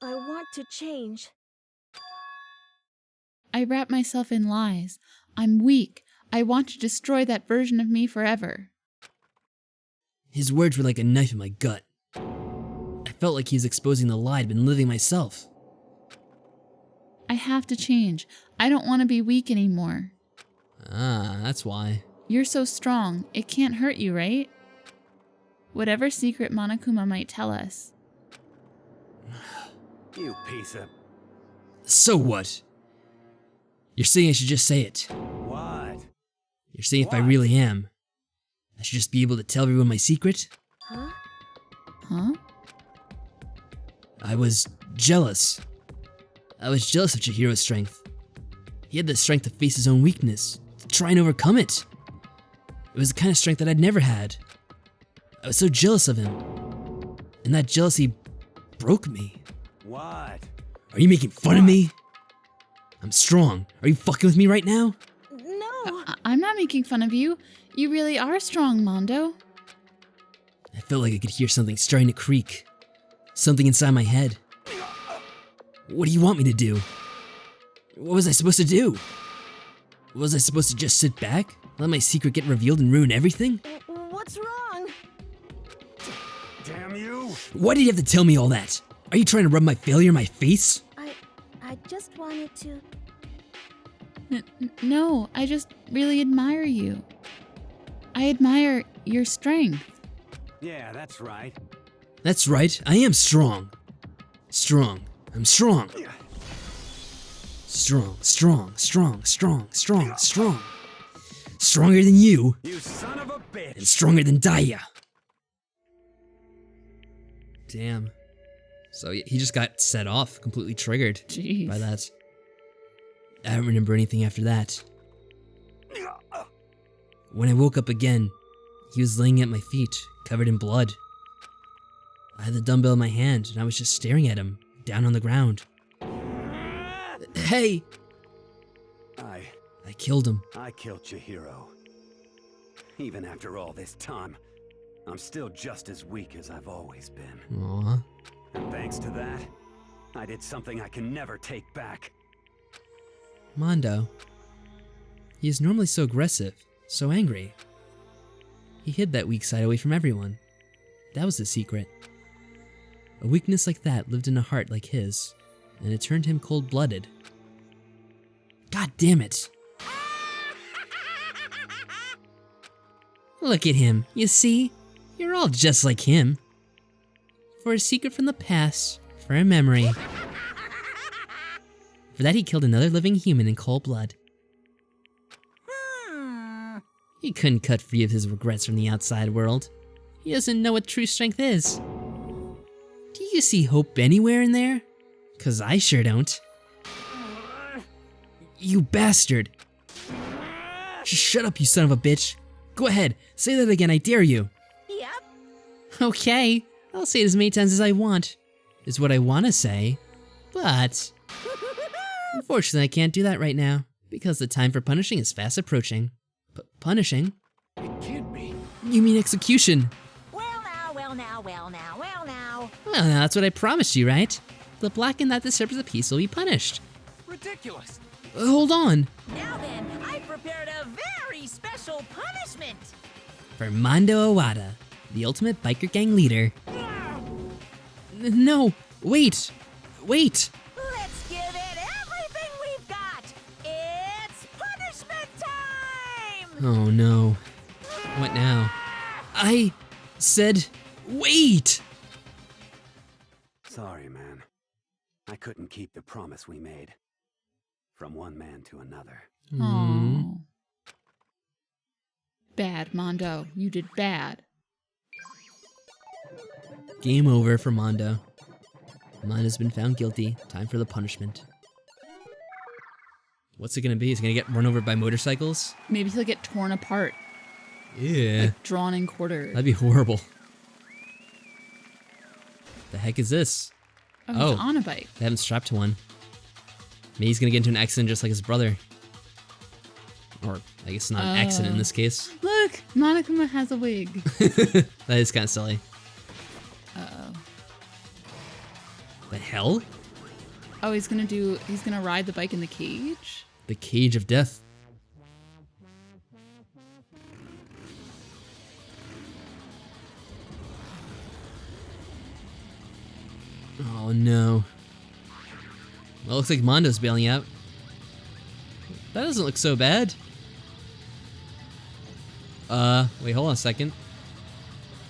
I want to change. I wrap myself in lies. I'm weak. I want to destroy that version of me forever. His words were like a knife in my gut. I felt like he was exposing the lie I'd been living myself. I have to change. I don't want to be weak anymore. Ah, that's why. You're so strong. It can't hurt you, right? Whatever secret Monokuma might tell us. You piece of... So what? You're saying I should just say it. What? You're saying if I really am, I should just be able to tell everyone my secret? Huh? I was jealous. I was jealous of Chihiro's strength. He had the strength to face his own weakness, to try and overcome it. It was the kind of strength that I'd never had. I was so jealous of him. And that jealousy broke me. What? Are you making fun of me? I'm strong. Are you fucking with me right now? No. I'm not making fun of you. You really are strong, Mondo. I felt like I could hear something starting to creak. Something inside my head. What do you want me to do? What was I supposed to do? Was I supposed to just sit back, let my secret get revealed and ruin everything? What's wrong? Damn you! Why did you have to tell me all that? Are you trying to rub my failure in my face? I just wanted to... No, I just really admire you. I admire your strength. Yeah, that's right. That's right, I am strong. Strong. I'm strong. Strong, strong, strong, strong, strong, strong. Stronger than you. You son of a bitch. And stronger than Daya. Damn. So he just got set off, completely triggered by that. I don't remember anything after that. When I woke up again, he was laying at my feet, covered in blood. I had the dumbbell in my hand, and I was just staring at him, down on the ground. Hey! I killed him. I killed Chihiro. Even after all this time, I'm still just as weak as I've always been. Aww. And thanks to that, I did something I can never take back. Mondo. He is normally so aggressive, so angry. He hid that weak side away from everyone. That was his secret. A weakness like that lived in a heart like his, and it turned him cold-blooded. God damn it! Look at him, you see? You're all just like him. for a secret from the past, for a memory. For that he killed another living human in cold blood. He couldn't cut free of his regrets from the outside world. He doesn't know what true strength is. Do you see hope anywhere in there? 'Cause I sure don't. You bastard! Just shut up, you son of a bitch! Go ahead, say that again, I dare you! Yep. Okay, I'll say it as many times as I want. Is what I want to say. But unfortunately I can't do that right now, because the time for punishing is fast approaching. Punishing? It can't be. You mean execution? Well now, well now, well now, well now. Well, now that's what I promised you, right? The blackened that disturbs the peace will be punished. Ridiculous. Hold on. Now then, I prepared a very special punishment. For Mondo Owada, the ultimate biker gang leader. No, wait. Let's give it everything we've got. It's punishment time. Oh no. What now? I said, wait! Sorry, man. I couldn't keep the promise we made. From one man to another. Oh. Bad, Mondo. You did bad. Game over for Mondo. Mondo's been found guilty. Time for the punishment. What's it gonna be? Is he gonna get run over by motorcycles? Maybe he'll get torn apart. Yeah. Like drawn in quarters. That'd be horrible. The heck is this? Oh, he's on a bike. They haven't strapped to one. Maybe he's gonna get into an accident just like his brother. Or, I guess not an accident in this case. Look! Monokuma has a wig. That is kind of silly. Uh-oh. The hell? Oh, he's gonna ride the bike in the cage? The cage of death. Oh no. Well, it looks like Mondo's bailing out. That doesn't look so bad. Wait, hold on a second.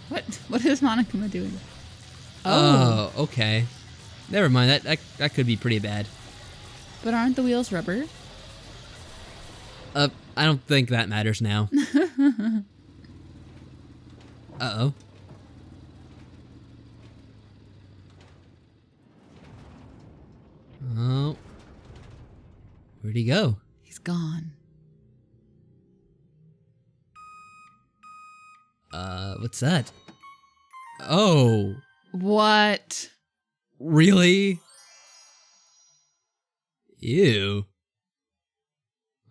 What is Monokuma doing? Oh, okay. Never mind, that could be pretty bad. But aren't the wheels rubber? I don't think that matters now. Uh-oh. Oh. Where'd he go? He's gone. What's that? Oh. What? Really? Ew.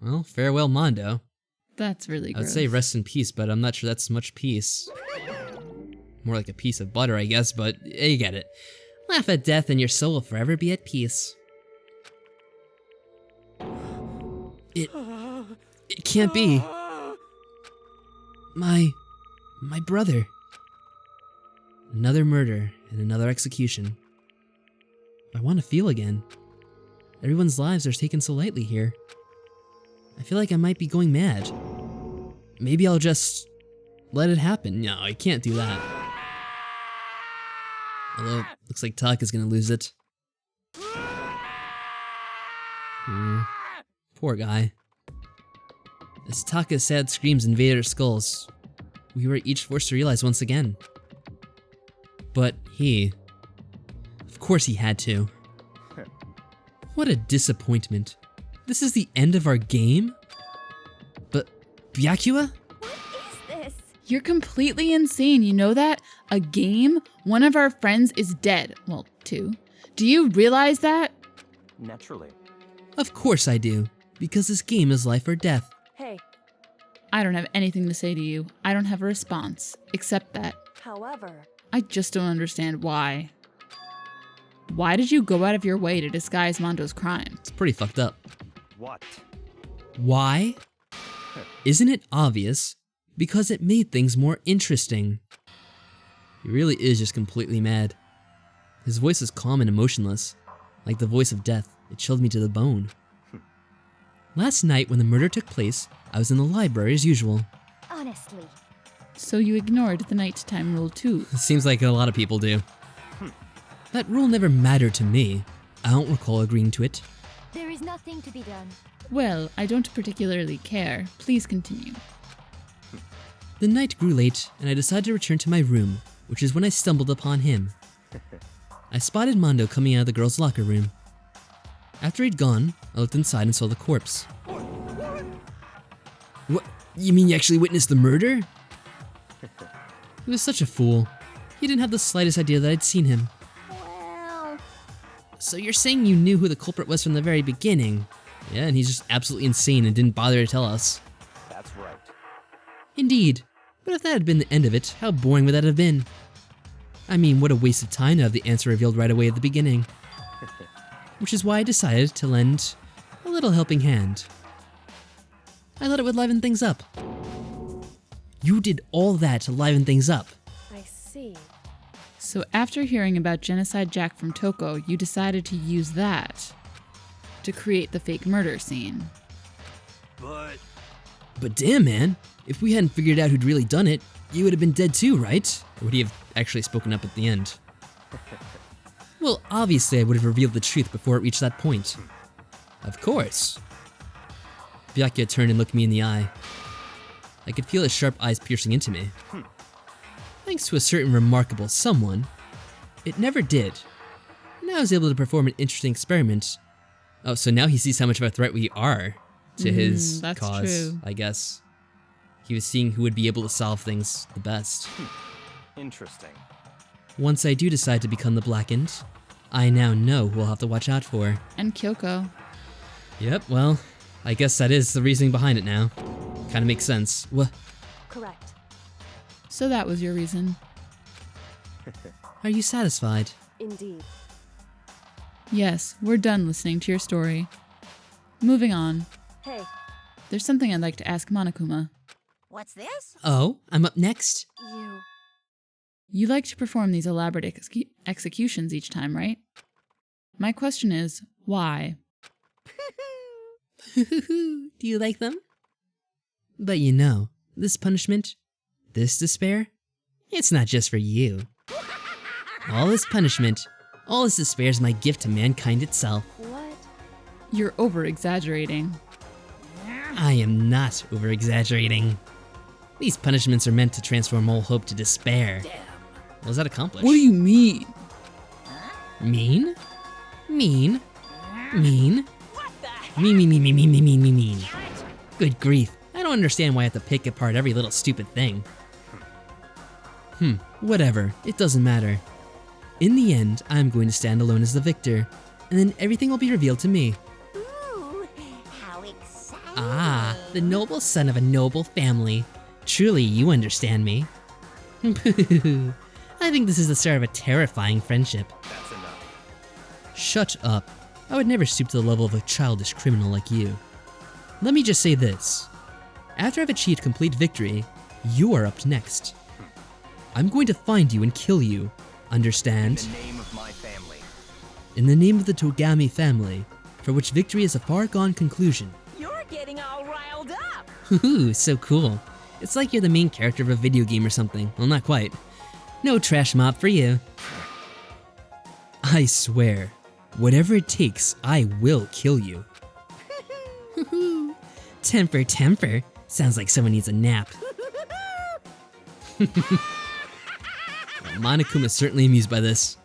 Well, farewell, Mondo. That's really gross. I would say rest in peace, but I'm not sure that's much peace. More like a piece of butter, I guess, but you get it. Laugh at death and your soul will forever be at peace. It can't be. My brother. Another murder and another execution. I want to feel again. Everyone's lives are taken so lightly here. I feel like I might be going mad. Maybe I'll just let it happen. No, I can't do that. Although, looks like Taka's gonna lose it. Poor guy. As Taka's sad screams invaded our skulls, we were each forced to realize once again. But of course he had to. What a disappointment. This is the end of our game? But Byakuya? What is this? You're completely insane, you know that? A game? One of our friends is dead. Well, two. Do you realize that? Naturally. Of course I do, because this game is life or death. Hey. I don't have anything to say to you. I don't have a response, except that. However. I just don't understand why. Why did you go out of your way to disguise Mondo's crime? It's pretty fucked up. What? Why? Isn't it obvious? Because it made things more interesting. He really is just completely mad. His voice is calm and emotionless. Like the voice of death, it chilled me to the bone. Last night when the murder took place, I was in the library as usual. Honestly. So you ignored the nighttime rule too? Seems like a lot of people do. That rule never mattered to me. I don't recall agreeing to it. There is nothing to be done. Well, I don't particularly care. Please continue. The night grew late, and I decided to return to my room, which is when I stumbled upon him. I spotted Mondo coming out of the girls' locker room. After he'd gone, I looked inside and saw the corpse. What? You mean you actually witnessed the murder? He was such a fool. He didn't have the slightest idea that I'd seen him. Well... So you're saying you knew who the culprit was from the very beginning? Yeah, and he's just absolutely insane and didn't bother to tell us. That's right. Indeed. But if that had been the end of it, how boring would that have been? I mean, what a waste of time to have the answer revealed right away at the beginning. Which is why I decided to lend a little helping hand. I thought it would liven things up. You did all that to liven things up. I see. So after hearing about Genocide Jack from Toko, you decided to use that to create the fake murder scene. But damn, man. If we hadn't figured out who'd really done it, you would have been dead too, right? Or would he have actually spoken up at the end? Well, obviously I would have revealed the truth before it reached that point. Of course. Byakuya turned and looked me in the eye. I could feel his sharp eyes piercing into me. Thanks to a certain remarkable someone, it never did. And I was able to perform an interesting experiment. Oh, so now he sees how much of a threat we are to his that's cause, true. I guess. He was seeing who would be able to solve things the best. Interesting. Once I do decide to become the Blackened, I now know who I'll have to watch out for. And Kyoko. Yep, well, I guess that is the reasoning behind it now. Kinda makes sense. What? Correct. So that was your reason. Are you satisfied? Indeed. Yes, we're done listening to your story. Moving on. Hey. There's something I'd like to ask Monokuma. What's this? Oh, I'm up next? You like to perform these elaborate executions each time, right? My question is, why? Do you like them? But you know, this punishment, this despair, it's not just for you. All this punishment, all this despair is my gift to mankind itself. What? You're over-exaggerating. I am not over-exaggerating. These punishments are meant to transform all hope to despair. What does that accomplish? What do you mean? Mean? Mean? Mean? Mean. Good grief. I don't understand why I have to pick apart every little stupid thing. Whatever. It doesn't matter. In the end, I'm going to stand alone as the victor, and then everything will be revealed to me. Ooh, how exciting. Ah, the noble son of a noble family. Truly, you understand me. I think this is the start of a terrifying friendship. That's enough. Shut up. I would never stoop to the level of a childish criminal like you. Let me just say this. After I've achieved complete victory, you are up next. I'm going to find you and kill you. Understand? In the name of my family. In the name of the Togami family, for which victory is a far-gone conclusion. You're getting all riled up! Ooh, so cool. It's like you're the main character of a video game or something. Well, not quite. No trash mob for you. I swear, whatever it takes, I will kill you. Temper. Sounds like someone needs a nap. Monokuma's certainly amused by this.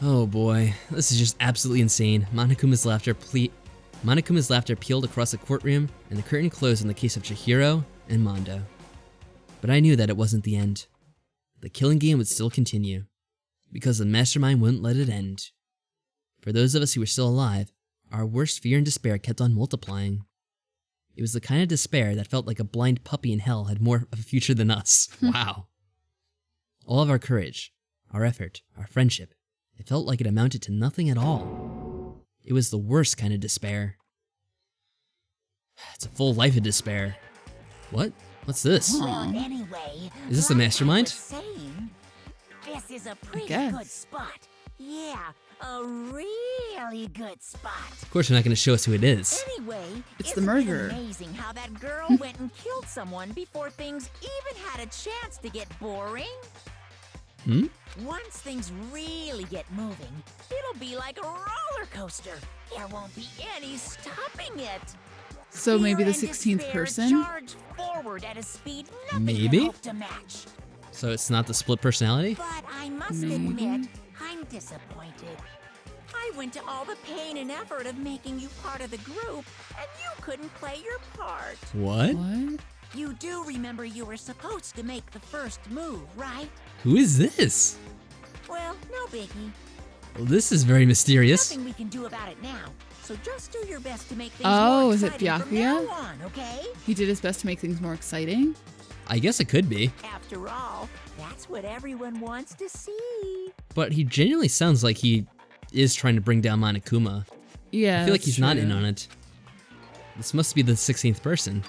Oh boy, this is just absolutely insane. Monokuma's laughter peeled across the courtroom, and the curtain closed in the case of Chihiro and Mondo. But I knew that it wasn't the end. The killing game would still continue, because the mastermind wouldn't let it end. For those of us who were still alive, our worst fear and despair kept on multiplying. It was the kind of despair that felt like a blind puppy in hell had more of a future than us. Wow. All of our courage, our effort, our friendship, it felt like it amounted to nothing at all. It was the worst kind of despair. It's a full life of despair. What? What's this? Well, anyway, Is this the mastermind? This is a pretty good spot. Yeah, a really good spot. Of course, you're not going to show us who it is. Anyway, it's the murderer. Isn't it amazing how that girl went and killed someone before things even had a chance to get boring? Once things really get moving, it'll be like a roller coaster. There won't be any stopping it. So maybe the Fear and 16th despair person? charge forward at a speed nothing Maybe? can hope to match. So it's not the split personality? But I must admit, I'm disappointed. I went to all the pain and effort of making you part of the group, and you couldn't play your part. What? You do remember you were supposed to make the first move, right? Who is this? Well, no biggie. Well, this is very mysterious. Nothing we can do about it now. So just do your best to make things Oh, more is it exciting from now Byakuya? on, okay? He did his best to make things more exciting? I guess it could be. After all, that's what everyone wants to see. But he genuinely sounds like he is trying to bring down Monokuma. Yeah, I feel like that's he's not in true. on it. This must be the 16th person.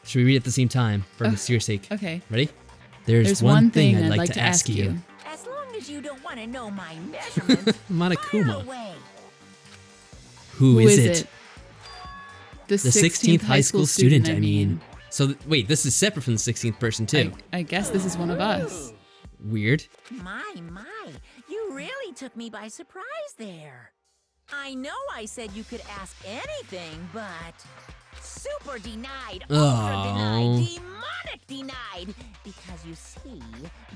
Should we read at the same time for mysterious sake? Okay. Ready? There's one thing I'd like to ask you. As long as you don't want to know my measurements, Monokuma. away. Who is it? The 16th high school student, I mean. So, wait, this is separate from the 16th person, too. I guess this is one of us. Weird. My, you really took me by surprise there. I know I said you could ask anything, but super denied, ultra denied, demonic denied. Because you see,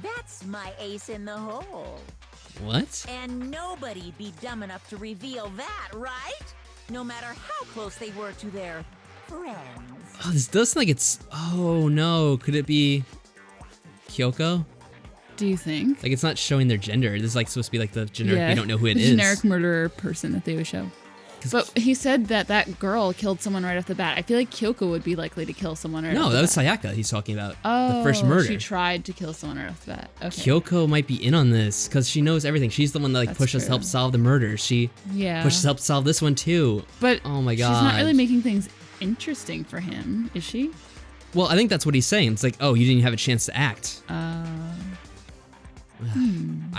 that's my ace in the hole. What? And nobody'd be dumb enough to reveal that, right? No matter how close they were to their friends. Oh, this does sound like it's... Oh, no. Could it be Kyoko? Do you think? Like, it's not showing their gender. This is, like, supposed to be, like, the generic... We don't know who it the is. generic murderer person that they would show. But he said that that girl killed someone right off the bat. I feel like Kyoko would be likely to kill someone right off the bat. No, that was Sayaka he's talking about. Oh, the first murder. she tried to kill someone right off the bat. Okay. Kyoko might be in on this because she knows everything. She's the one that like That's pushed us to true. help solve the murders. She pushed us to help solve this one too. But oh my god, she's not really making things interesting for him, is she? Well, I think that's what he's saying. It's like, oh, you didn't have a chance to act. I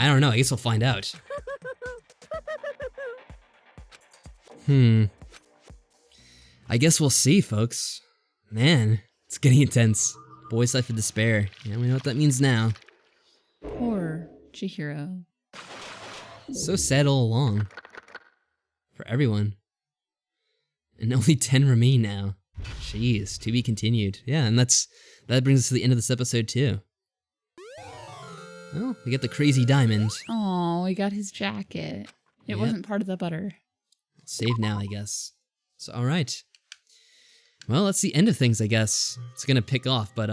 don't know. I guess we'll find out. I guess we'll see, folks. Man, it's getting intense. Boy's life of despair. Yeah, we know what that means now. Poor Chihiro. So sad all along. For everyone. And only 10 remain now. Jeez, to be continued. Yeah, and that brings us to the end of this episode too. Well, we got the crazy diamond. Oh, he got his jacket. It wasn't part of the butter. Save now, I guess. So, alright. Well, that's the end of things, I guess. It's gonna pick off, but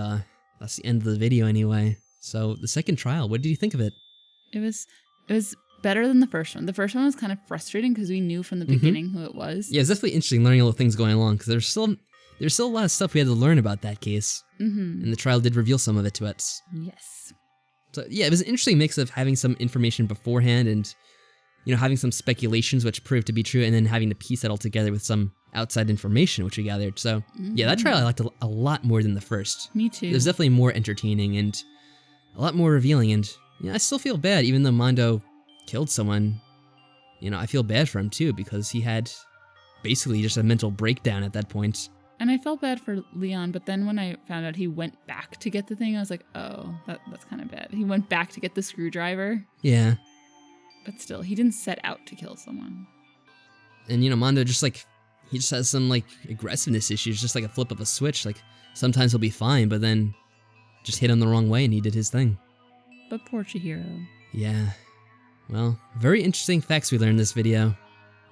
that's the end of the video anyway. So, the second trial, what did you think of it? It was better than the first one. The first one was kind of frustrating because we knew from the beginning who it was. Yeah, it's definitely interesting learning all the things going along, because there's still a lot of stuff we had to learn about that case. And the trial did reveal some of it to us. Yes. So, yeah, it was an interesting mix of having some information beforehand and, you know, having some speculations which proved to be true, and then having to piece that all together with some outside information which we gathered. So, yeah, that trial I liked a lot more than the first. Me too. It was definitely more entertaining and a lot more revealing, and I still feel bad, even though Mondo killed someone. You know, I feel bad for him too, because he had basically just a mental breakdown at that point. And I felt bad for Leon, but then when I found out he went back to get the thing, I was like, oh, that's kind of bad. He went back to get the screwdriver. Yeah. But still, he didn't set out to kill someone. And, you know, Mondo just, like, he just has some, like, aggressiveness issues, just like a flip of a switch. Like, sometimes he'll be fine, but then just hit him the wrong way and he did his thing. But poor Chihiro. Yeah. Well, very interesting facts we learned in this video.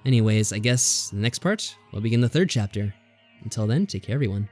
Anyways, I guess the next part, we'll begin the third chapter. Until then, take care, everyone.